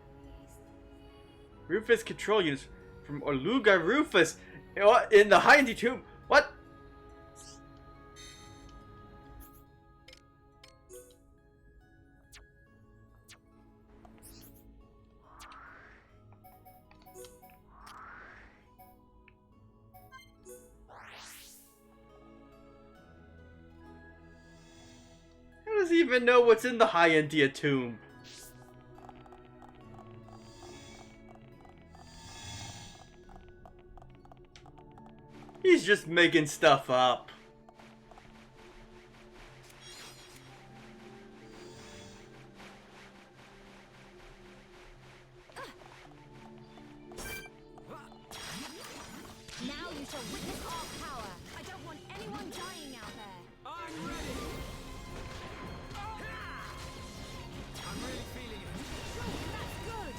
Rufus control units from Oluga Rufus in the Hindy tomb. What? How does he even know what's in the Hyantia tomb? He's just making stuff up. Now you shall witness our power. I don't want anyone dying out there. I'm ready! I'm really feeling it. That's good.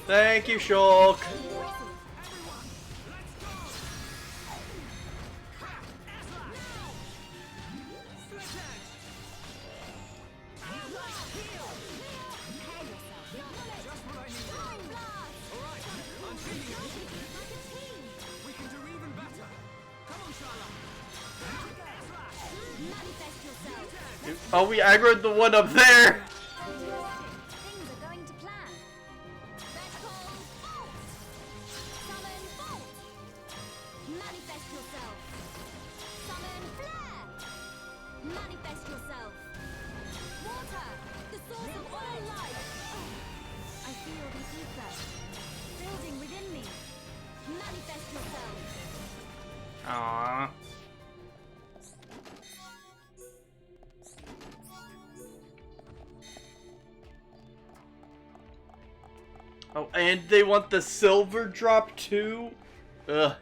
Thank you, Shulk. Oh, we aggroed the one up there. Things are going to plan. Vertical bolt. Summon bolt. Manifest yourself. Summon flare. Manifest yourself. Water, the source of all life. I feel the ether building within me. Manifest yourself. Aww. Oh, and they want the silver drop too? Ugh.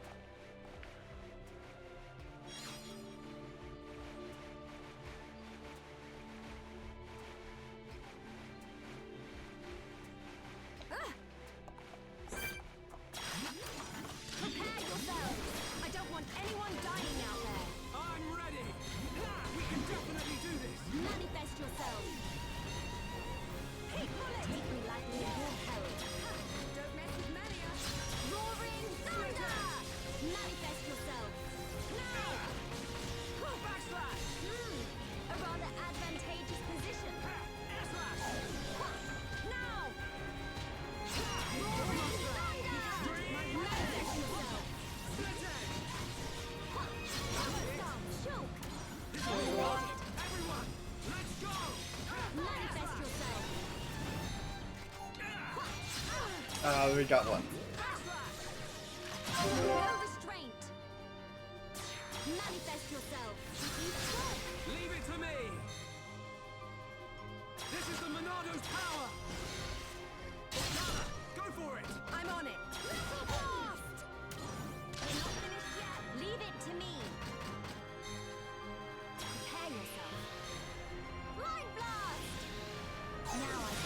Prepare yourselves. I don't want anyone dying out there. I'm ready. We can definitely do this. Manifest yourselves. Hey, bullet! Take me lightly in your peril. Don't mess with Melia. Roaring thunder! Manifest yourself. Now! Backslash. A rather advantageous position. Air slash. Now! Roaring thunder! Manifest yourself. Split edge. Choke! Everyone, let's go. Manifest yourself. We got one. No restraint. Manifest yourself. Leave it to me. This is the Monado's power. Go for it. I'm on it. Missile blast! We're not finished yet. Leave it to me. Prepare yourself. Blind blast!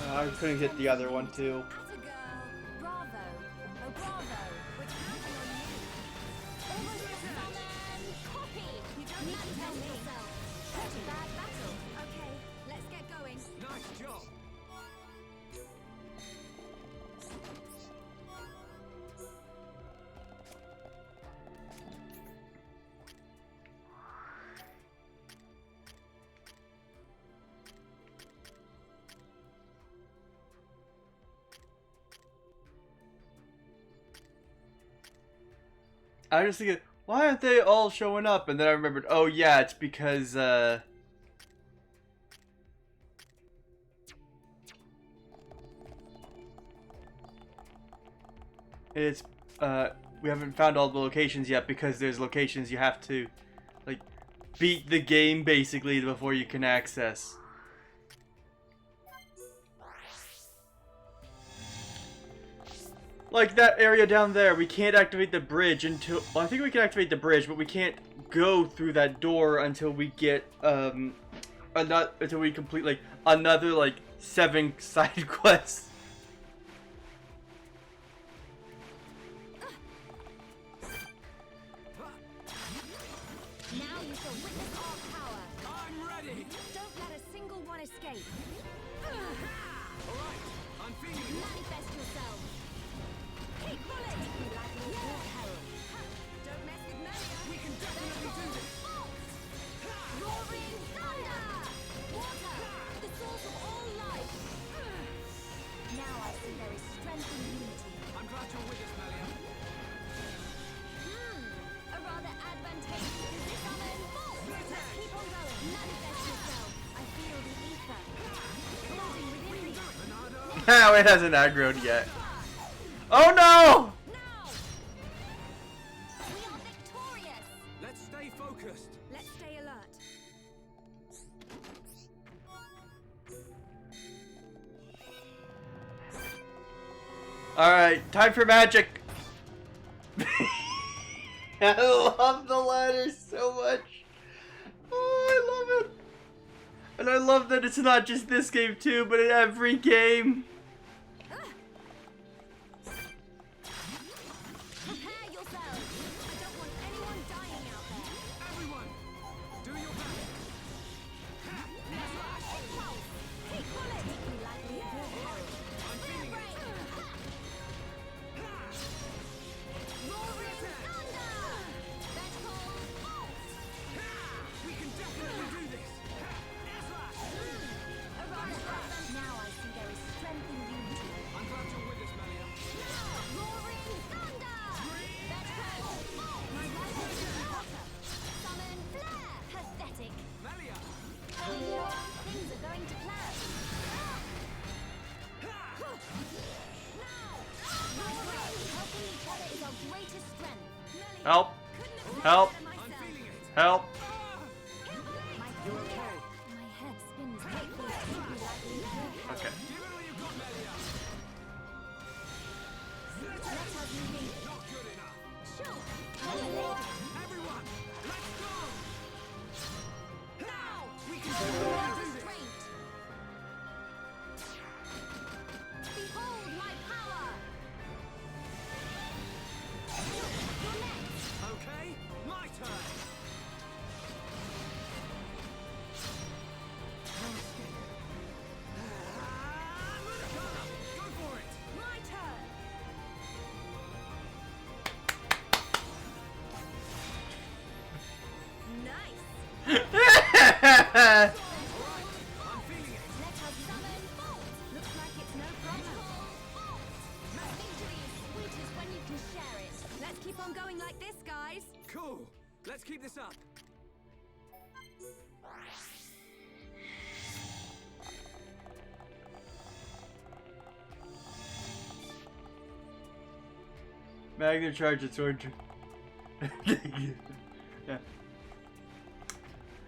Now I couldn't hit the other one too. Atta girl. Bravo. Oh, bravo. We're counting on you. Almost a summon. Copy. You don't need to tell yourself. Such a bad battle. Okay, let's get going. Nice job. I was just thinking, why aren't they all showing up? And then I remembered, oh yeah, it's because, it's, we haven't found all the locations yet because there's locations you have to, like, beat the game basically before you can access. Like that area down there, we can't activate the bridge until... Well, I think we can activate the bridge, but we can't go through that door until we get, until we complete, like, another, like, 7 side quests. Now you shall witness our power. I'm ready. Don't let a single one escape. All right, I'm feeling it. Manifest yourself. Keep bullet. You like your peril. Don't mess with Melia. We can definitely do this. Roaring thunder. Water, the source of all life. Now I see there is strength in unity. I'm glad you're with us, Melia. A rather advantageous position. Summon bolt. Let's keep on going. Manifest yourself. I feel the ether building within me. Now it hasn't aggroed yet. Oh no! Now! We are victorious! Let's stay focused. Let's stay alert. Alright, time for magic! I love the ladder so much! Oh, I love it! And I love that it's not just this game too, but in every game! Help! Help! Help! Okay. Okay, my turn. Go for it. My turn! Nice! I'm feeling it. Let us summon Bolt! Looks like it's no problem. Victory is sweetest when you can share it. Let's keep on going like this, guys. Cool. Let's keep this up. Magnum charge its sword. Yeah.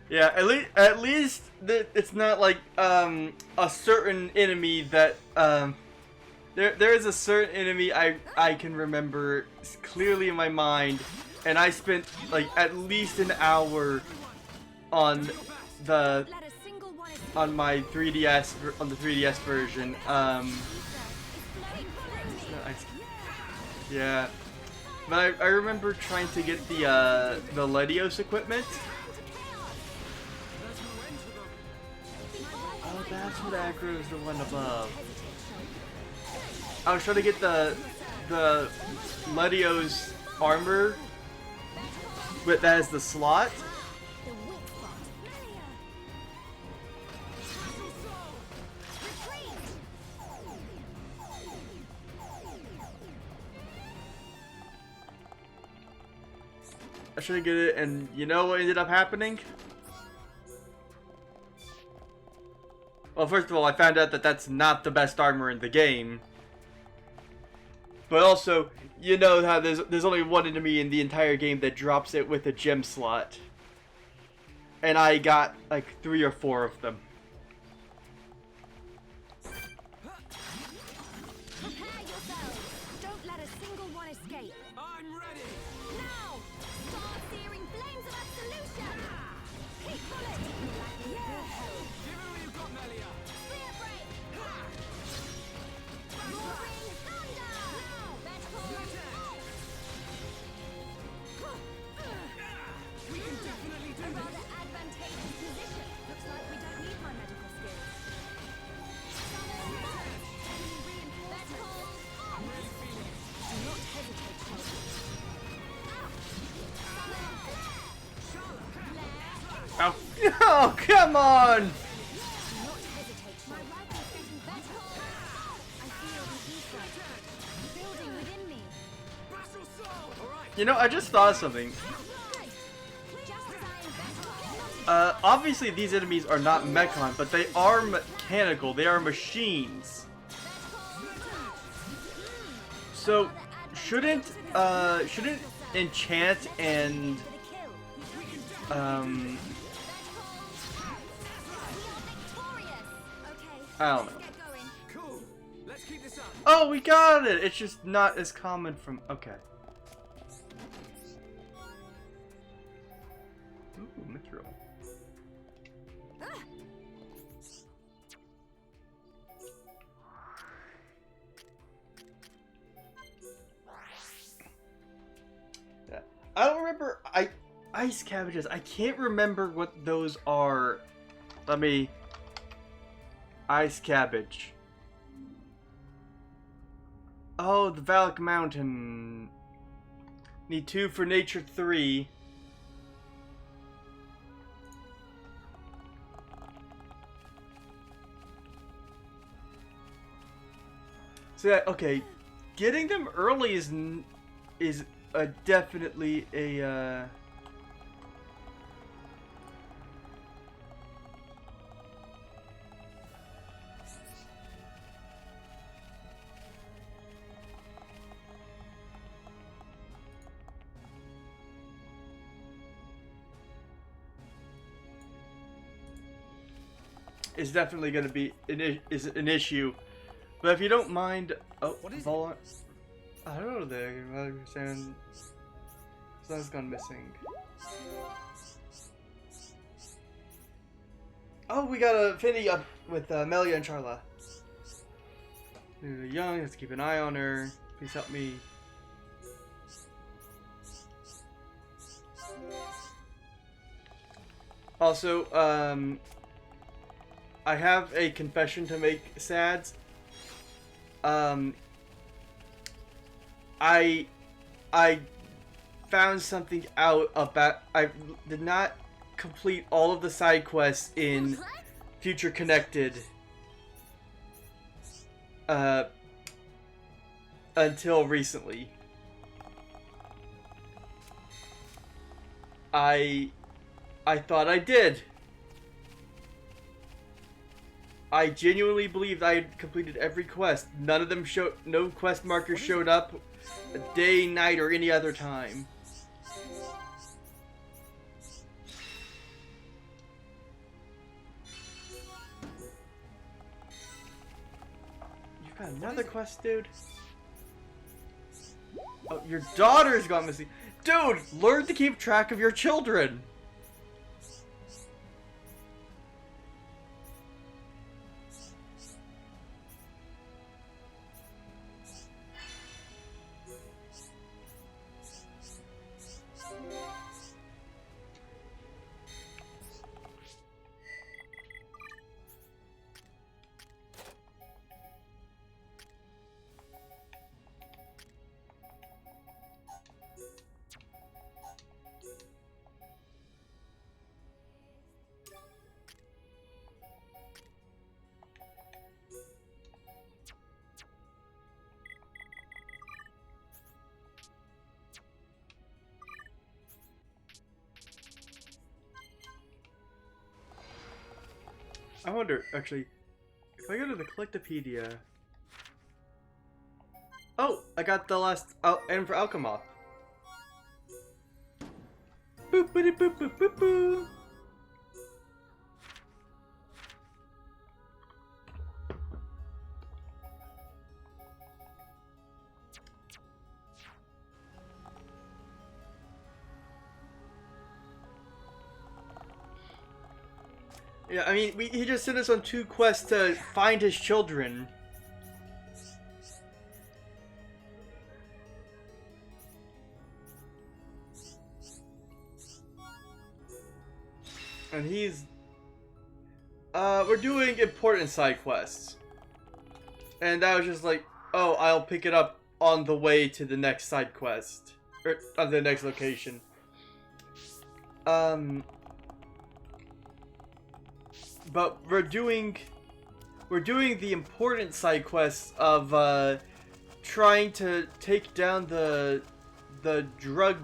Yeah, at least it's not like a certain enemy that there is a certain enemy I can remember clearly in my mind, and I spent like at least an hour on the my 3DS on the 3DS version. Yeah. But I remember trying to get the Ledios equipment. Oh, that's what aggro is the one above. I was trying to get the Ledios armor, but that is the slot. I should get it, and you know what ended up happening? Well, first of all, I found out that that's not the best armor in the game. But also, you know how there's only one enemy in the entire game that drops it with a gem slot. And I got like 3 or 4 of them. Prepare yourselves! Don't let a single one escape! I'm ready. Now! Start searing flames of absolution! Keep pulling! Yeah! Give it all you've got, Melia. Spear break! Roaring thunder! Now! Vertical bolt! We can definitely do A this. rather advantageous position. Looks like we don't need my medical skills. Summon bolt! Vertical arm! Do not hesitate, soldier. Summon flare! Oh, oh come on! Do not hesitate, soldier. My rifle's getting vertical. I feel the ether building within me. Battle soul. All right. You know, I just thought of something. Just as I am vertical. Obviously these enemies are not mechon, but they are mechanical. They are machines. So, shouldn't enchant and I don't know. Cool. Let's keep this up. Oh, we got it. It's just not as common from. Okay. Ooh, mithril. Yeah. I don't remember. Ice cabbages. I can't remember what those are. Let me. Ice cabbage. Oh, the Valak Mountain. Need 2 for nature 3. So yeah, okay, getting them early is definitely a is definitely going to be an issue. But if you don't mind, oh, I don't know. There, something's gone missing. Oh, we got a Finny up with Melia and Charla. They're young. Let's keep an eye on her. Please help me. Also, I have a confession to make, Sads. I found something out about. I did not complete all of the side quests in Future Connected until recently. I thought I did. I genuinely believed I had completed every quest. None of them showed, no quest markers showed up day, night, or any other time. You've got another quest, dude? Oh, your daughter's gone missing. Dude, learn to keep track of your children. I wonder, actually, if I go to the Collectopedia... Oh! I got the last item for Alchemoth. Boop boop boop boop boop boop. Yeah, I mean, he just sent us on 2 quests to find his children. And he's... we're doing important side quests. And I was just like, oh, I'll pick it up on the way to the next side quest. Or, on the next location. But we're doing the important side quests of trying to take down the drug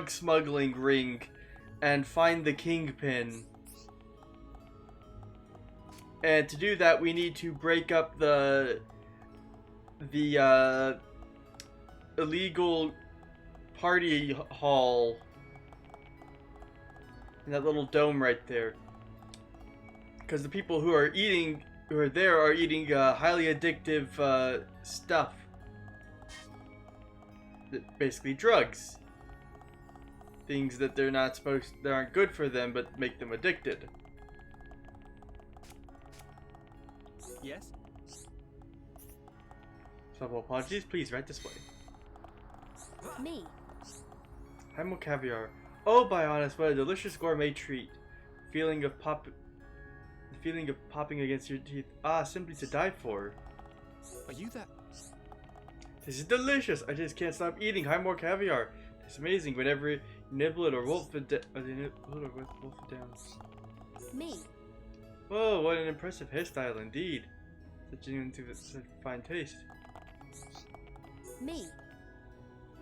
smuggling ring and find the kingpin. And to do that, we need to break up the illegal party hall. In that little dome right there. Because the people who are there are eating highly addictive stuff. Basically drugs. Things that that aren't good for them, but make them addicted. Yes? So, apologies, please, right this way. Me. Hymo caviar. Oh, by honest, what a delicious gourmet treat. The feeling of popping against your teeth. Ah, simply to die for. Are you that? This is delicious. I just can't stop eating. Hymo caviar. It's amazing whenever you nibble it or wolf it down. Me. Whoa, what an impressive hairstyle indeed. Such fine taste. Me.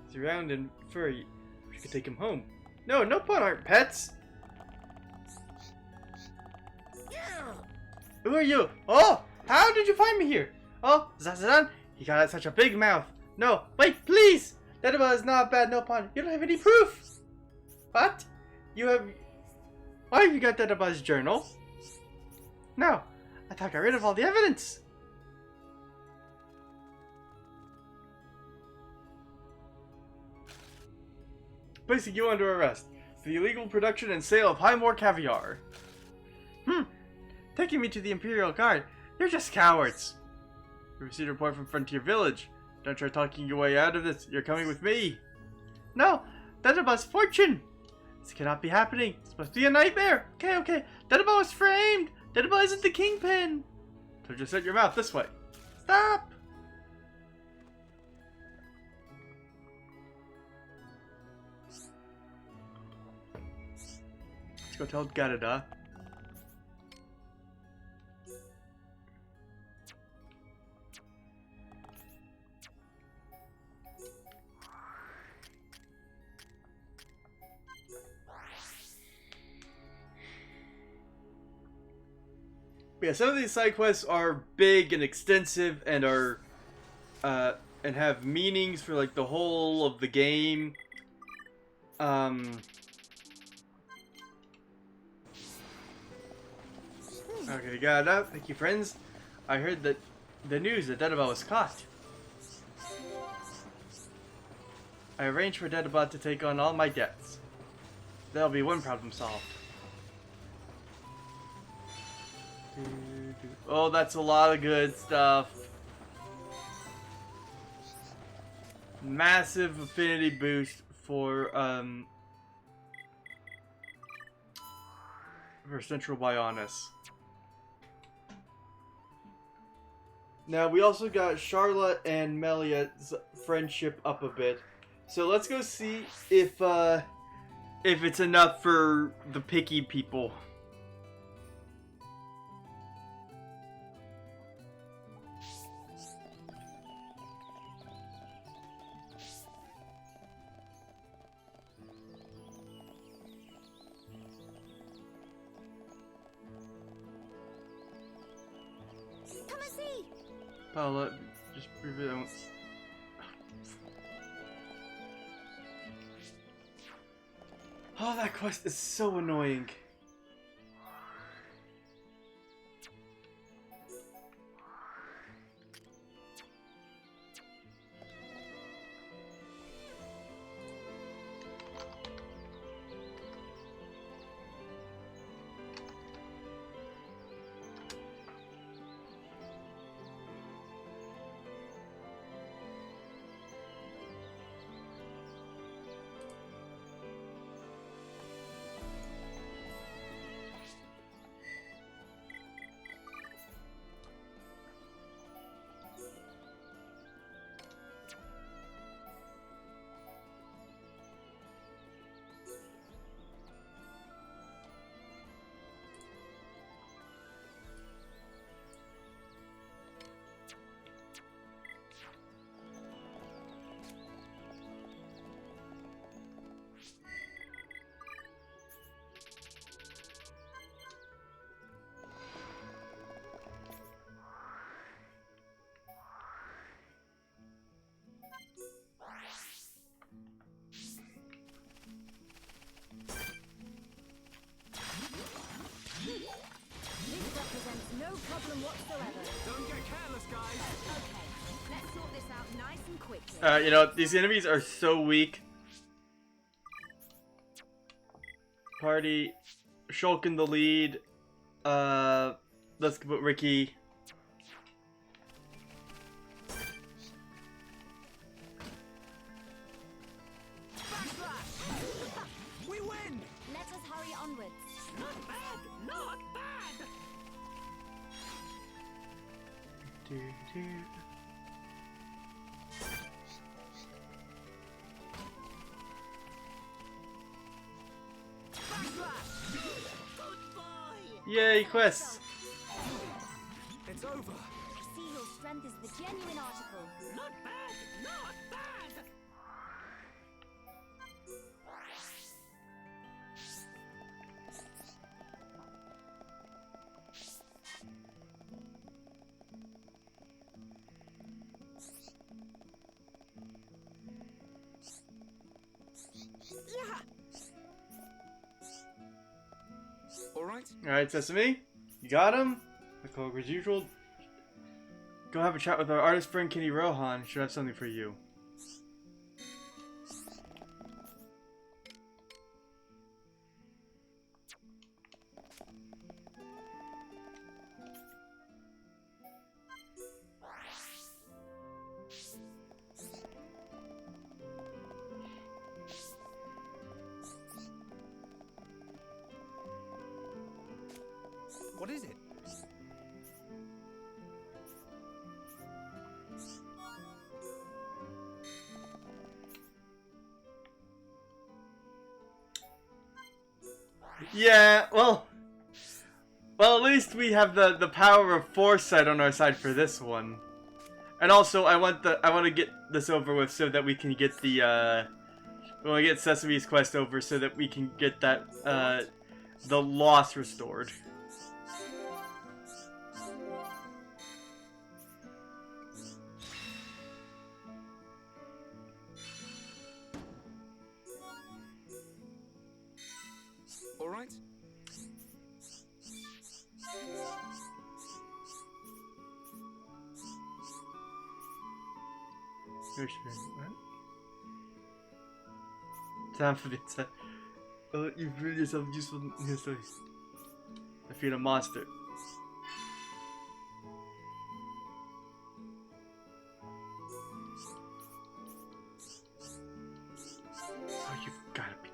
He's round and furry. We could take him home. No, no fun aren't pets! Who are you? Oh! How did you find me here? Oh, Zazadan? He got such a big mouth. No, wait, please! That was not bad, no pun. You don't have any proof! What? You have... Why have you got that about his journal? No, I thought I got rid of all the evidence. Placing you under arrest for the illegal production and sale of Highmore caviar. Taking me to the Imperial Guard. You're just cowards. We received a report from Frontier Village. Don't try talking your way out of this. You're coming with me. No, Dedaba's fortune. This cannot be happening. It's supposed to be a nightmare. Okay. Dedaba was framed. Dedaba isn't the kingpin. So just shut your mouth this way. Stop. Let's go tell Garada. Yeah, some of these side quests are big and extensive and are and have meanings for like the whole of the game. Okay, got it out. Thank you, friends. I heard that the news that Dedaba was caught. I arranged for Dedaba to take on all my debts. That'll be one problem solved. Oh, that's a lot of good stuff. Massive affinity boost for Central Bionis. Now we also got Charlotte and Melia's friendship up a bit. So let's go see if it's enough for the picky people. Come and see. Paula, just reveal. Oh, that quest is so annoying. No problem whatsoever. Don't get careless, guys. Okay, let's sort this out nice and quickly. You know, these enemies are so weak. Party, Shulk in the lead. Let's put Ricky. We win! Let us hurry onwards. Not bad, not bad. Good boy. Yay, quests! It's over. I see your strength is the genuine article. Not bad, not bad. All right. Alright, Sesame. You got him? Like as usual. Go have a chat with our artist friend Kenny Rohan. Should have something for you. What is it? Yeah, well, at least we have the power of foresight on our side for this one. And also, I want to get this over with so that we can get the we want to get Sesame's quest over so that we can get that the loss restored. All right. Time for the attack. Oh, you prove yourself useful in your stories. Defeat a monster. Oh, you've gotta be.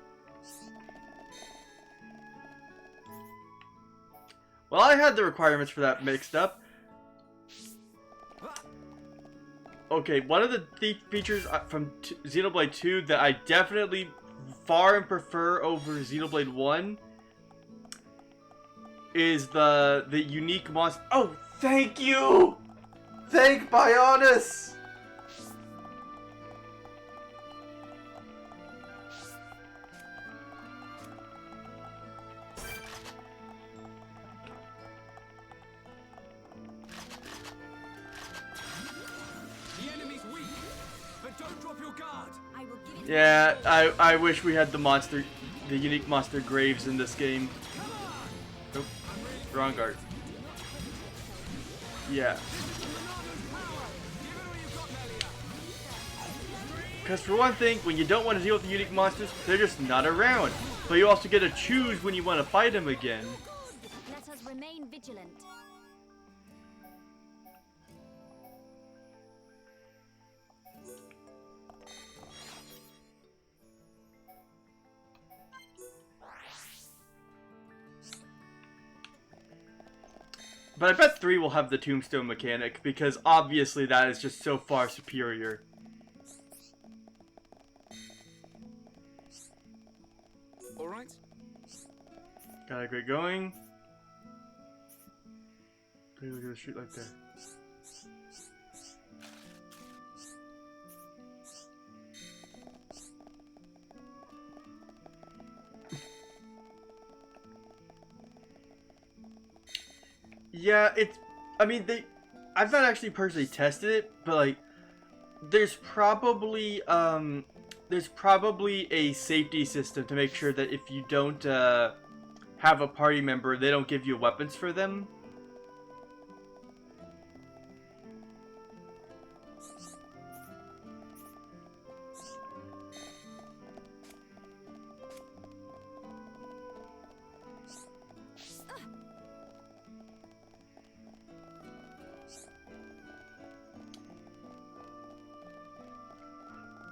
Well, I had the requirements for that mixed up. Okay, one of the features from Xenoblade 2 that I definitely far and prefer over Xenoblade 1 is the unique monster. Oh, thank you! Thank Bionis! Yeah, I wish we had the unique monster graves in this game. Nope, wrong guard. Yeah. Because for one thing, when you don't want to deal with the unique monsters, they're just not around. But you also get to choose when you want to fight them again. Let us remain vigilant. But I bet 3 will have the tombstone mechanic, because obviously that is just so far superior. Alright. Gotta get going. Look at the street like that. Yeah, I mean, I've not actually personally tested it, but like, there's probably a safety system to make sure that if you don't have a party member, they don't give you weapons for them.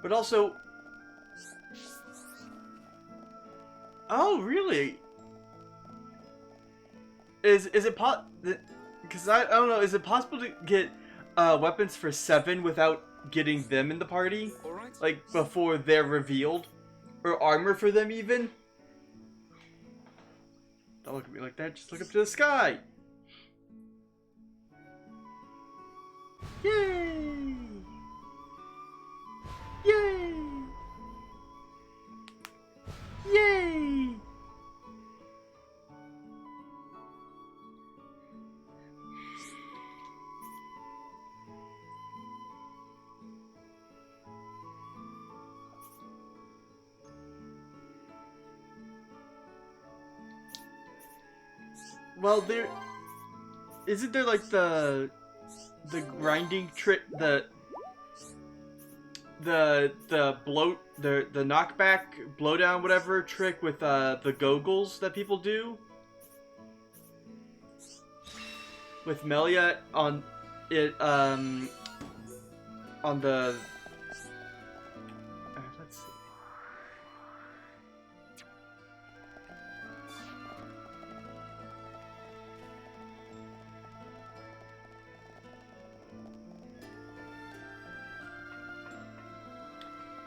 But also... Oh, really? Is it because I don't know, is it possible to get weapons for 7 without getting them in the party? Alright. Like, before they're revealed? Or armor for them, even? Don't look at me like that, just look up to the sky! Yay! Yay! Yay! Well, isn't there like the grinding trick, the knockback blowdown whatever trick with the goggles that people do with Melia on it on the let's see.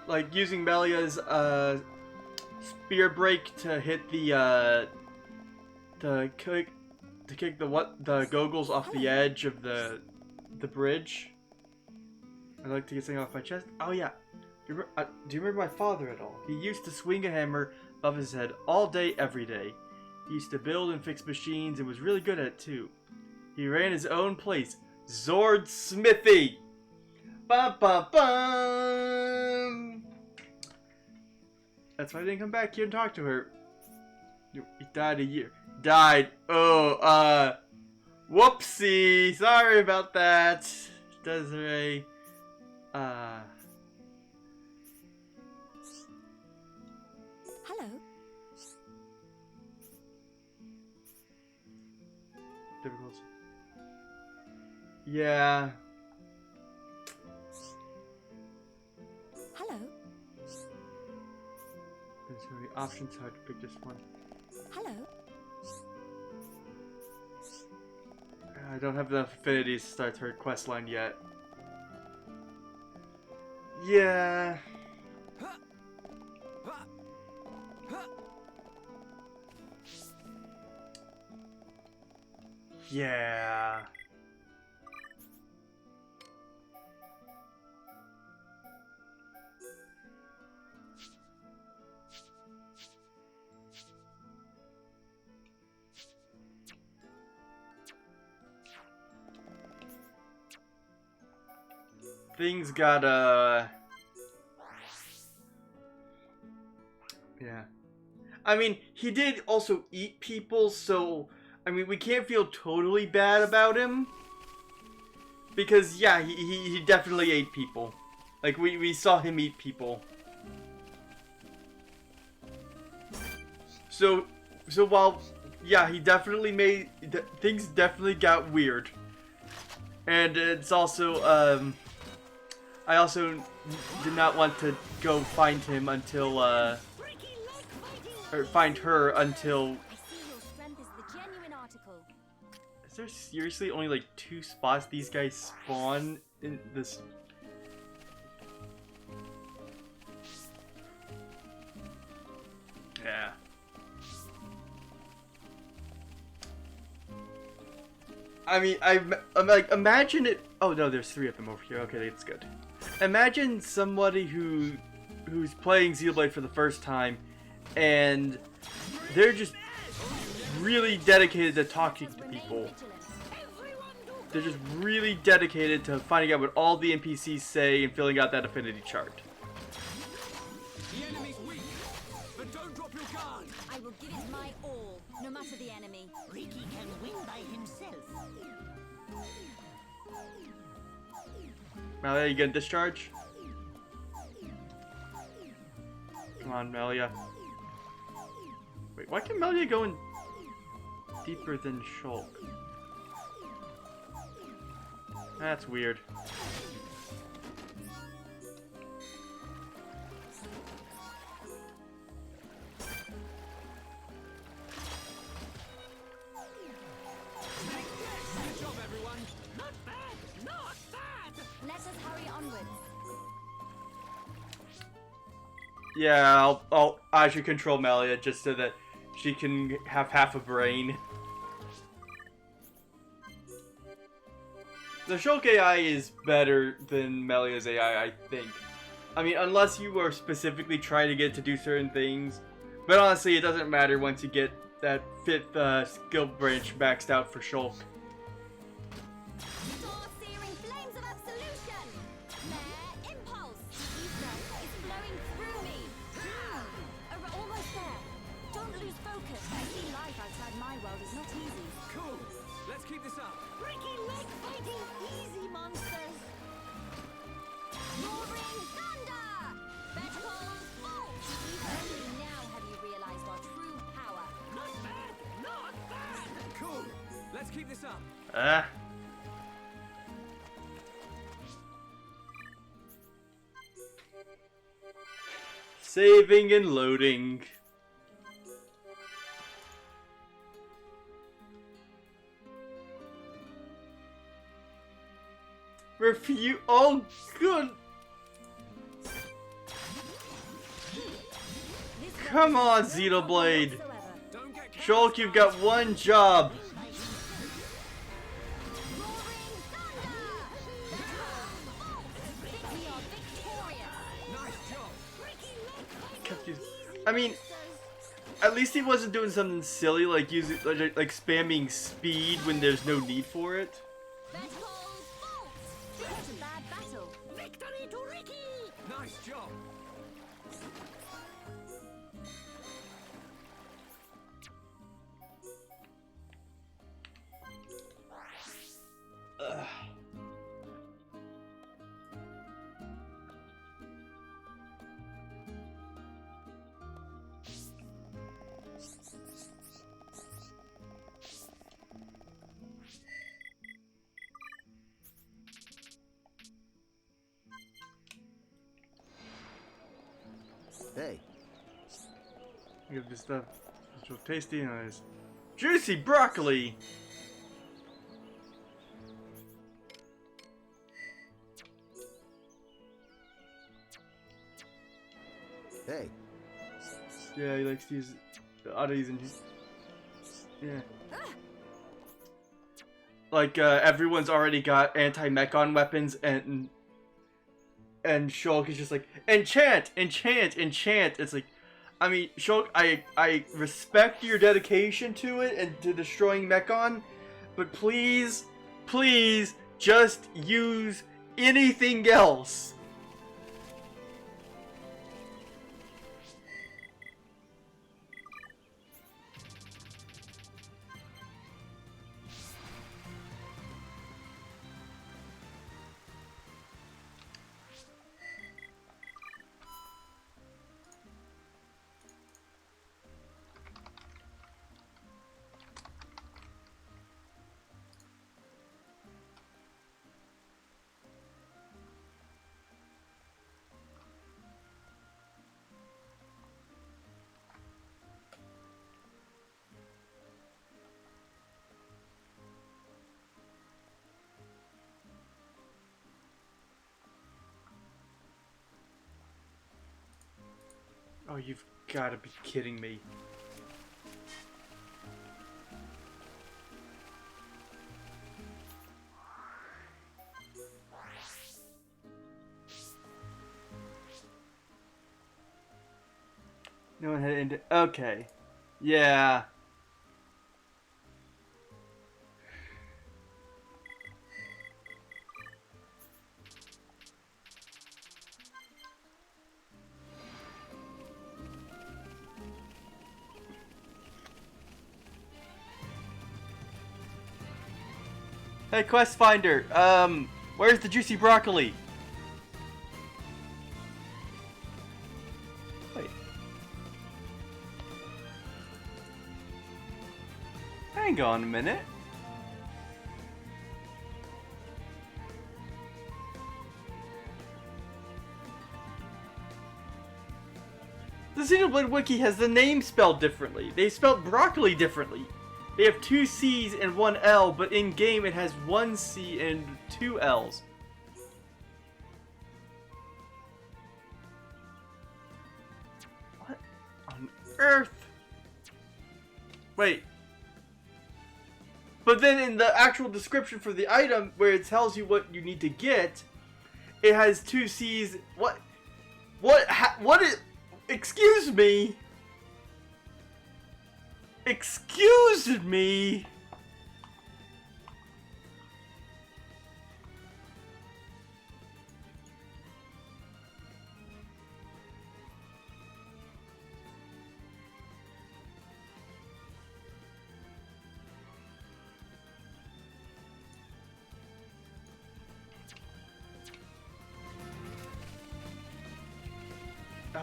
Like using Melia's spear break to hit the kick the goggles off the edge of the bridge. I'd like to get something off my chest. Oh yeah, do you remember my father at all? He used to swing a hammer above his head all day, every day. He used to build and fix machines and was really good at it too. He ran his own place, Zord Smithy. Bum, bum, bum. That's why I didn't come back here and talk to her. He died a year. Died. Oh, whoopsie. Sorry about that, Desiree. Hello. Difficult. Yeah. Hello. There's so many options, hard to pick just one. Hello. I don't have enough affinities to start her quest line yet. Yeah. Yeah. Things got, yeah. I mean, he did also eat people, so, I mean, we can't feel totally bad about him. Because, yeah, he definitely ate people. Like, we saw him eat people. So while, yeah, he definitely made, things definitely got weird. And it's also, I also did not want to go find him until, or find her until... Is there seriously only like 2 spots these guys spawn in this? Yeah. I mean, I'm like, imagine it. Oh no, there's 3 of them over here. Okay, that's good. Imagine somebody who's playing Xenoblade for the first time, and they're just really dedicated to talking to people. They're just really dedicated to finding out what all the NPCs say and filling out that affinity chart. The enemy's weak, but don't drop your guard. I will give it my all, no matter the enemy. Ricky can win by himself. Melia, you gonna discharge? Come on, Melia. Wait, why can Melia go in deeper than Shulk? That's weird. Good job, everyone. Not bad, not bad. Let us hurry onwards. Yeah, I should control Melia just so that she can have half a brain. The Shulk AI is better than Melia's AI, I think. I mean, unless you are specifically trying to get it to do certain things. But honestly, it doesn't matter once you get that 5th skill branch maxed out for Shulk. Searing flames of absolution! Their impulse! Ether is flowing through me! Almost there! Don't lose focus! I see life outside my world is not easy. Cool. Let's keep keep this up. Ricky leg fighting, easy monsters. Roaring thunder! Vertical bolt! Only now have you realized our true power. Not bad, not bad. Cool. Let's keep this up. Ah. Saving and loading. Oh, good. Come on, Xenoblade. Shulk, you've got one job. I mean, at least he wasn't doing something silly like using like spamming speed when there's no need for it. Victory to Ricky! Nice job. Ugh. Hey. Give this stuff. It's real tasty and nice. Juicy broccoli! Hey. Yeah, he likes to use the oddities and yeah. Like everyone's already got anti-mechon weapons and Shulk is just like enchant, enchant, enchant. It's like, I mean, Shulk, I respect your dedication to it and to destroying mechon, but please, please just use anything else. Oh, you've got to be kidding me. No one had into. Okay. Yeah. Hey, quest finder. Where's the juicy broccoli? Wait. Hang on a minute. The Xenoblade Wiki has the name spelled differently. They spelled broccoli differently. They have 2 C's and 1 L, but in game it has 1 C and 2 L's. What on earth? Wait. But then in the actual description for the item, where it tells you what you need to get, it has 2 C's. What? What is... Excuse me? Excuse me?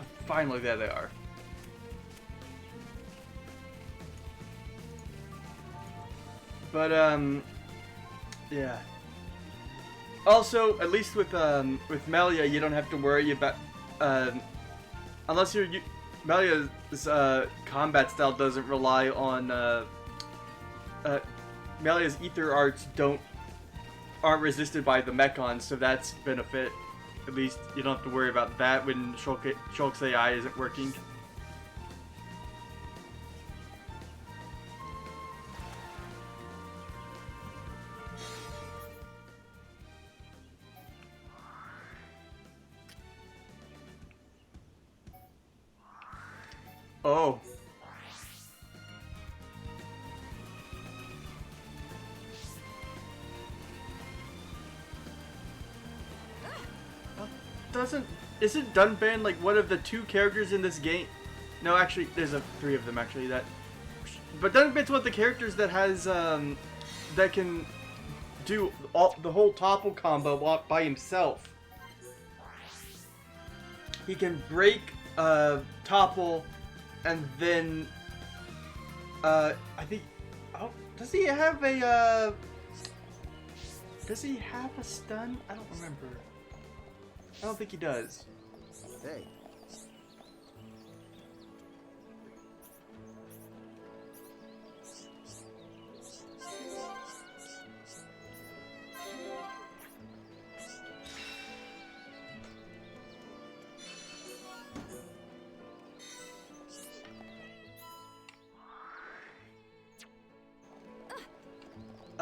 Oh, finally, there they are. But yeah. Also, at least with Melia, you don't have to worry about unless Melia's combat style doesn't rely on Melia's ether arts aren't resisted by the mechons, so that's benefit. At least you don't have to worry about that when Shulk's AI isn't working. Oh. Isn't Dunban like one of the 2 characters in this game? No, actually, there's 3 of them actually. But Dunban's one of the characters that has that can do the whole topple combo by himself. He can break, topple, and then I think. Oh, does he have a? Does he have a stun? I don't remember. I don't think he does. Hey.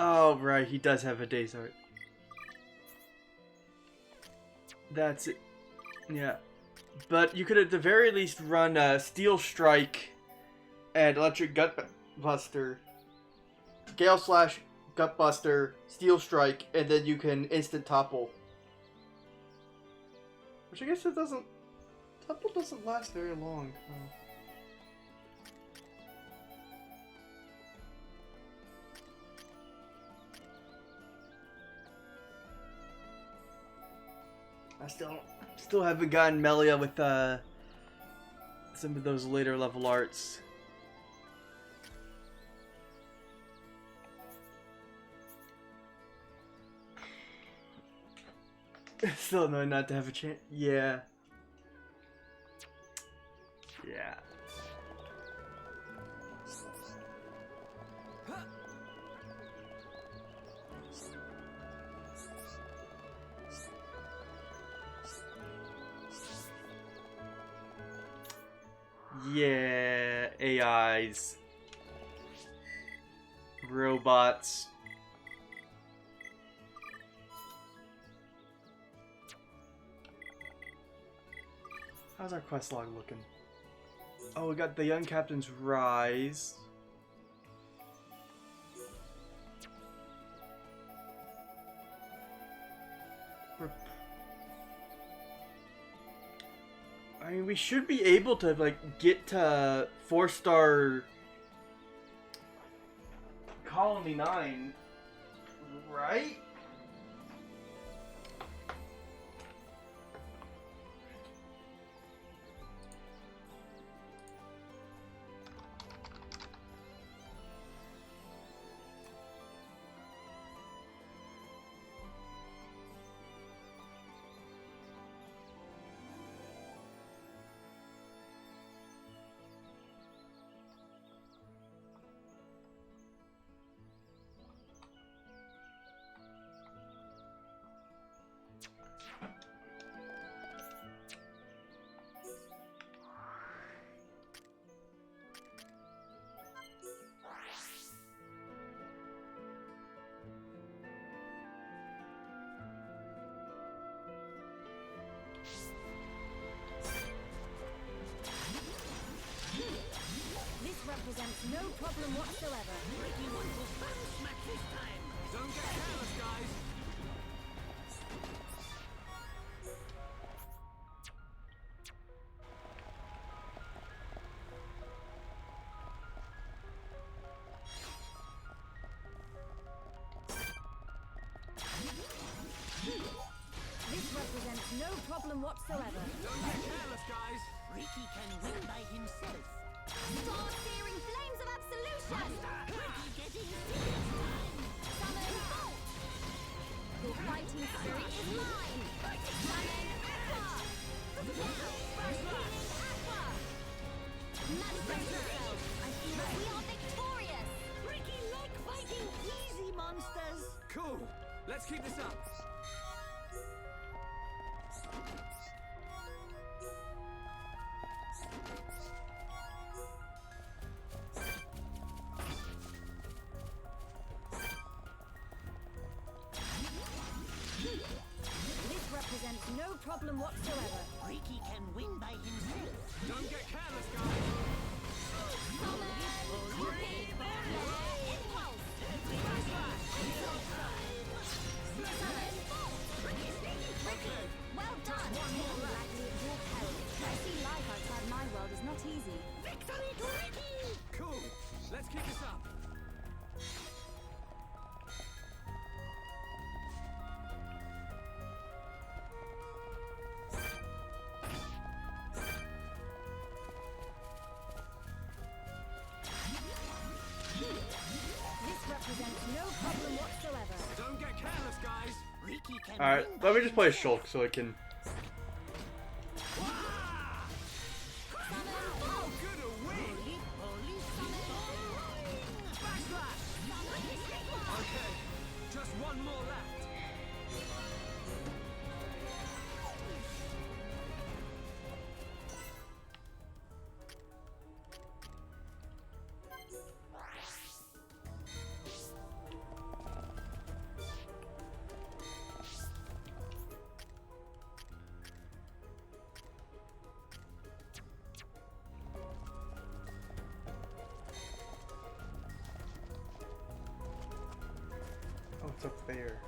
Oh, right, he does have a day's art. That's it. Yeah. But you could at the very least run Steel Strike and Electric Gutbuster. Gale Slash, Gutbuster, Steel Strike, and then you can instant topple. Which I guess it doesn't... Topple doesn't last very long. I still haven't gotten Melia with some of those later level arts. Still annoying not to have a chance. Yeah. Yeah. Yeah, AIs. Robots. How's our quest log looking? Oh, we got the young captain's rise. I mean, we should be able to, like, get to 4-star Colony 9, right? Represents no problem whatsoever. Ricky wants to stand smack this time. Don't get careless, guys. This represents no problem whatsoever. Don't get careless, guys. Ricky can win by himself. Sword-searing flames of absolution! Ricky getting serious time. Summon Bolt! Your fighting spirit is mine! Summon Aqua! Healing Aqua! Manifest yourself! I feel that we are victorious! Ricky like fighting easy monsters. Cool. Let's keep this up. This represents no problem whatsoever. Ricky can win by himself. Don't get careless, guys. Summon Copy! Impulse! Summon Bolt! Ricky, well done! Likely of your peril. I see life outside my world is not easy. Victory to Ricky! Cool. Let's keep this up. This represents no problem whatsoever. Don't get careless, guys. Ricky can Alright, win let me by just play a himself. Shulk so I can... How good a win! Okay, just one more left. Oh, it's up there.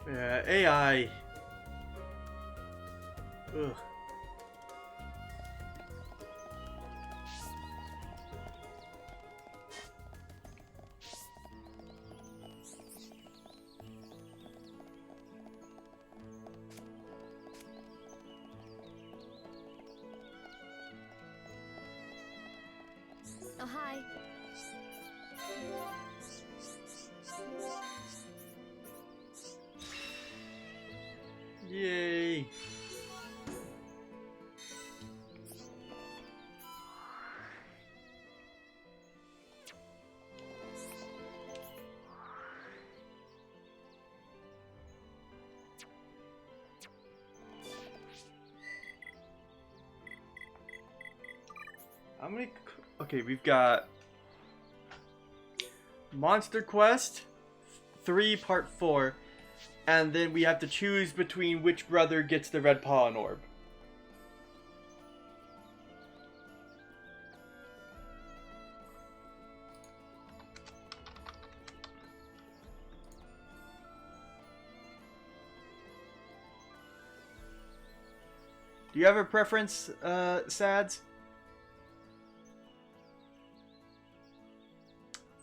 Yeah, AI. Ugh. Oh, hi. Yay. How many? Okay, we've got Monster Quest 3 Part 4, and then we have to choose between which brother gets the red pollen orb. Do you have a preference, Sads?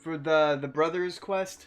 For the brothers quest?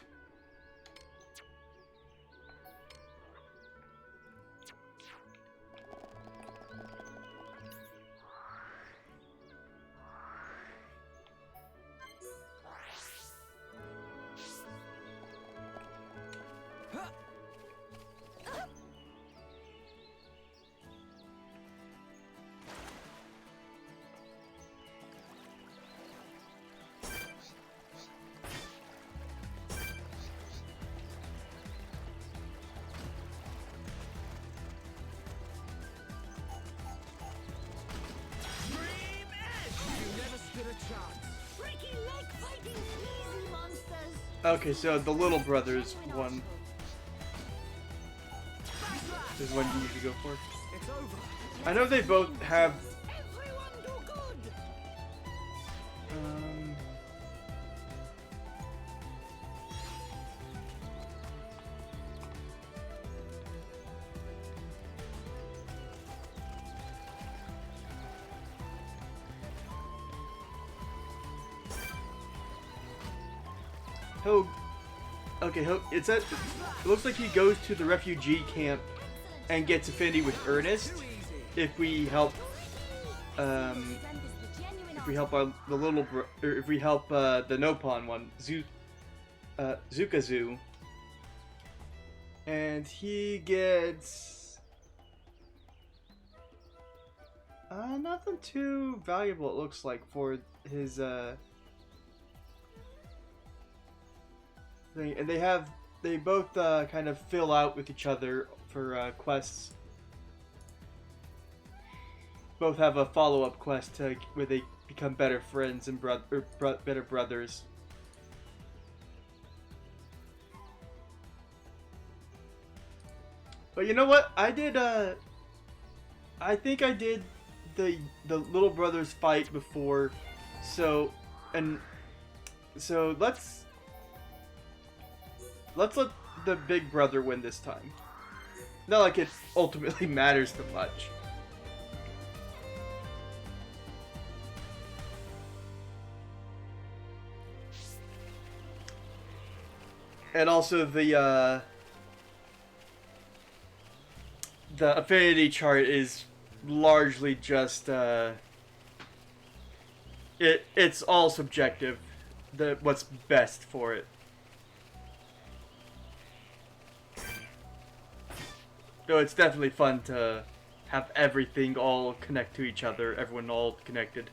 Ricky like fighting easy monsters. Okay, so the little brothers one is one you usually go for. It's over. I know they both have. Everyone do good. Um, it looks like he goes to the refugee camp and gets affinity with Ernest if we help the Nopon one, Zukazu. And he gets nothing too valuable, it looks like, for his thing. And they both kind of fill out with each other for quests. Both have a follow-up quest where they become better friends and better brothers. But you know what? I think I did the little brothers fight before, so let's let the big brother win this time. Not like it ultimately matters too much. And also the affinity chart is largely just it's all subjective, what's best for it. Though it's definitely fun to have everything all connect to each other, everyone all connected.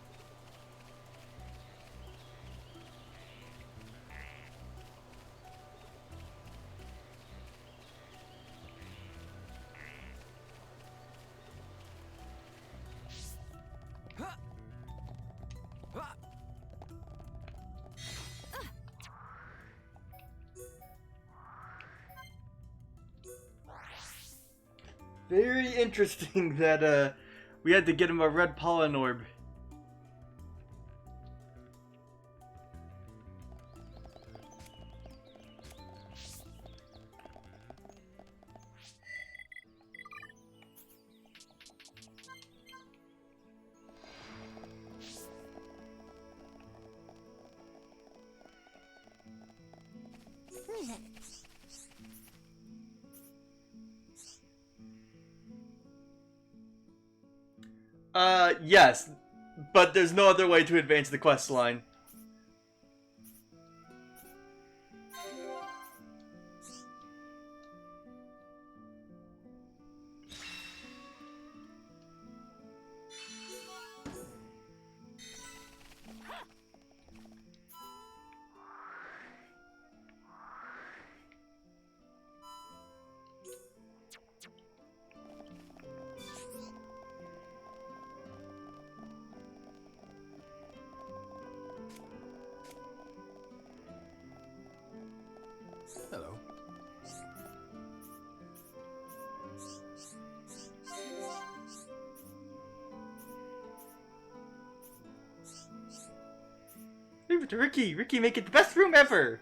Very interesting that we had to get him a red pollen orb. Yes, but there's no other way to advance the quest line. Hello. Leave it to Ricky. Ricky, make it the best room ever.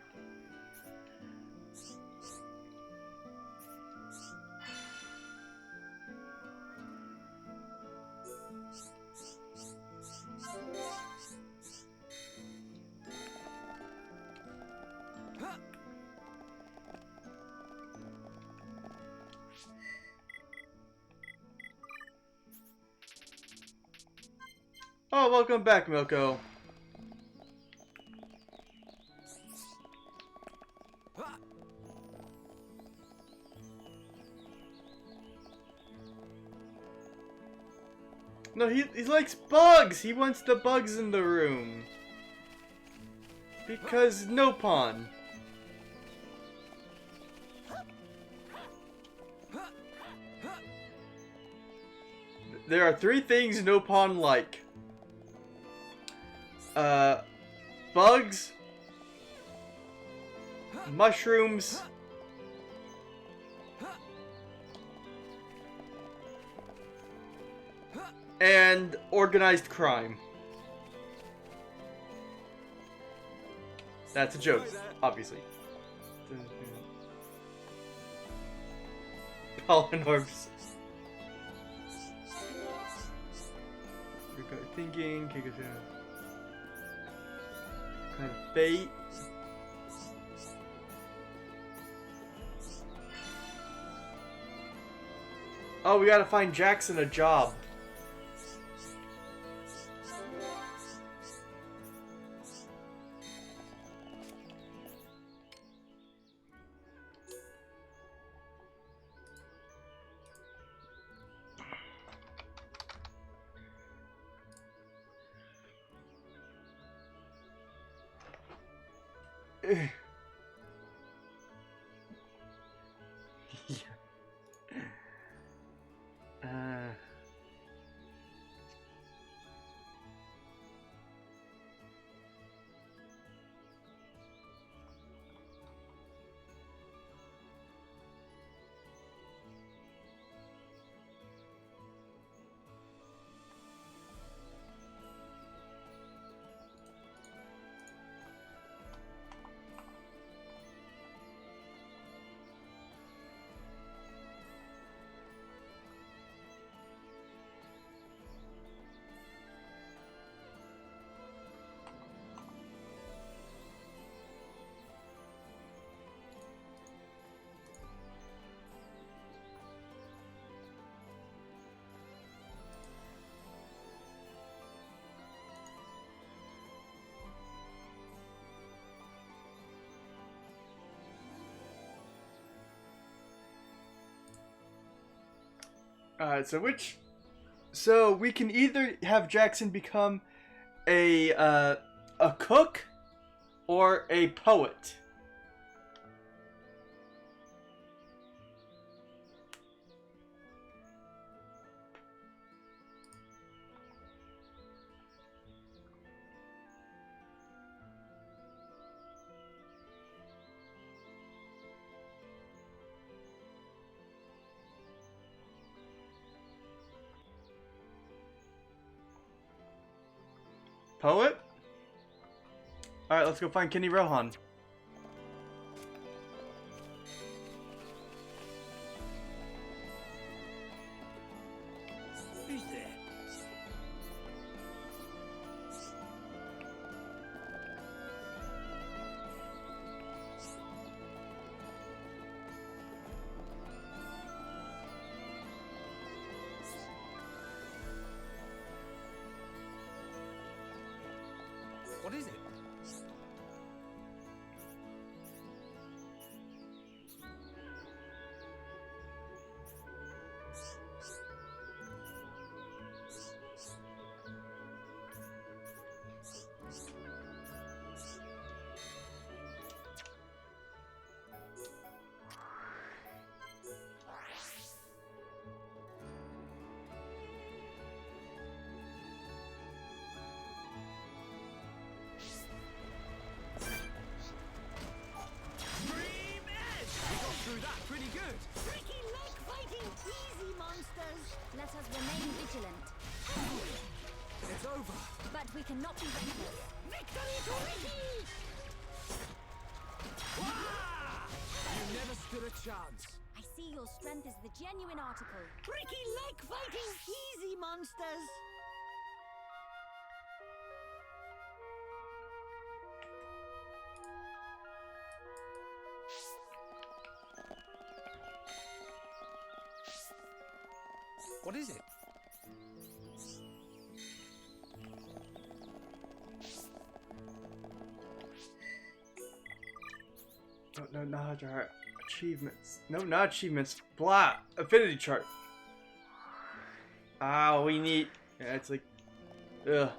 Oh, welcome back, Milko. No, he likes bugs! He wants the bugs in the room. Because Nopon. There are 3 things Nopon like. Bugs, mushrooms, and organized crime. That's a joke, obviously. Pollen orbs. Thinking, kind of fate. Oh, we gotta find Jackson a job. Yeah. Alright, so we can either have Jackson become a cook or a poet. Poet? Alright, let's go find Kenny Rohan. Who's there? What is it? Pretty good. Tricky leg fighting, easy monsters. Let us remain vigilant. It's over. But we cannot be reckless. Victory to Ricky! You never stood a chance. I see your strength is the genuine article. Tricky leg fighting, easy monsters. What is it? No, not our achievements. No, not achievements. Blah. Affinity chart. We need. Yeah, it's like. Ugh.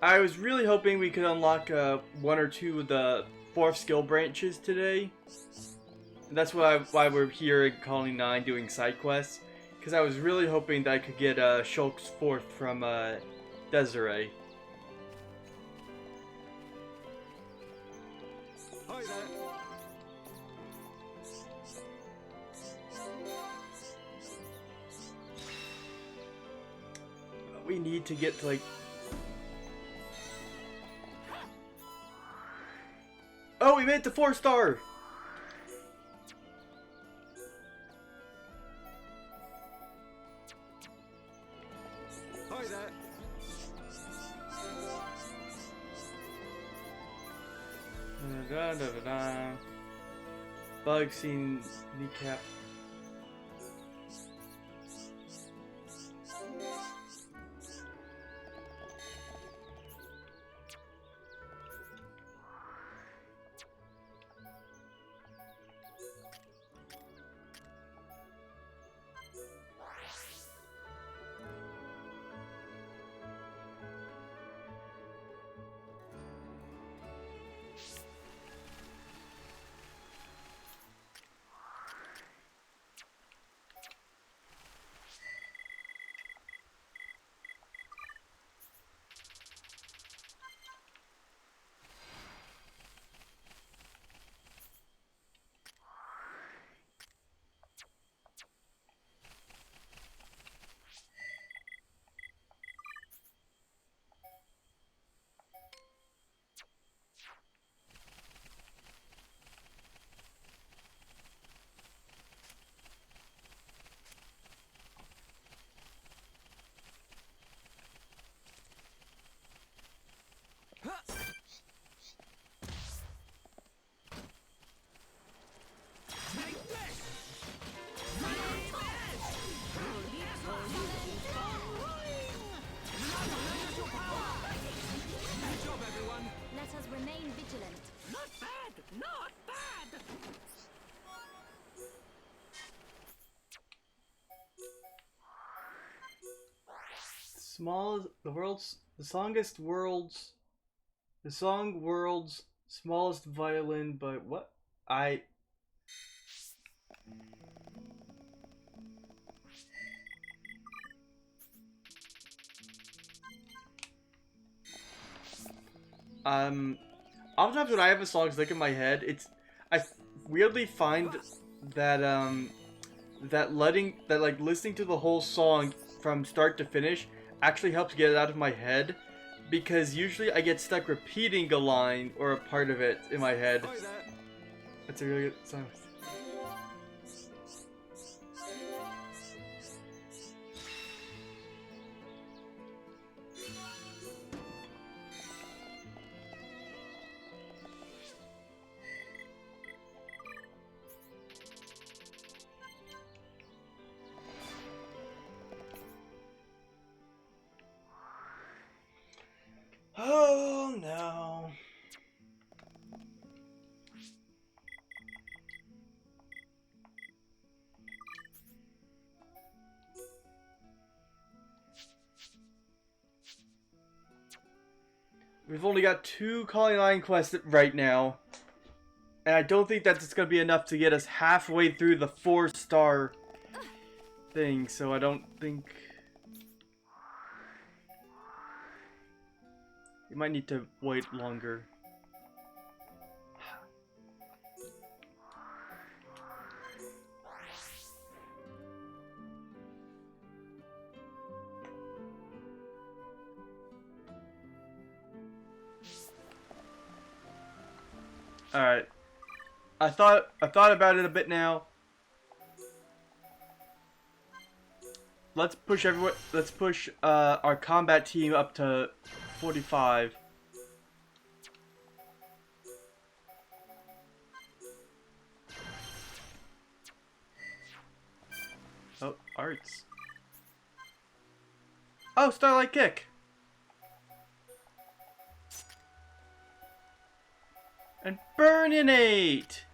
I was really hoping we could unlock one or two of the 4th skill branches today. And that's why we're here in Colony 9 doing side quests. Because I was really hoping that I could get Shulk's 4th from Desiree. Hi there. We need to get to like. Oh, we made it to 4-star! Hi there. Bug seen kneecap. The song world's smallest violin, but what? Oftentimes when I have a song stuck in my head, I weirdly find that listening to the whole song from start to finish actually helps get it out of my head, because usually I get stuck repeating a line or a part of it in my head. That's a really good song. Oh no. We've only got 2 calling line quests right now. And I don't think that's going to be enough to get us halfway through the 4-star thing, so I don't think... You might need to wait longer. Alright. I thought about it a bit now. Let's push everyone. Let's push our combat team up to 45. Oh, arts. Oh, Starlight Kick. And Burninate.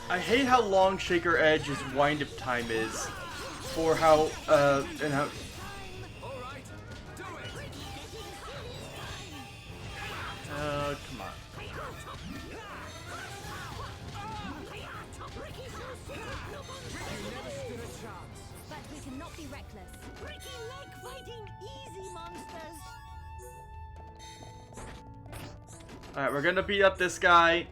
I hate how long Shaker Edge's wind-up time is for how, and how... come on. But we cannot be reckless. Ricky like fighting easy monsters. Alright, we're gonna beat up this guy,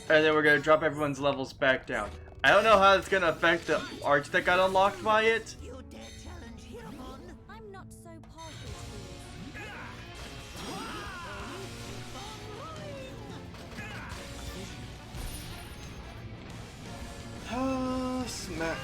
and then we're gonna drop everyone's levels back down. I don't know how it's gonna affect the arts that got unlocked by it. I'm not so partial to you. Oh, smack.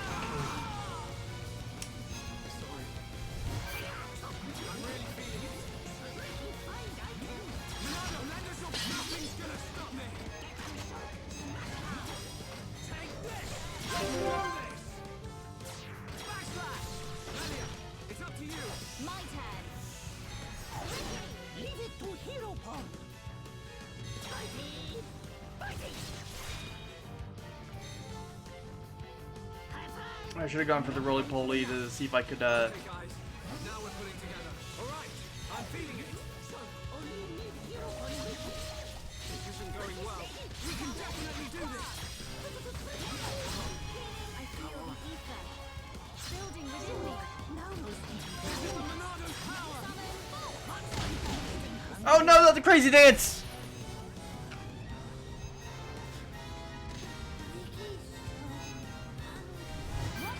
I should have gone for the roly-poly to see if I could Oh, not the crazy dance! What?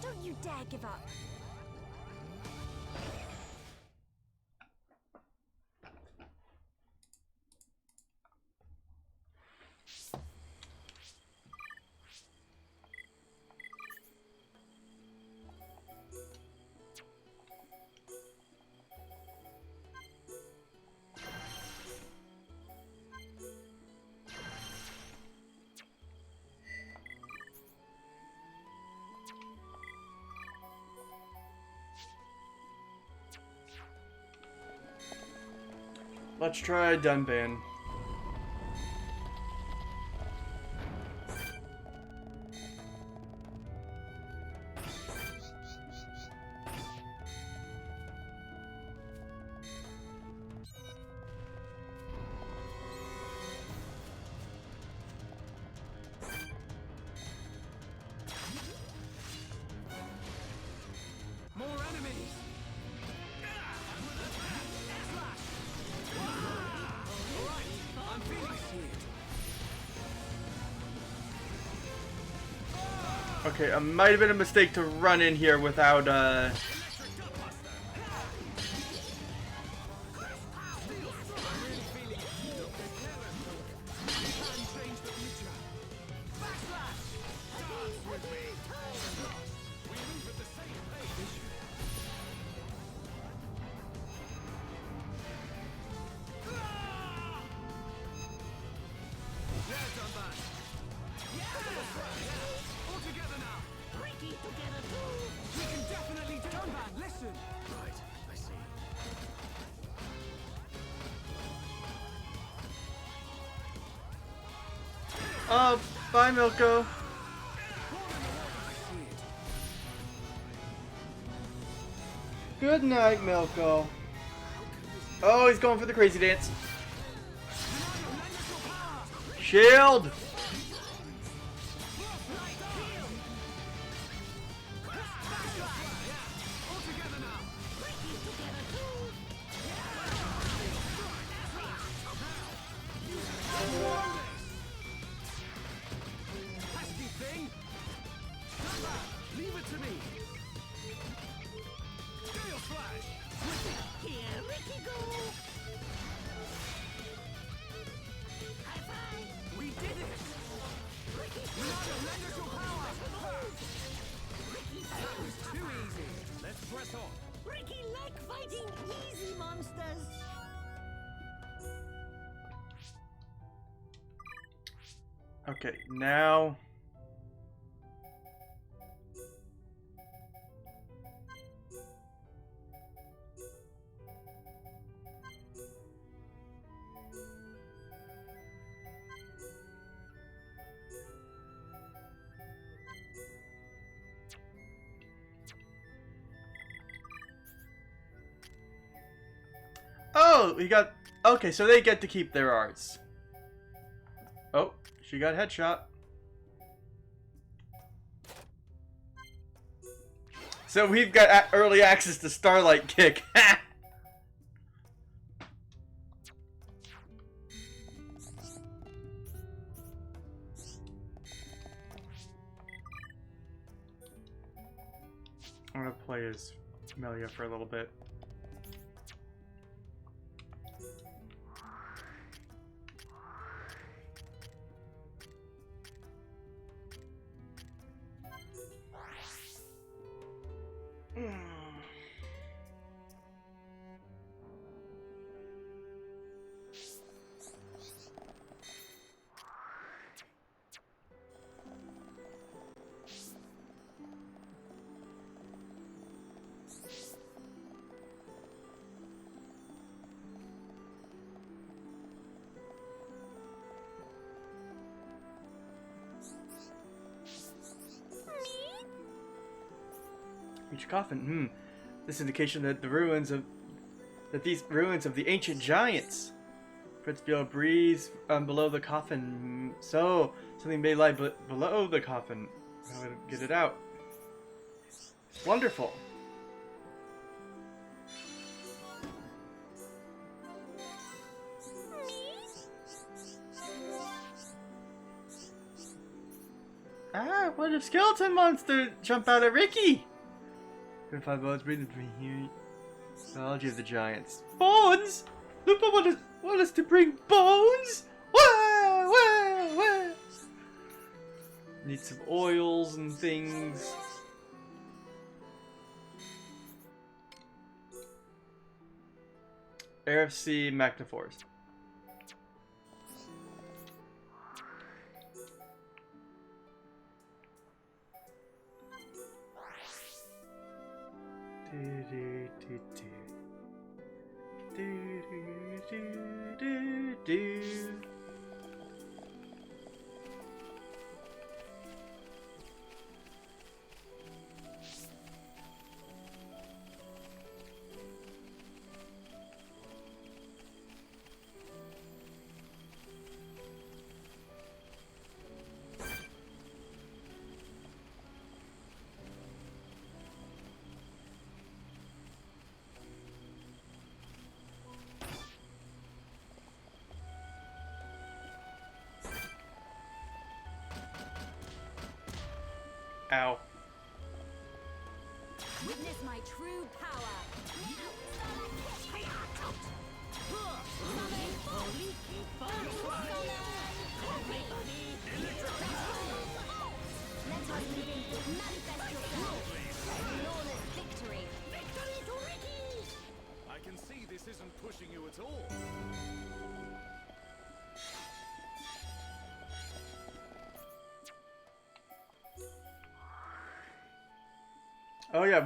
Don't you dare give up. Let's try Dunban. More enemies! I'm feeling it. Okay, it might have been a mistake to run in here without, Oh, bye, Milko. Good night, Milko. Oh, he's going for the crazy dance. Shield! Ricky like fighting easy monsters. Okay, now... Oh, we got... Okay, so they get to keep their arts. Oh, she got headshot. So we've got early access to Starlight Kick. I'm gonna play as Melia for a little bit. Each coffin, this indication that these ruins of the ancient giants. Prince Bill breathes below the coffin. So something may lie below the coffin. How to get it out? Wonderful. Ah, what a skeleton monster jump out at Ricky! 25 bones breathing for me here. Biology of the giants. Bones? Lupa want us to bring bones? Wah, wah, wah. Need some oils and things. RFC Magnaforce. Ow. Witness my true power. Let us begin. Manifest yourself. Flawless victory. Victory to Ricky! I can see this isn't pushing you at all. Oh yeah,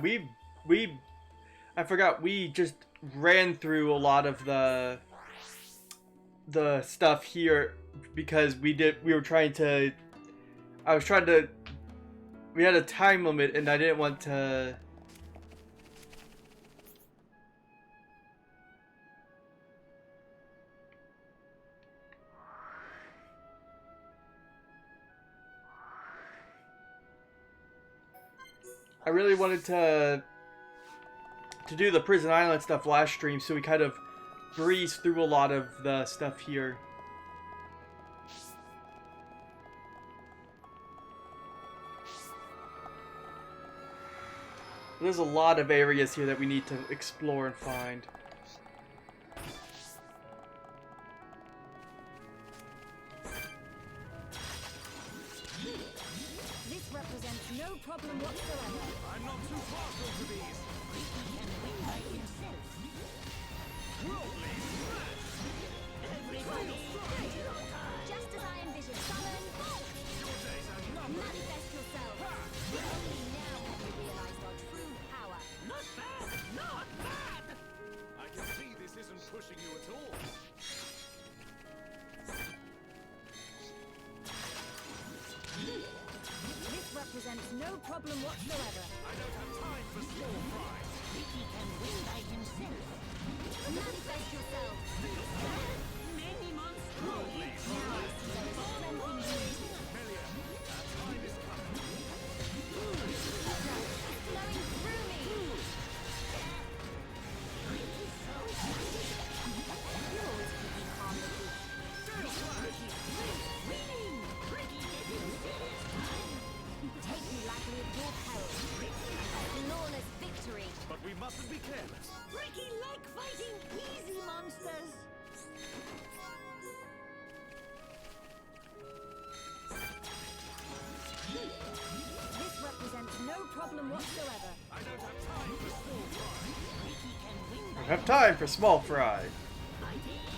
I forgot, we just ran through a lot of the stuff here because we were trying to, we had a time limit and I didn't want to. I really wanted to do the Prison Island stuff last stream, so we kind of breezed through a lot of the stuff here. There's a lot of areas here that we need to explore and find. This represents no problem whatsoever. I'm not too partial to these. Ricky can win by himself. Worldly smash! Everybody, Just as I envisioned. Summon. Your days are numbered. Manifest yourself. Only now have we realized our true power. not bad, not bad! I can see this isn't pushing you at all. This represents no problem whatsoever. I don't have time for small fry. Ricky can win by himself. Manifest yourself. Many monsters. Now I see there is strength in unity. Melia, our time is coming. Flowing through me. You're always keeping calm, Ricky. Winning! Ricky getting serious time. Take me lightly at your peril. Flawless victory. But we mustn't be careless. Ricky like fighting easy monsters. This represents no problem whatsoever. I don't have time for small fry. Ricky can win I by have time for small fry.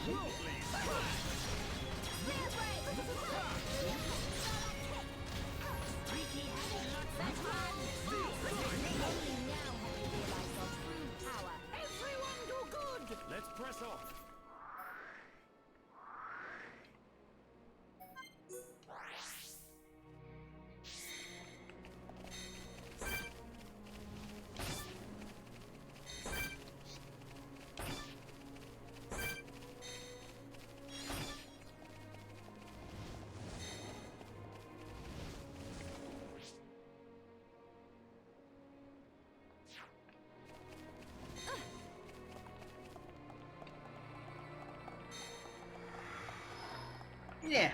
Worldly smash! Ricky having lots of fun. Only now have we realized our true power. Everyone do good. Let's press on. Yeah.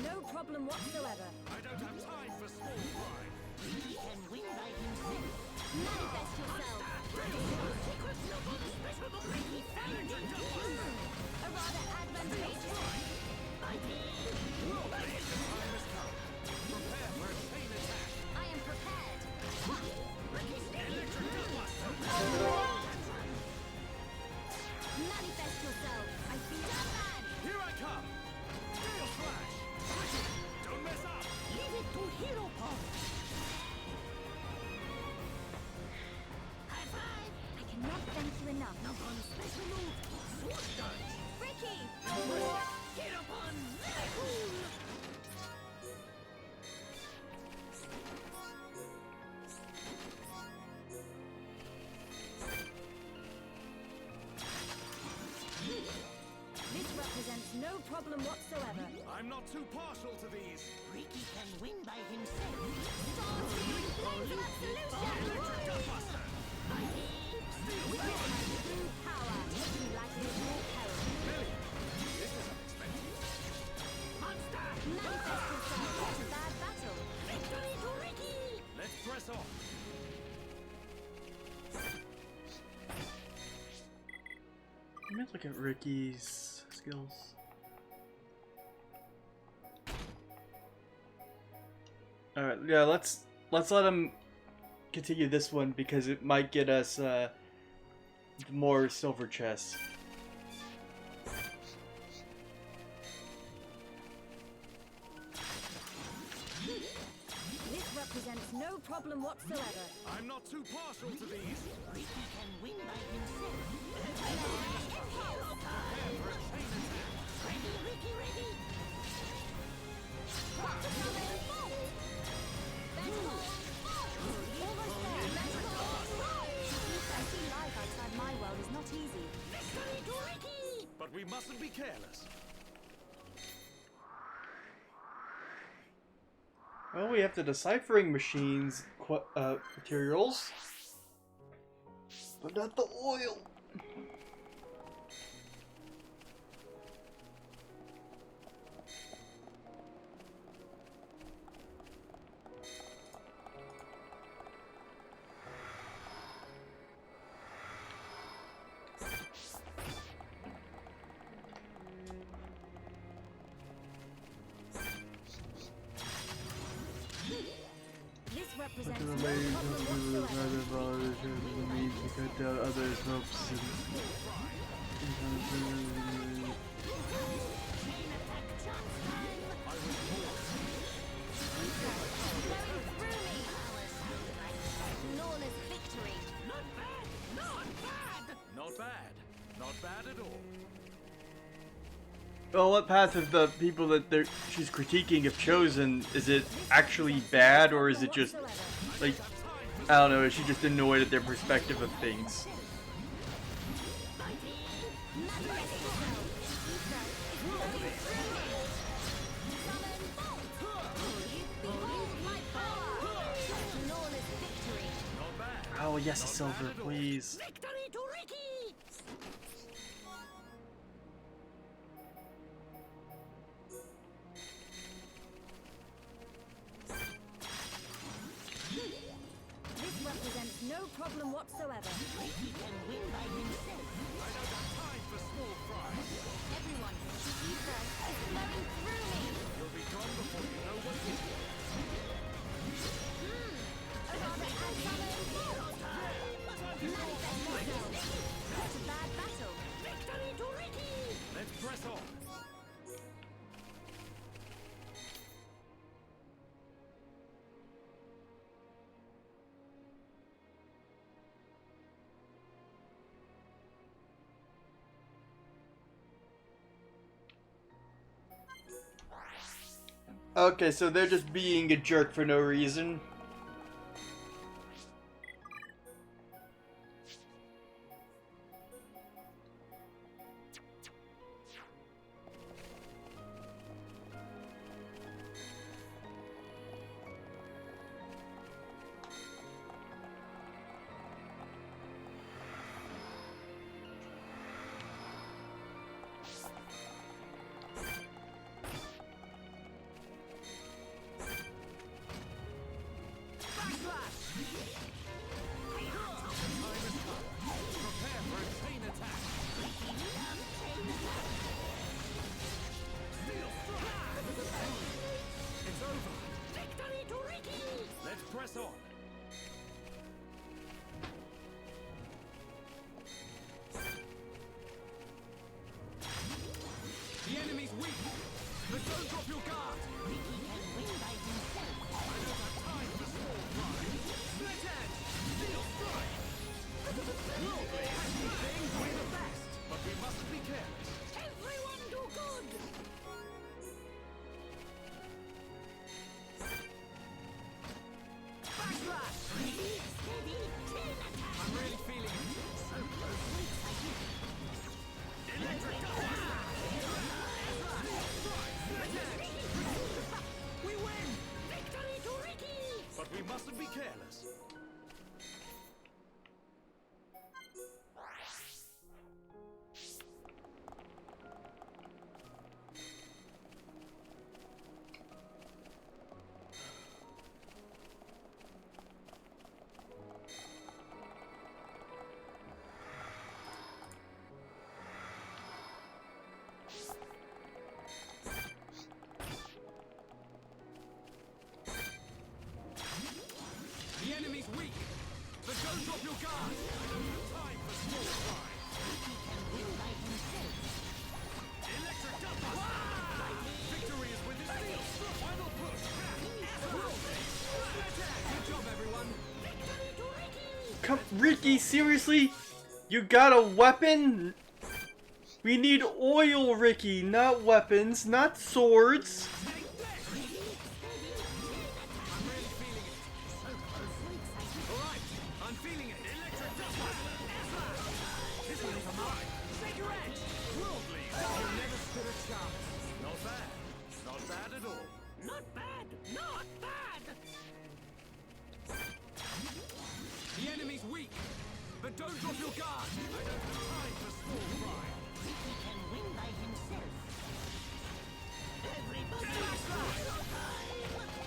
no problem whatsoever. I don't have time for small fry. Ricky can win by himself. Manifest yourself. Secret level special Ricky found it. A rather advantageous. Time has come. Prepare for a chain attack. I am prepared. Electric Gunbuster. Manifest yourself. I feel that man. Here I come. Gale Flash. Don't mess up. Leave it to Hero Pop. High five. I cannot thank you enough. Now on special move. Sword dance. Ricky! Get up on very cool. This represents no problem whatsoever. I'm not too partial to these. Ricky can win by himself. Blaze of absolution! Electric Gunbuster. Witness my true power. Taking life is your peril. Billy, this is unexpected. Monster. Manifest yourself. It's a bad battle. Victory to Ricky. Let's press on. Let me look at Ricky's skills. Alright, yeah, let's let him continue this one because it might get us more silver chests. This represents no problem whatsoever. I'm not too partial to these. Ricky can win by himself. Ready, Ricky, ready. I see life outside my world is not easy. Victory to Ricky. But we mustn't be careless. Well, we have the deciphering machines materials, but not the oil. This represents no problem whatsoever. means to cut down others' hopes Flawless victory. Not bad. Not bad. Not bad. Not bad at all. Well, what path have the people that she's critiquing have chosen? Is it actually bad, or is it just, like, I don't know, is she just annoyed at their perspective of things? Oh, yes, a silver, please. Victory to Ricky. This represents no problem whatsoever. Ricky can win by himself. I don't have time for small fry. Everyone who should be first is flowing through me. You'll be gone before you know what hit you. A rather manifest myself. It's a bad battle. Victory to Ricky. Let's press on. Okay, so they're just being a jerk for no reason. Mustn't be careless. The enemy's weak, but don't drop your guard. Time for small fry. Electric gunbuster. Victory is within reach. Final push. Good job, everyone. Come, Ricky, seriously? You got a weapon? We need oil, Ricky, not weapons, not swords. I'm feeling it. Electric gunbuster. This one is a mine. Cigarette. Worldly. You never stood a chance. Not bad. Not bad at all. Not bad, not bad! The enemy's weak, but don't drop your guard. I don't have time for small fry. He can win by himself. Everybody!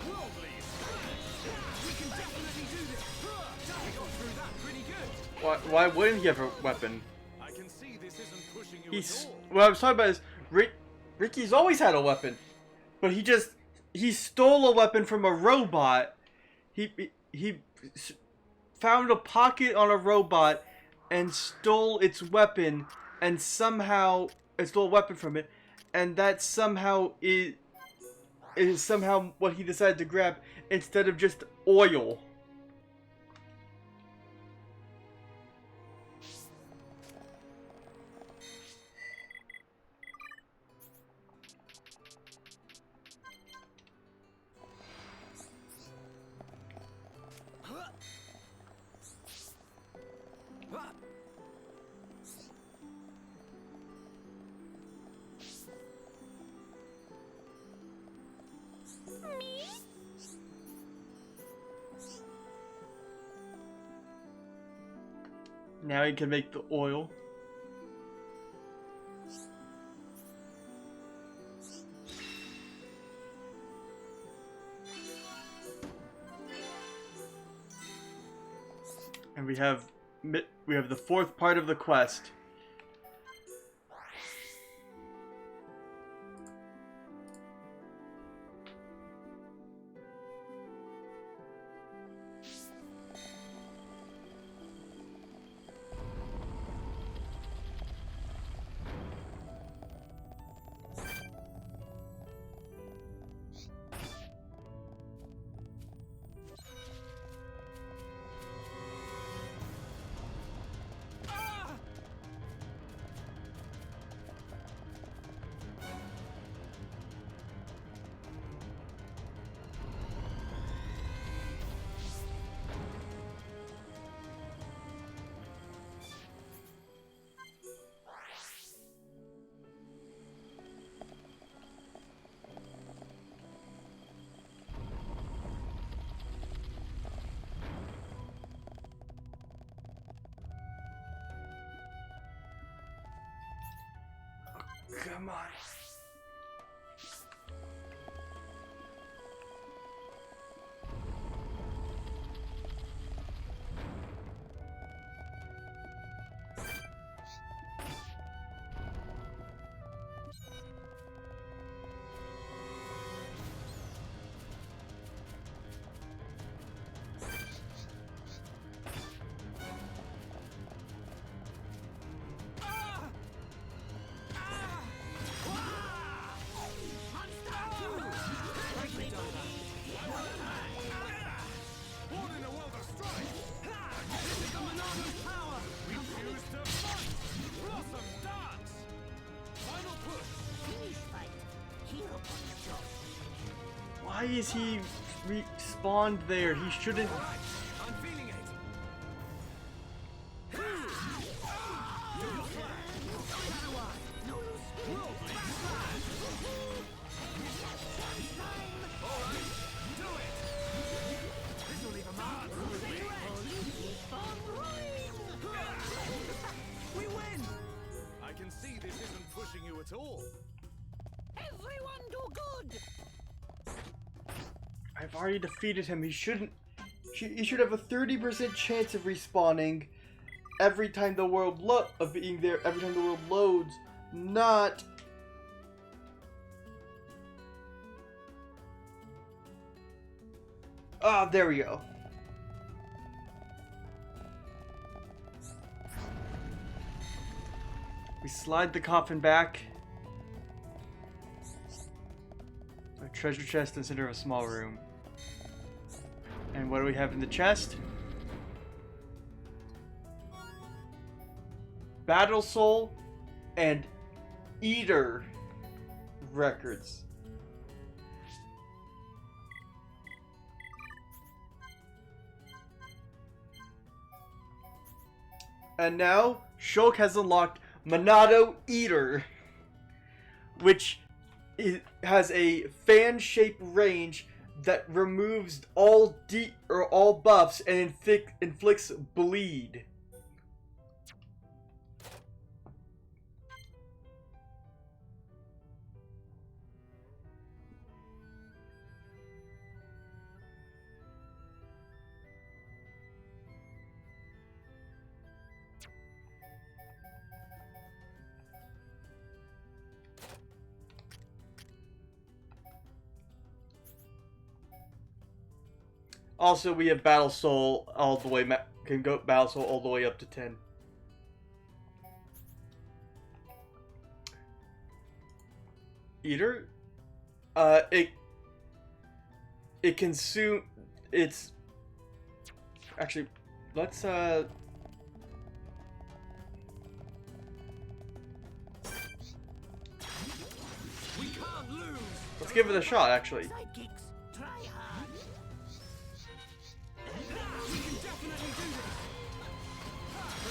Worldly. We can definitely do this. We got through that pretty good. Why wouldn't he have a weapon? I can see this isn't pushing you He's, at all. what I was talking about is Ricky's always had a weapon, but he stole a weapon from a robot. He found a pocket on a robot and stole its weapon, and somehow stole a weapon from it, and that somehow is somehow what he decided to grab instead of just oil. Now he can make the oil. And we have the fourth part of the quest. Come on. Why is he respawned there? He shouldn't. I'm feeling it. I've already defeated him. He shouldn't. He should have a 30% chance of respawning every time the world being there every time the world loads, not. Ah, there we go. We slide the coffin back. A treasure chest in the center of a small room. And what do we have in the chest? Battle Soul and Eater records. And now, Shulk has unlocked Monado Eater, which has a fan-shaped range that removes all buffs and inflicts bleed. Also, we have Battle Soul all the way. Can go Battle Soul all the way up to 10. Eater, it consume. It's actually. Let's Let's give it a shot. Actually.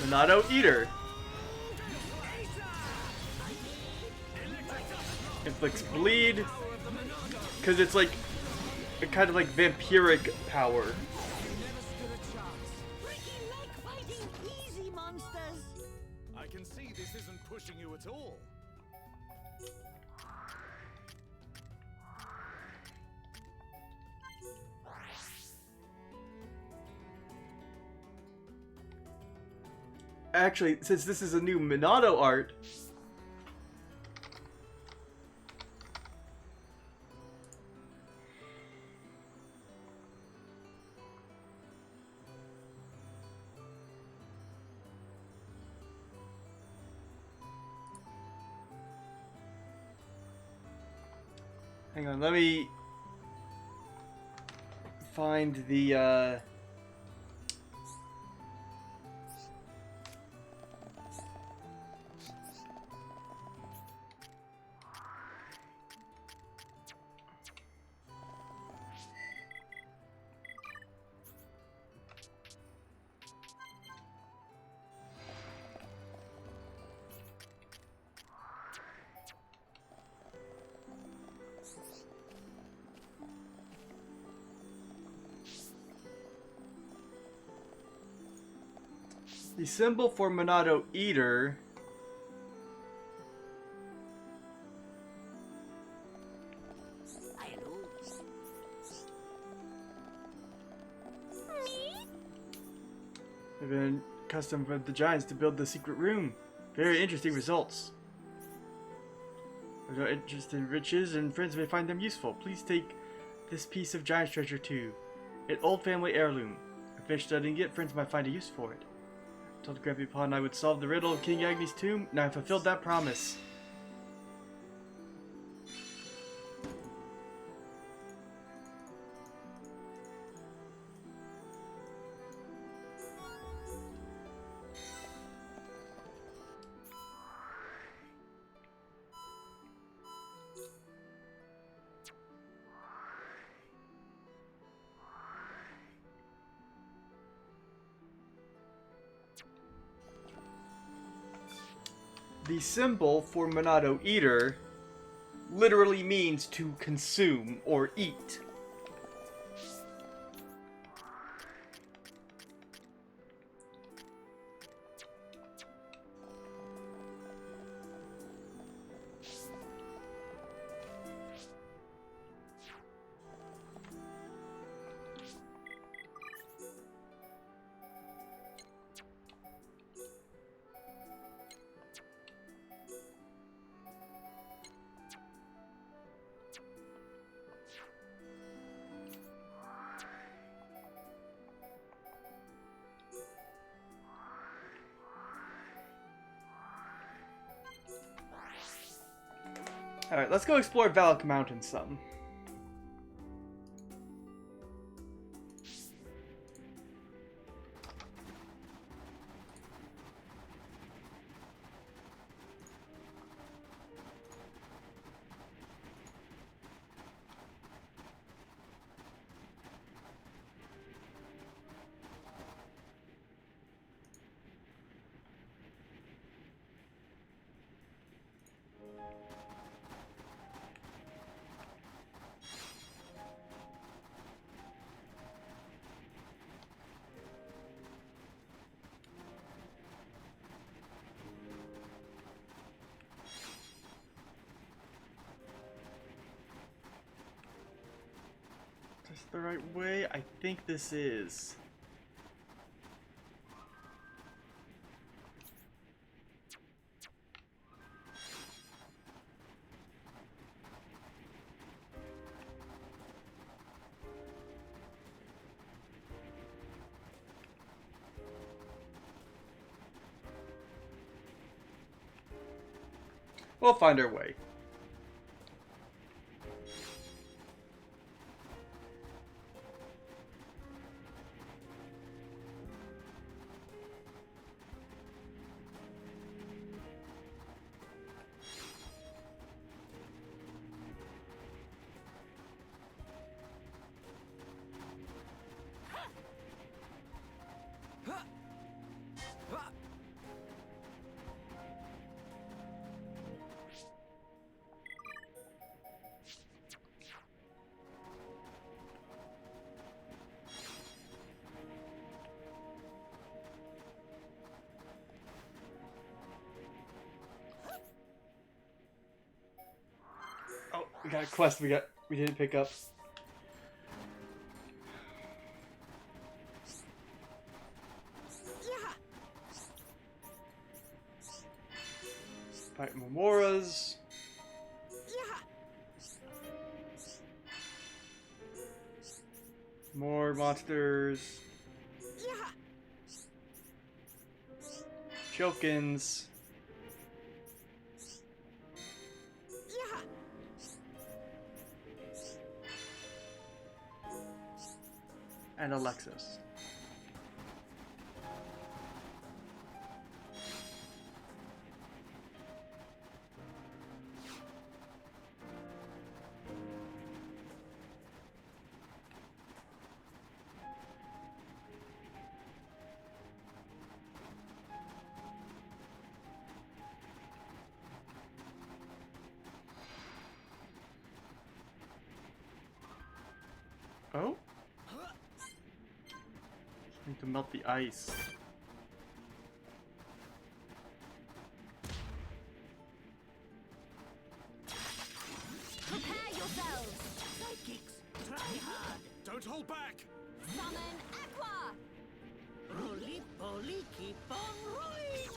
Monado Eater. Inflicts bleed. Because it's like a kind of like vampiric power. I can see this isn't pushing you at all. Actually, since this is a new Monado art, hang on, let me find the symbol for Monado Eater have been custom for the Giants to build the secret room. Very interesting results. If you're interested in riches and friends may find them useful, please take this piece of Giant's treasure too. An old family heirloom. If finished studying it, friends might find a use for it. I told Grandpa Pond I would solve the riddle of King Agni's tomb. Now I fulfilled that promise. The symbol for Monado Eater literally means to consume or eat. Alright, let's go explore Valak Mountain some. Is this the right way? I think this is. We'll find our way. Oh, we got a quest we didn't pick up. Fight Momoras. More monsters. Chokins. And Alexis. Oh? Need to melt the ice. Prepare yourselves! Psychics, try hard! Don't hold back! Summon Aqua! Roly poly, keep on rolling!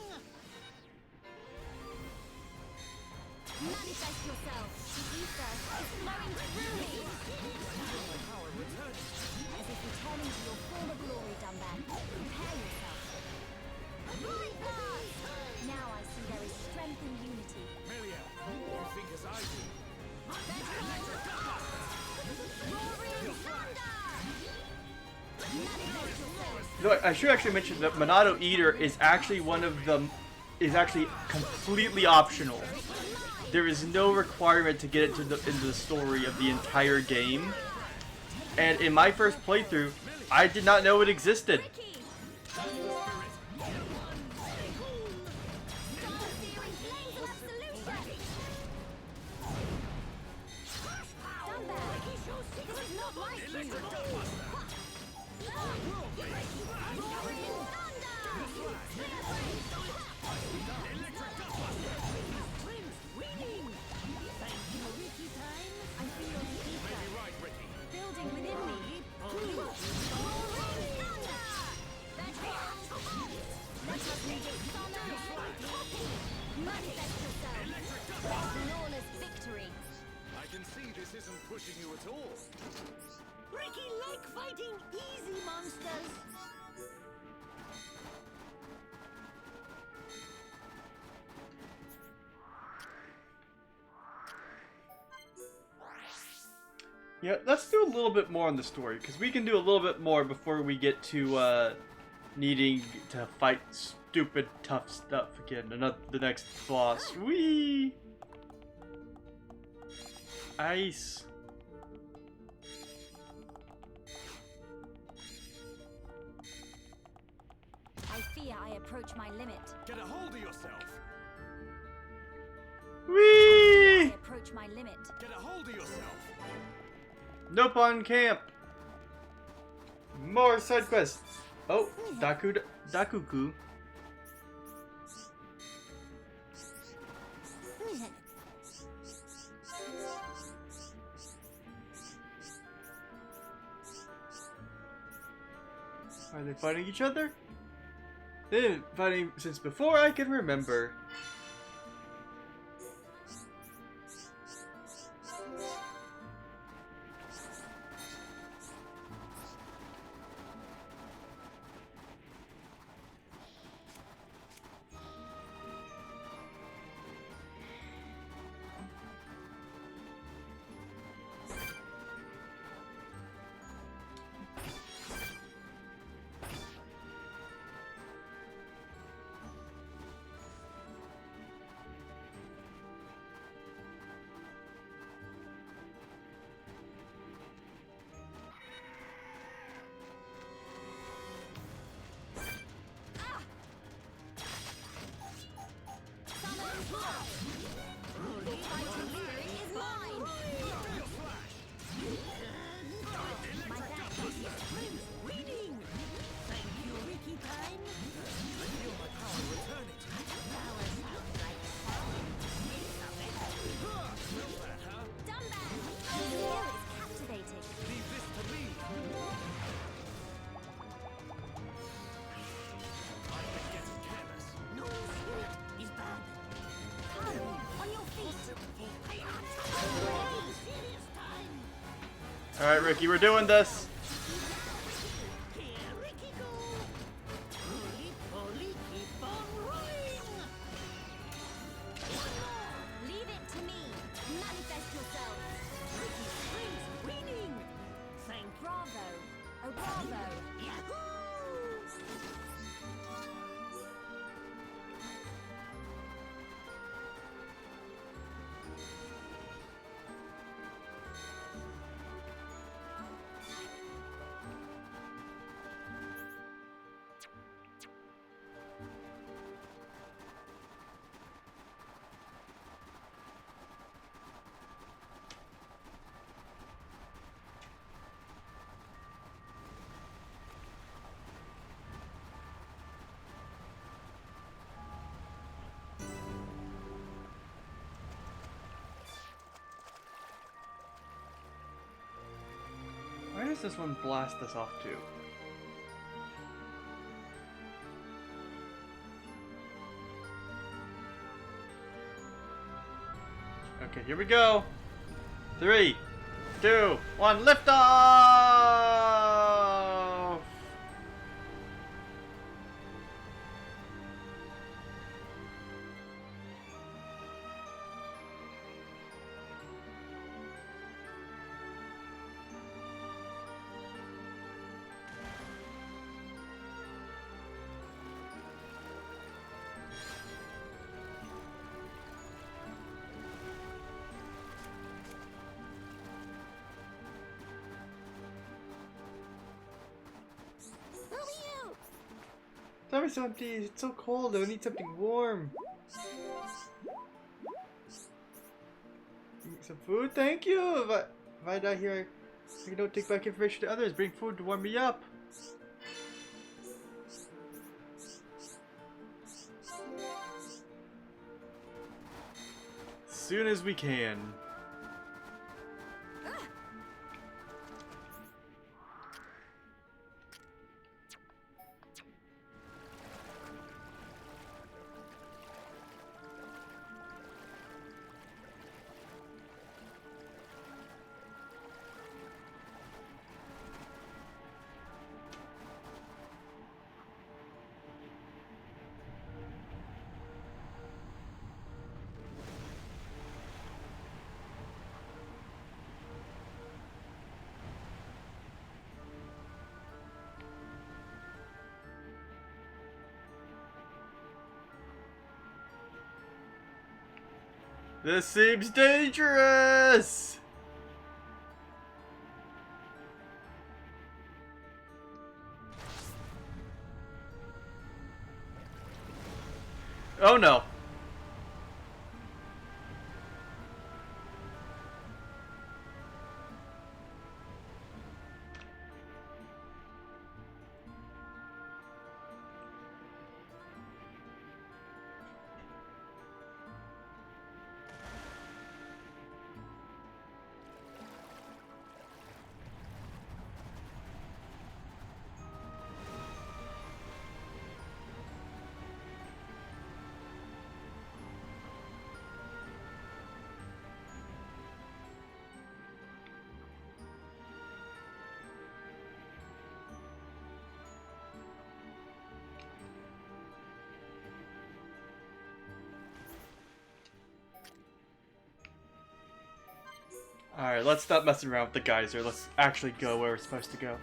Manifest yourself! The ether is flowing through me! As if returning to your former glory, Dumban. Prepare yourself. Light blast! Now I see there is strength in unity. Melia, you think as I do? Roaring thunder! Manifest yourself! No, I should actually mention that Monado Eater is actually actually completely optional. There is no requirement to get into the story of the entire game. And in my first playthrough, I did not know it existed. Isn't pushing you at all. Ricky like fighting easy monsters. Yeah, let's do a little bit more on the story, because we can do a little bit more before we get to needing to fight stupid tough stuff again. The next boss. Whee! Ice. I fear I approach my limit. Get a hold of yourself! Whee! I approach my limit. Get a hold of yourself! Nope on camp. More side quests. Oh, Dakuku. Are they fighting each other? They've been fighting since before I can remember. Alright, Ricky, we're doing this. Leave it to me. Manifest yourself. Winning! Thank Bravo. Oh, bravo. Yahoo! Where does this one blast us off to? Okay, here we go. 3, 2, 1, lift off! Tell me something, it's so cold, I need something warm. Some food? Thank you! If I die here, I don't take back information to others. Bring food to warm me up. As soon as we can. This seems dangerous! Oh no. Alright, let's stop messing around with the geyser. Let's actually go where we're supposed to go.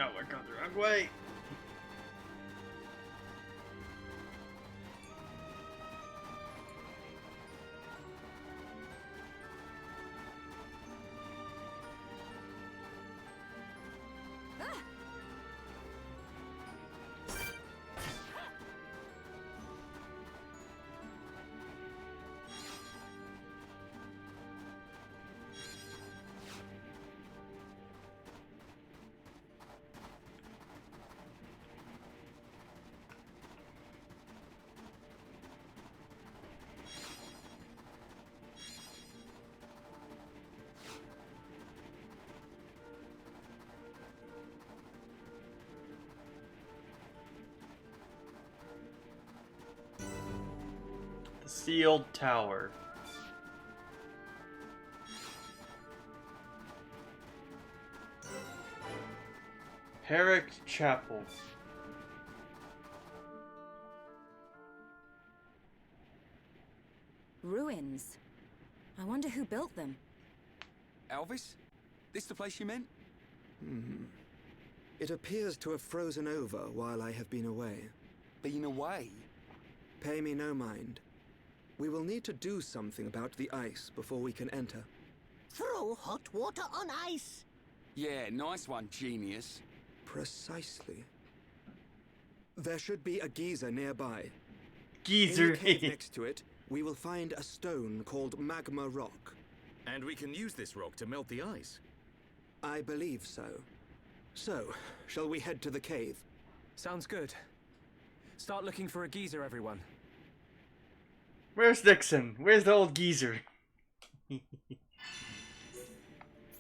Oh, we're going the wrong way. The sealed tower. Herrick Chapel. Ruins. I wonder who built them. Elvis? This the place you meant? It appears to have frozen over while I have been away. Been away? Pay me no mind. We will need to do something about the ice before we can enter. Throw hot water on ice. Yeah, nice one, genius. Precisely. There should be a geyser nearby. Geezer. In the cave next to it, we will find a stone called magma rock. And we can use this rock to melt the ice. I believe so. So, shall we head to the cave? Sounds good. Start looking for a geyser, everyone. Where's Dixon? Where's the old geezer?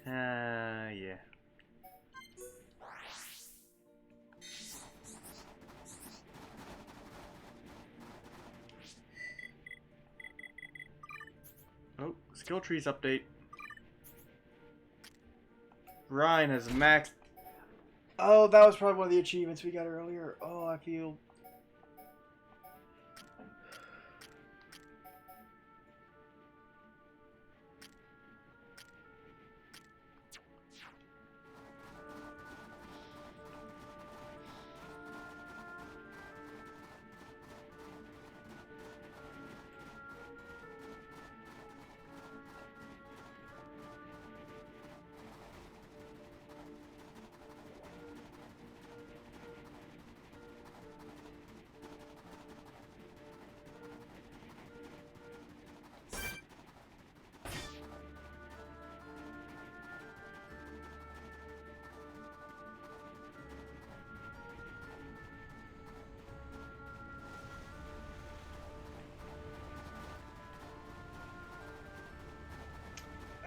Yeah. Oh, skill trees update. Ryan has maxed. Oh, that was probably one of the achievements we got earlier. Oh, I feel.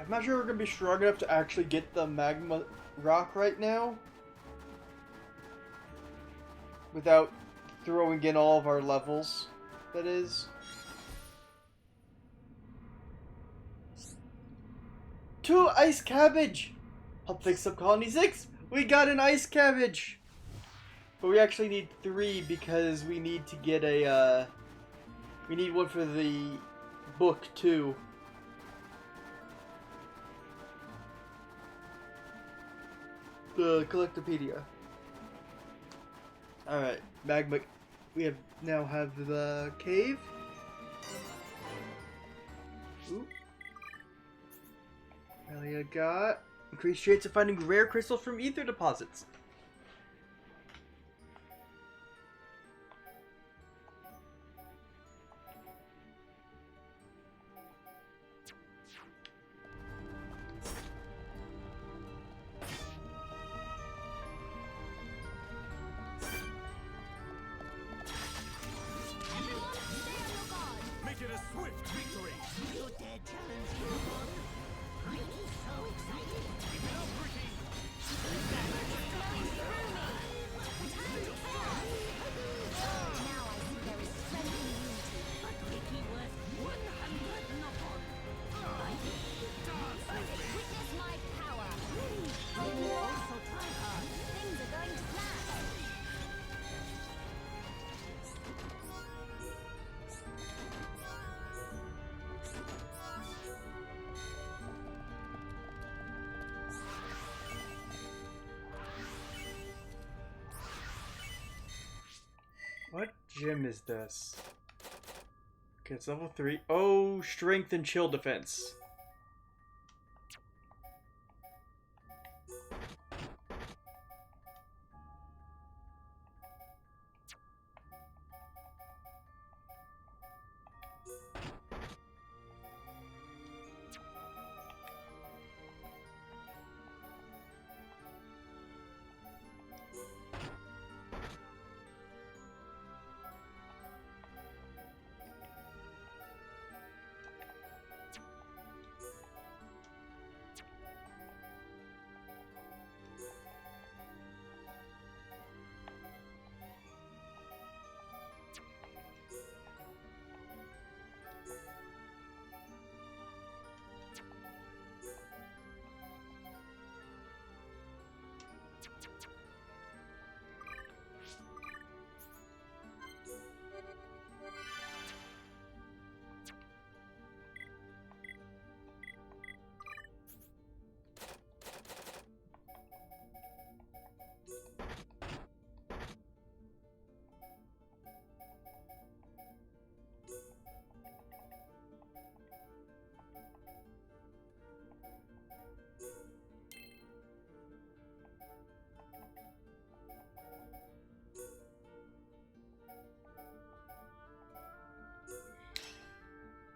I'm not sure we're gonna be strong enough to actually get the magma rock right now without throwing in all of our levels. That is. 2 ice cabbage! Help fix up Colony 6! We got an ice cabbage! But we actually need 3 because we need to get a, we need one for the book too. The Collectopedia. Alright, magma. We now have the cave. Ooh. Melia got increased chance of finding rare crystals from ether deposits. Make it a swift victory! You dare challenge me, Lord? Ricky's so excited. Keep it up, Ricky! Flowing through me. Return to chaos. Now I see there is strength in unity. But Ricky worth 100 knock-on. Witness my power. Ricky also try hard. Things are going to plan. What gym is this? Okay, it's level 3. Oh, strength and chill defense.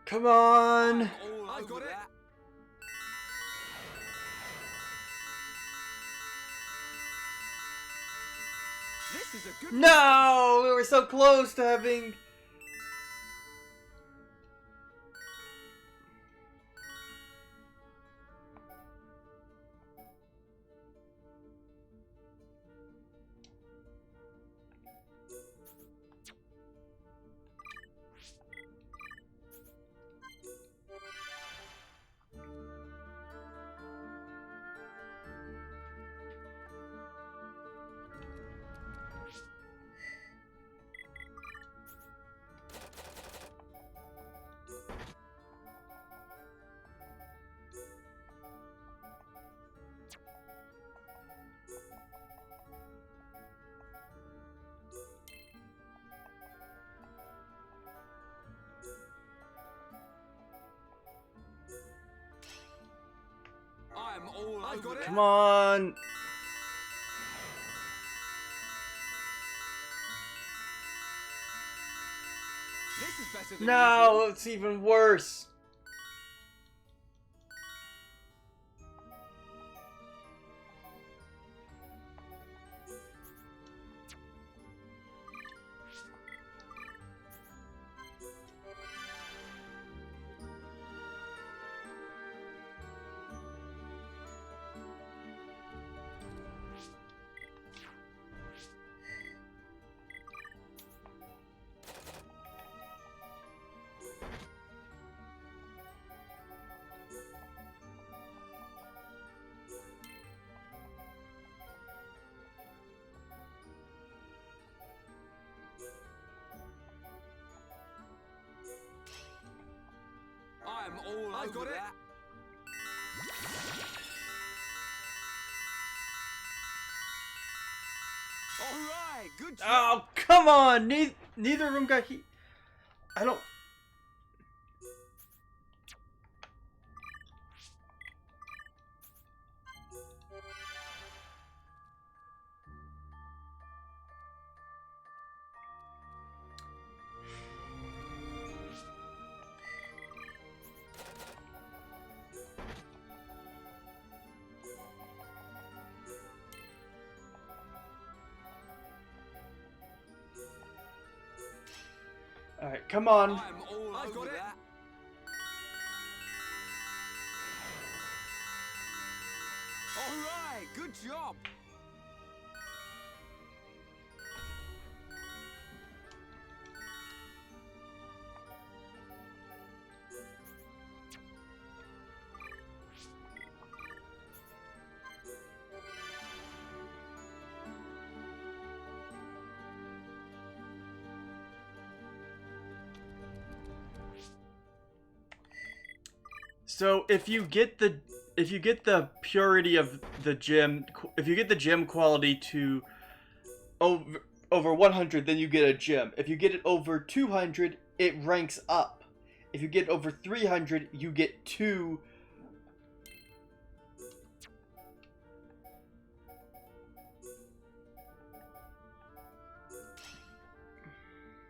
Come on! I've got it. This is a good. No! We were so close to having... I'm all I've over got it. that. Come on! This is better than No! usual. It's even worse! I've got it. All right, good job. Oh, come on! Neither of them got heat. I don't. All right, come on. I'm all over that. All right, good job. So if you get the purity of the gem, if you get the gem quality to over 100, then you get a gem. If you get it over 200, it ranks up. If you get over 300, you get 2.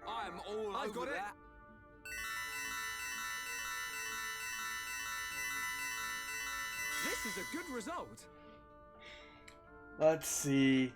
I'm all over that. This is a good result. Let's see.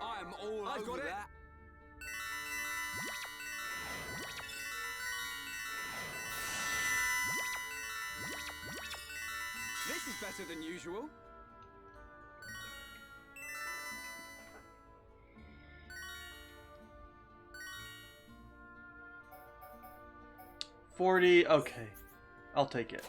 I'm all over that. This is better than usual. $40. Okay, I'll take it.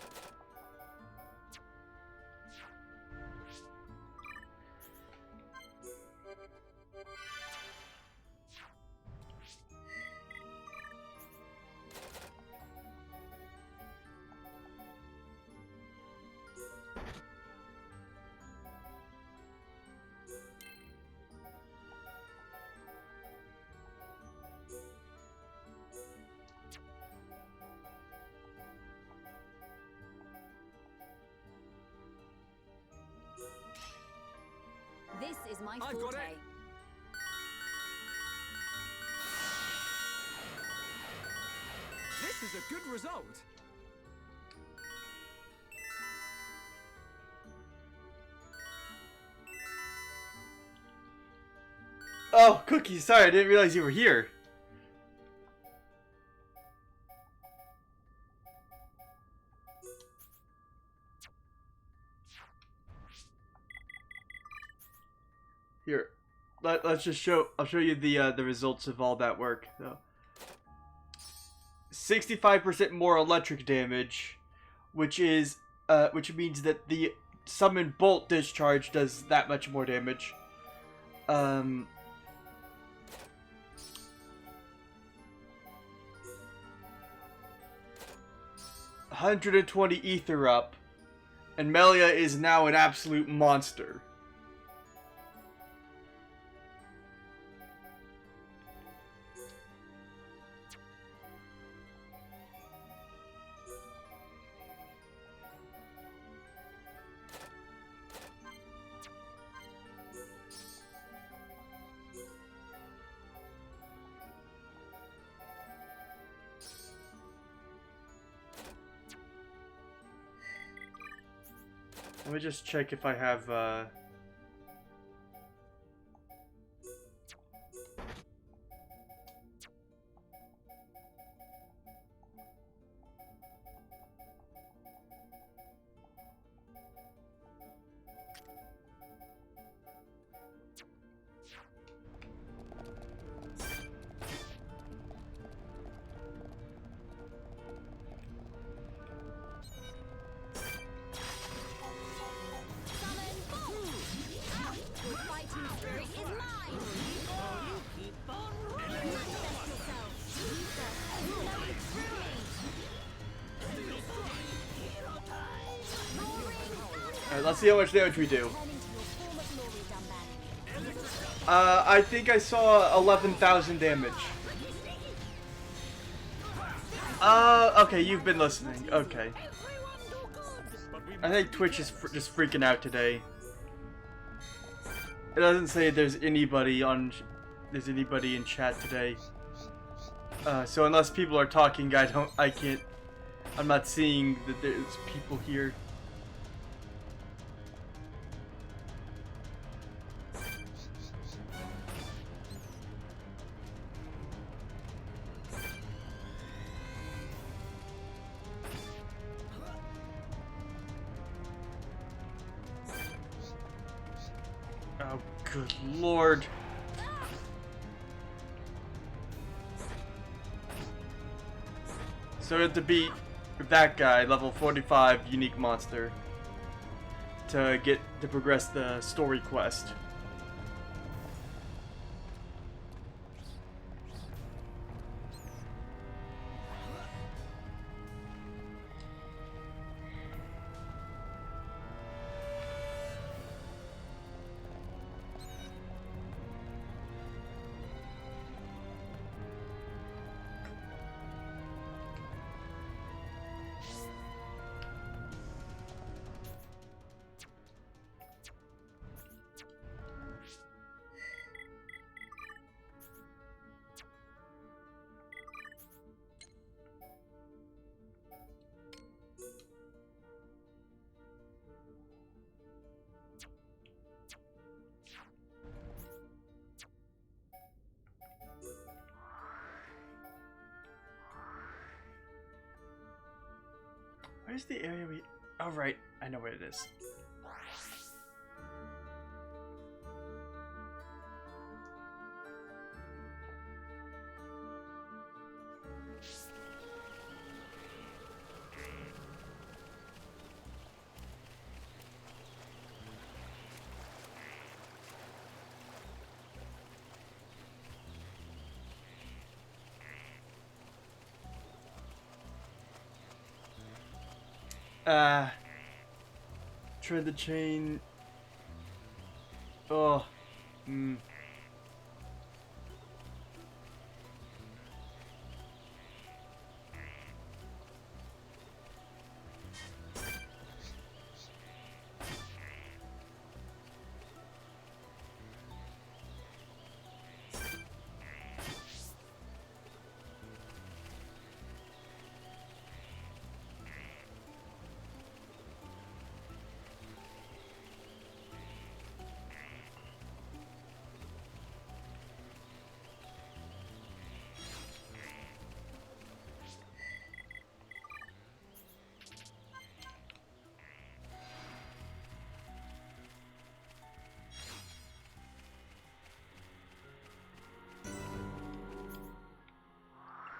This is my I've forte. got it. This is a good result. Oh, Cookie, sorry, I didn't realize you were here. Here, let's just I'll show you the results of all that work. So, 65% more electric damage, which means that the summon bolt discharge does that much more damage. 120 ether up, and Melia is now an absolute monster. Let me just check if I have, Alright, let's see how much damage we do. I think I saw 11,000 damage. Okay, you've been listening. Okay. I think Twitch is just freaking out today. It doesn't say there's anybody in chat today. So unless people are talking, I'm not seeing that there's people here. Oh, good lord. So we have to beat that guy, level 45 unique monster, to progress the story quest. Where's the area we... Oh, right. I know where it is. Tread the chain. Oh.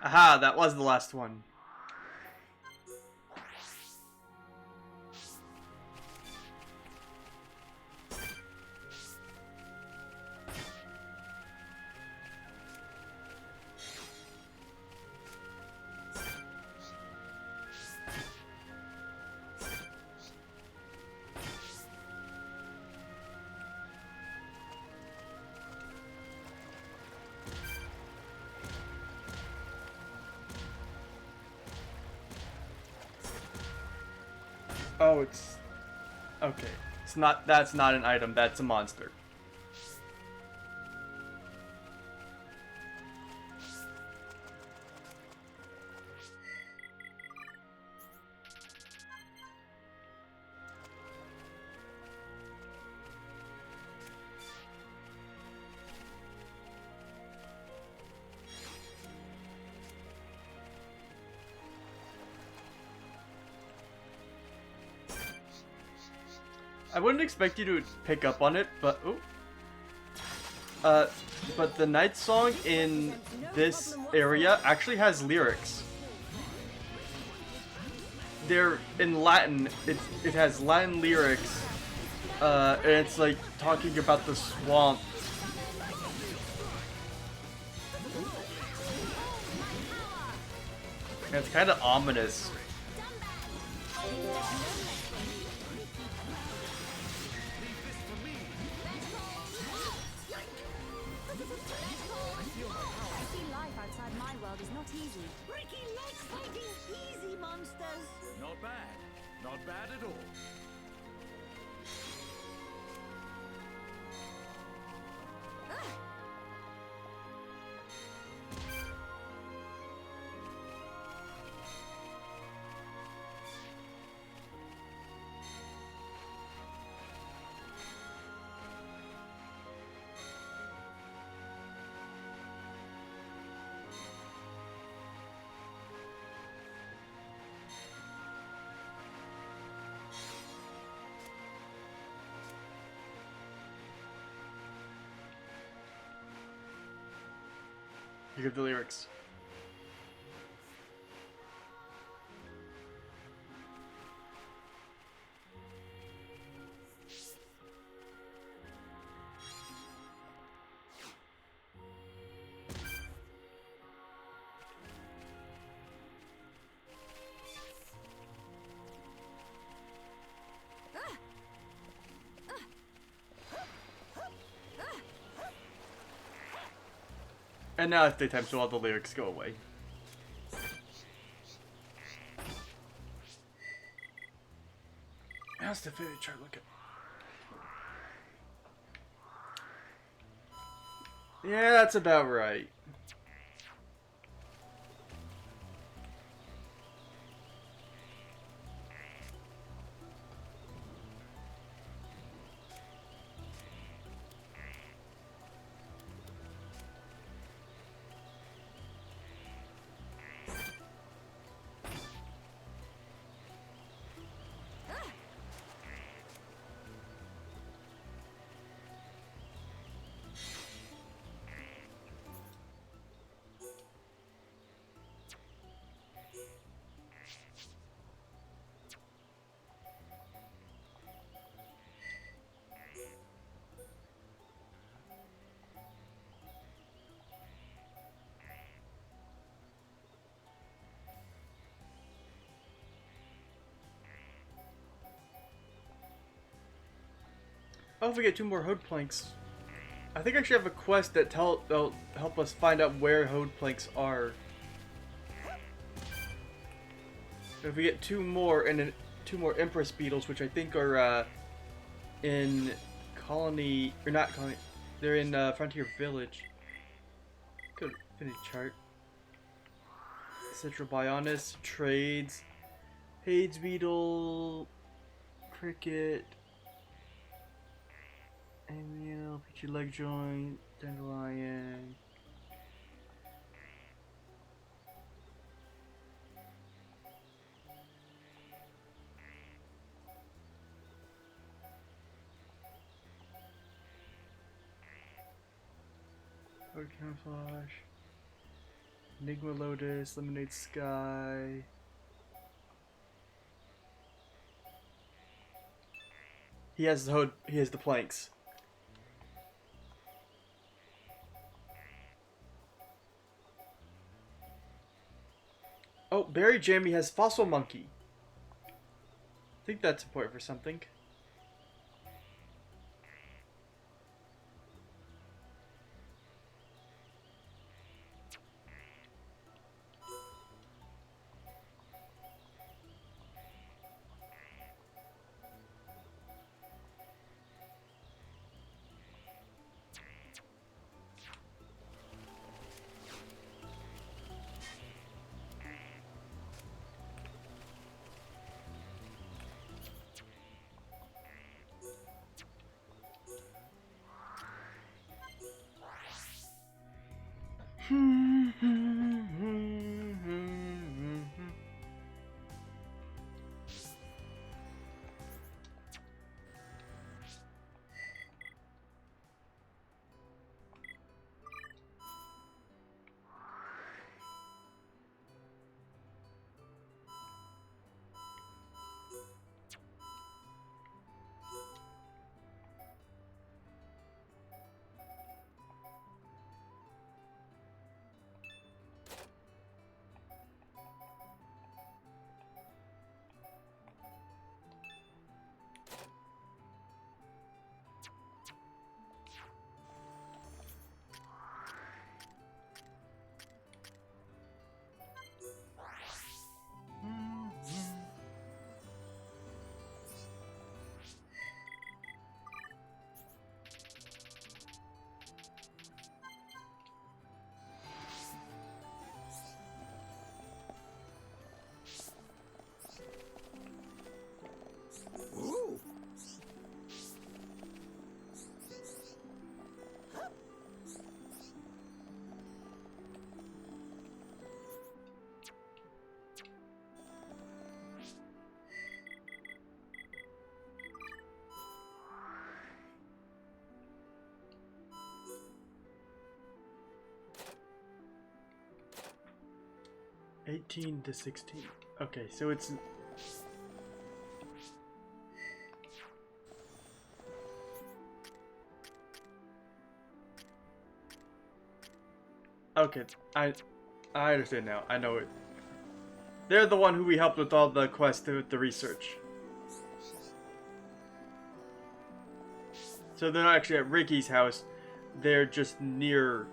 Aha, that was the last one. Oh, it's... Okay. It's not... That's not an item. That's a monster. I wouldn't expect you to pick up on it, but but the Night Song in this area actually has lyrics. They're in Latin. It has Latin lyrics, and it's like talking about the swamp. And it's kind of ominous. world is not easy. Ricky likes fighting easy monsters. Not bad. Not bad at all. You get the lyrics. And now it's daytime, so all the lyrics go away. How's the food chart looking? Yeah, that's about right. Oh, if we get 2 more Hode planks. I think I should have a quest that that'll help us find out where Hode planks are. If we get 2 more and then 2 more Empress beetles, which I think are in Colony, or not Colony, they're in Frontier Village. Go to Infinity Chart. Central Bionis, Trades, Hades Beetle, Cricket, Emil, Peachy Leg Joint, Dandelion. Horde Camouflage, Enigma Lotus, Lemonade Sky. He has the Hode, he has the planks. Oh, Berry Jammy has Fossil Monkey. I think that's important for something. 18 to 16. Okay, so it's... Okay, I understand now. I know it. They're the one who we helped with all the quests with the research. So they're not actually at Ricky's house. They're just near.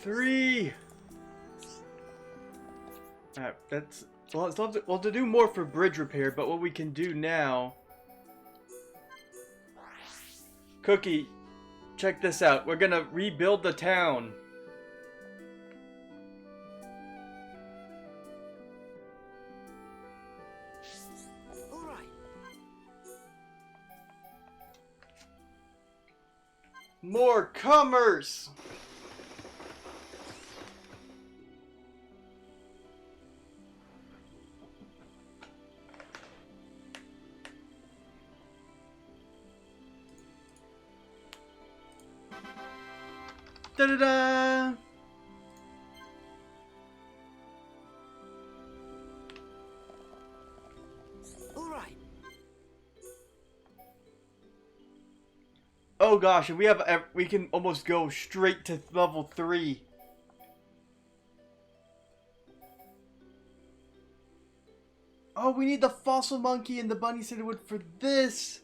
Three. That's well. It's well to do more for bridge repair, but what we can do now. Cookie, check this out. We're gonna rebuild the town. All right. More commerce. Da-da-da! All right. Oh gosh, and we can almost go straight to level 3. Oh, we need the fossil monkey and the bunny cedarwood for this.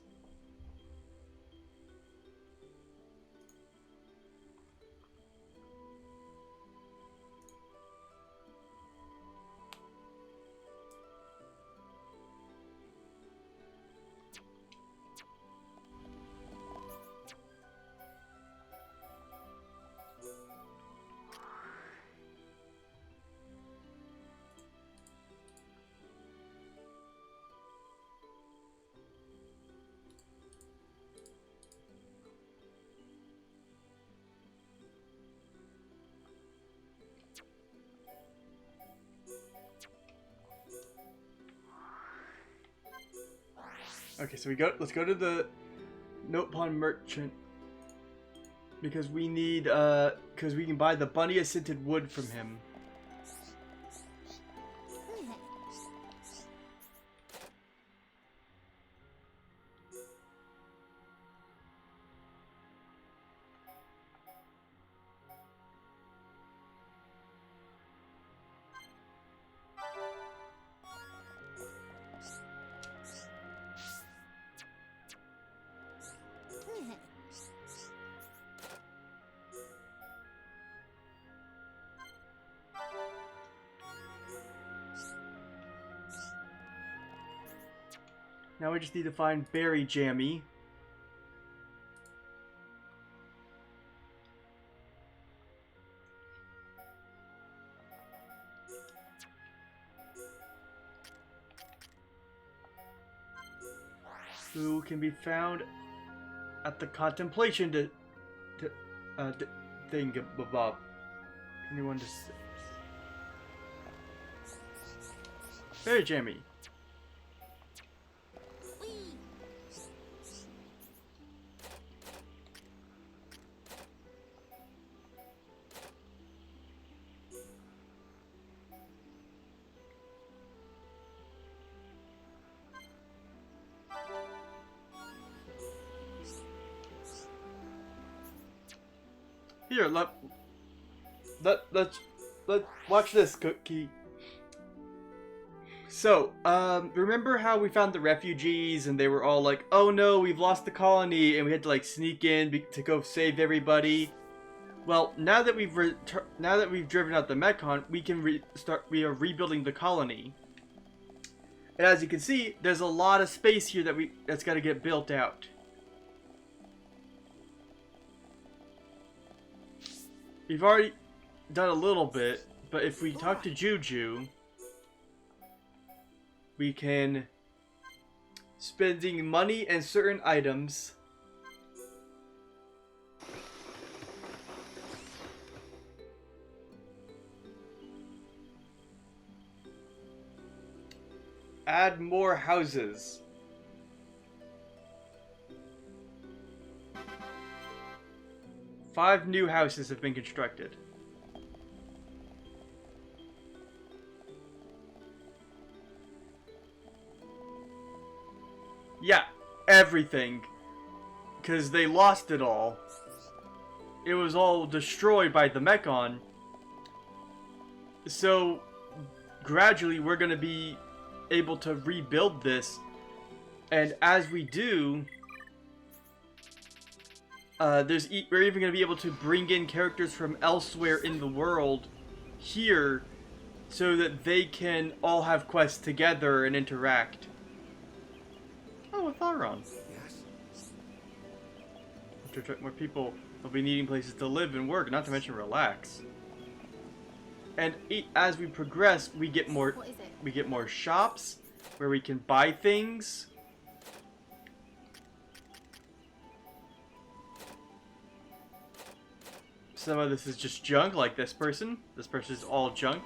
Okay, so let's go to the Note Pawn Merchant because we need because we can buy the bunny scented wood from him. Now we just need to find Berry Jammy. Who can be found at the contemplation thing above. 21 to 6. Berry Jammy. Here, let's watch this, Cookie. So, remember how we found the refugees and they were all like, "Oh no, we've lost the colony," and we had to like sneak in to go save everybody. Well, now that we've driven out the Mechon, we are rebuilding the colony. And as you can see, there's a lot of space here that's got to get built out. we've already done a little bit, but if we talk to Juju, we can spending money and certain items. Add more houses. Five new houses have been constructed. Yeah, everything. Because they lost it all. It was all destroyed by the Mechon. So, gradually we're going to be able to rebuild this. And as we do, we're even going to be able to bring in characters from elsewhere in the world here so that they can all have quests together and interact. Oh, a Tharon. Yes. To attract more people, will be needing places to live and work, not to mention relax. And as we progress, we get more. We get more shops where we can buy things. Some of this is just junk, like this person. This person is all junk.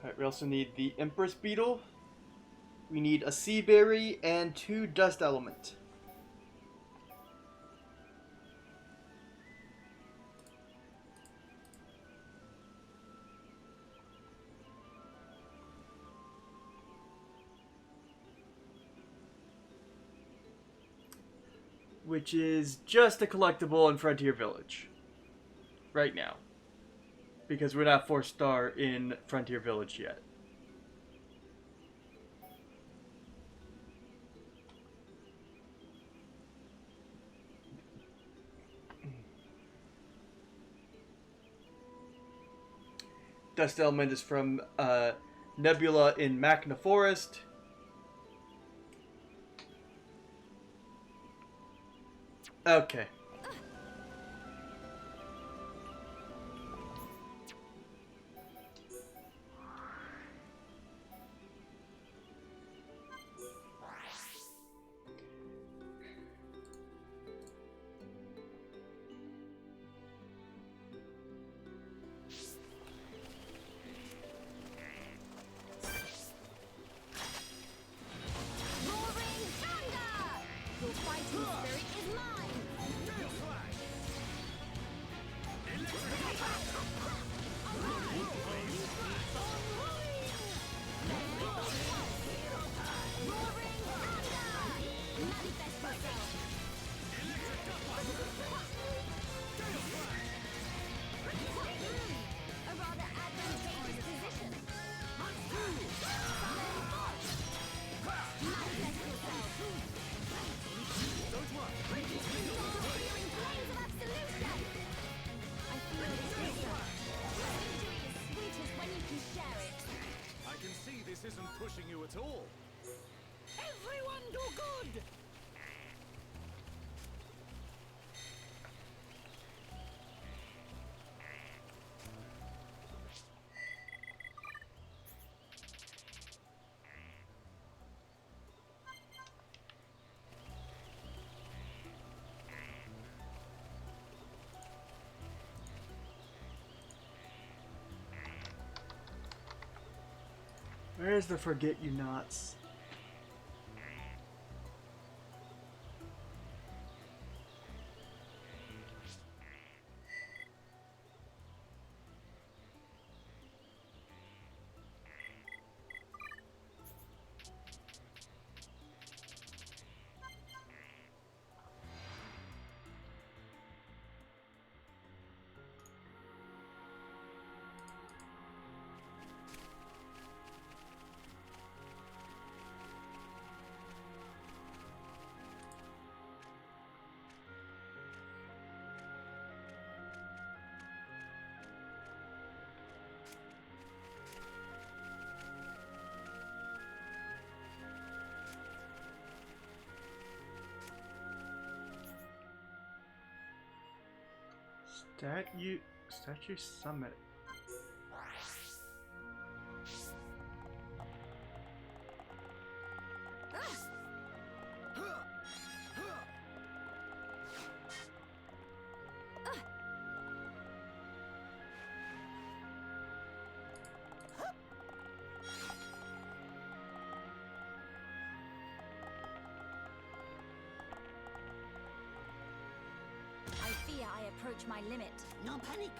Alright, we also need the Empress Beetle. We need a Sea Berry and 2 Dust Element. Which is just a collectible in Frontier Village. Right now. Because we're not 4-star in Frontier Village yet. Dust Element is from Nebula in Machna Forest. Okay. Everyone do good! Where's the Forget-You-Nots? Statue Summit. I fear I approach my limit. No panic.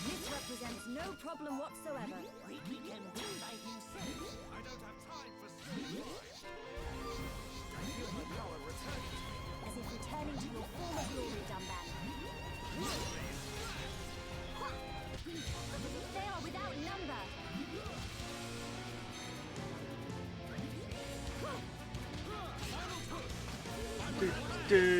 This represents no problem whatsoever. Ricky can win by himself. I don't have time for small lies. I feel my power returning to me. As if returning to your former glory, Dumban. They are without number. Do.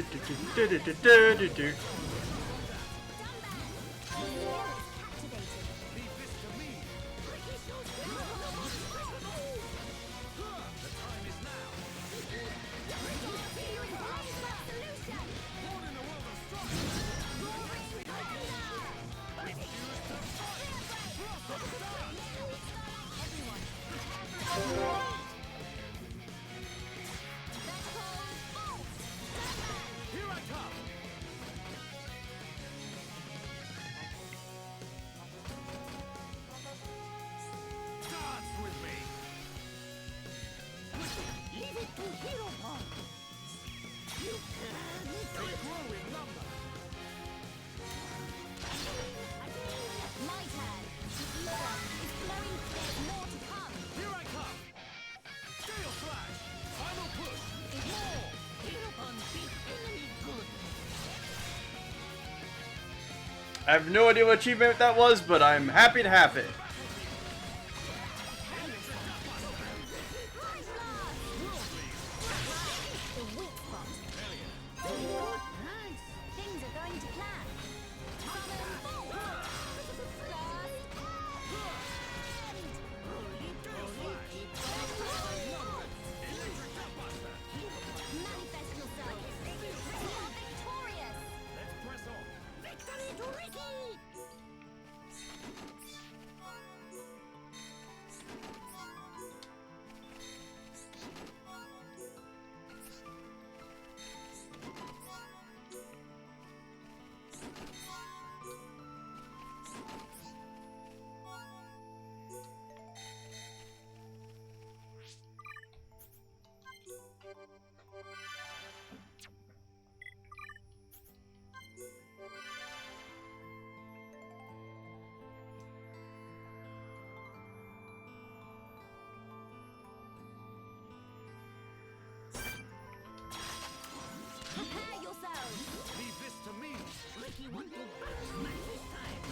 I have no idea what achievement that was, but I'm happy to have it. Things are going to plan. Manifest yourself. You are victorious. Let's press on. Victory to Ricky! Prepare yourselves. Leave this to me. Ricky want to bounce back this time.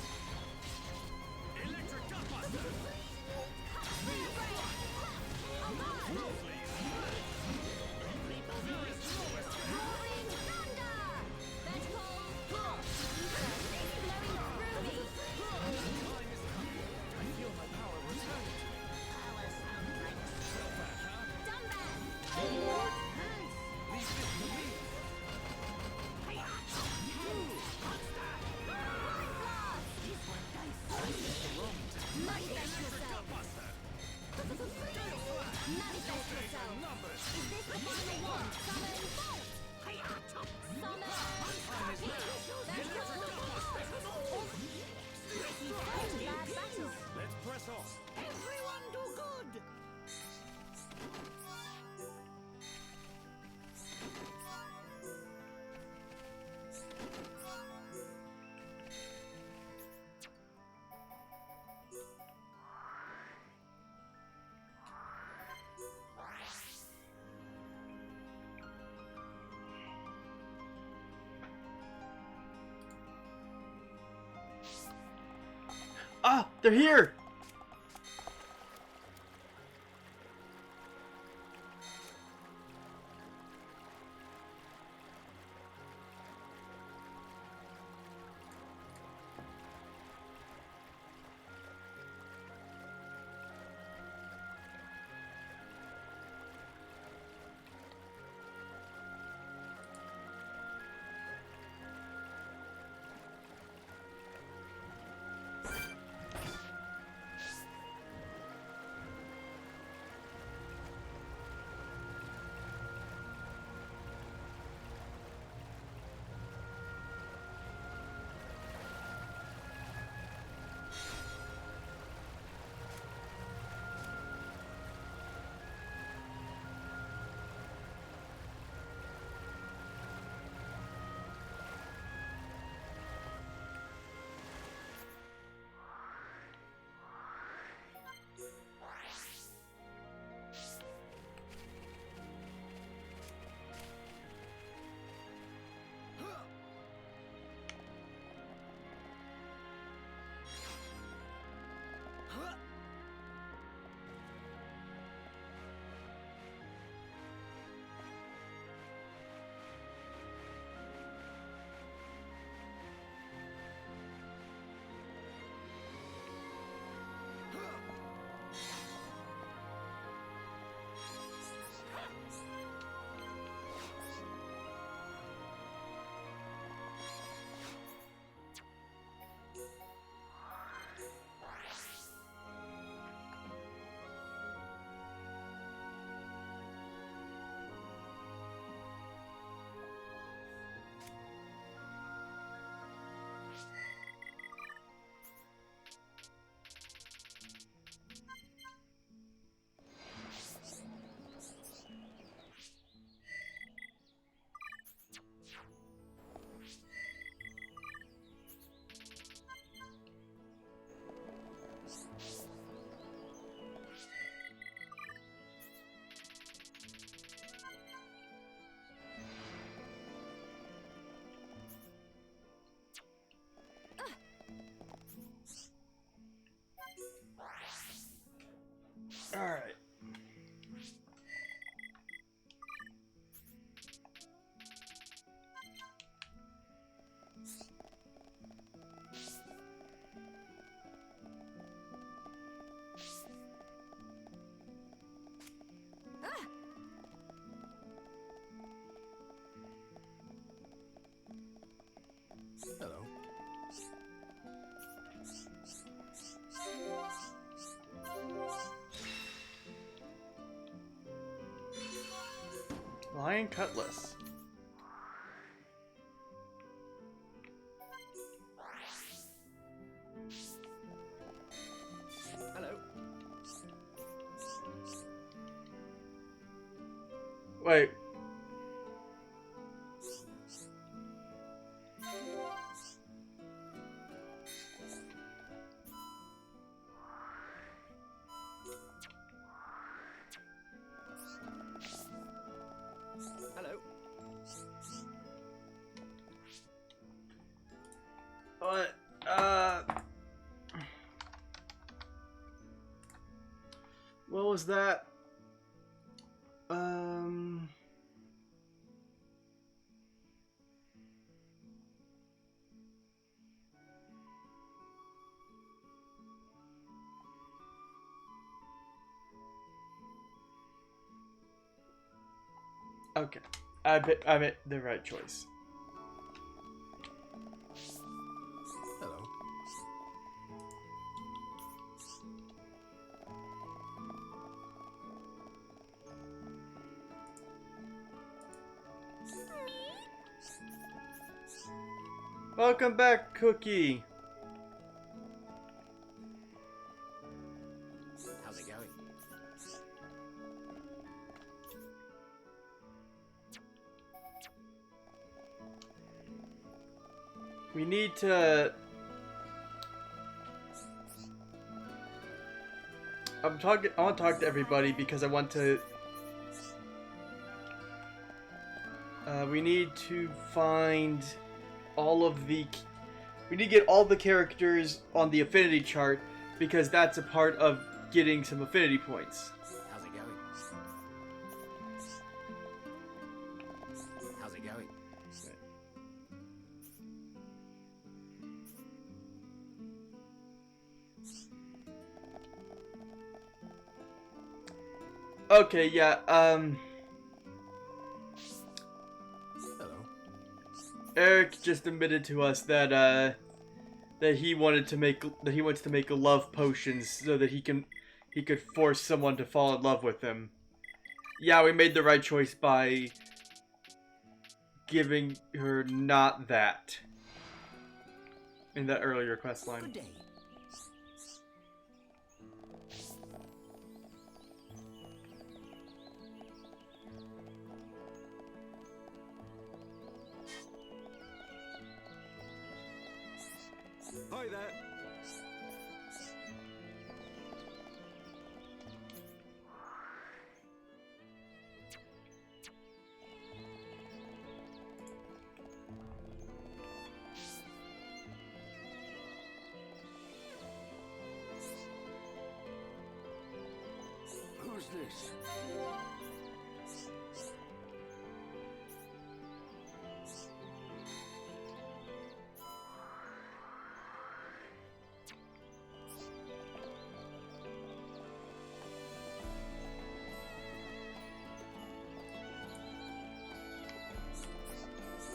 Ah, they're here! Alright. Hello. Lion Cutlass. Hello. Wait. Hello. What? What was that? Okay. I made the right choice. Hello. Welcome back, Cookie. How's it going? We need to... I want to talk to everybody because I want to... we need to find all of the We need to get all the characters on the affinity chart because that's a part of getting some affinity points. How's it going? How's it going? Okay, yeah, Hello. Eric just admitted to us that he wants to make love potions so that he could force someone to fall in love with him. Yeah, we made the right choice by giving her not that in that earlier quest line. Good day. Hi there. Who's this?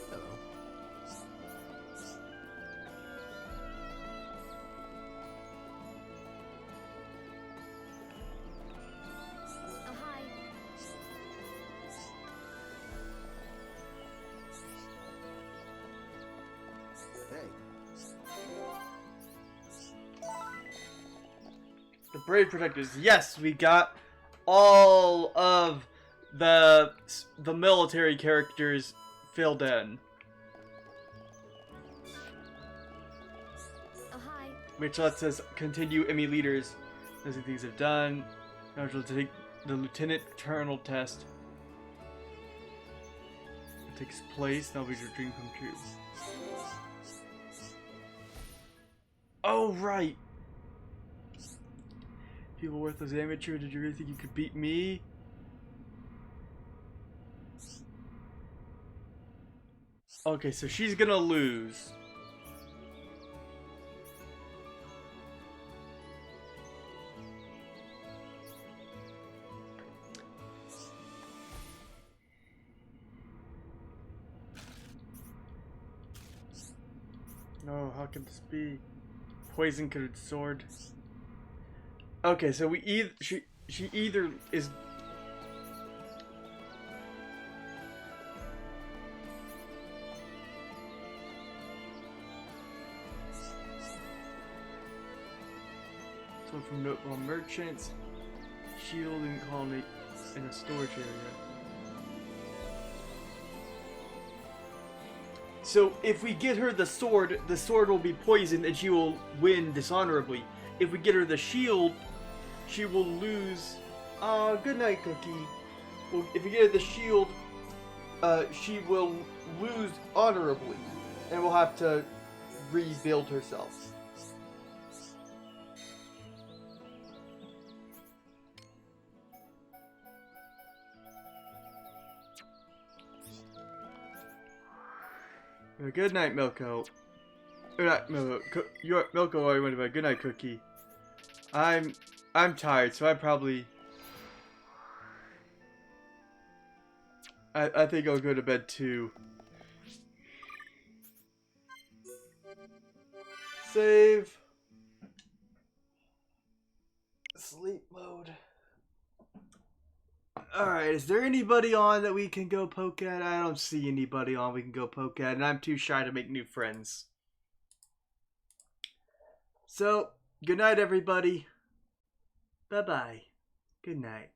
Hello. Oh, hi. Hey. The Brave Protectors. Yes, we got all of the military characters filled in, Oh, hi. which lets us continue Emmy leaders. Those are things are done. Now we'll take the Lieutenant Colonel test. It takes place. Now we your dream come true. Oh right. People worthless amateur. Did you really think you could beat me? Okay, so she's gonna lose. No, how can this be? Poison coated sword. Okay, so we either she either is so from notable merchants, shielding colony in a storage area. So if we get her the sword will be poisoned and she will win dishonorably. If we get her the shield, she will lose. Good night, Cookie. Well, if we get her the shield, she will lose honorably, and will have to rebuild herself. Good night, Milko. Good night, Milko. Milko already went to bed. Good night, Cookie. I'm tired, so I probably. I think I'll go to bed too. Save. Sleep mode. Alright, is there anybody on that we can go poke at? I don't see anybody on we can go poke at, and I'm too shy to make new friends. So, good night, everybody. Bye-bye. Good night.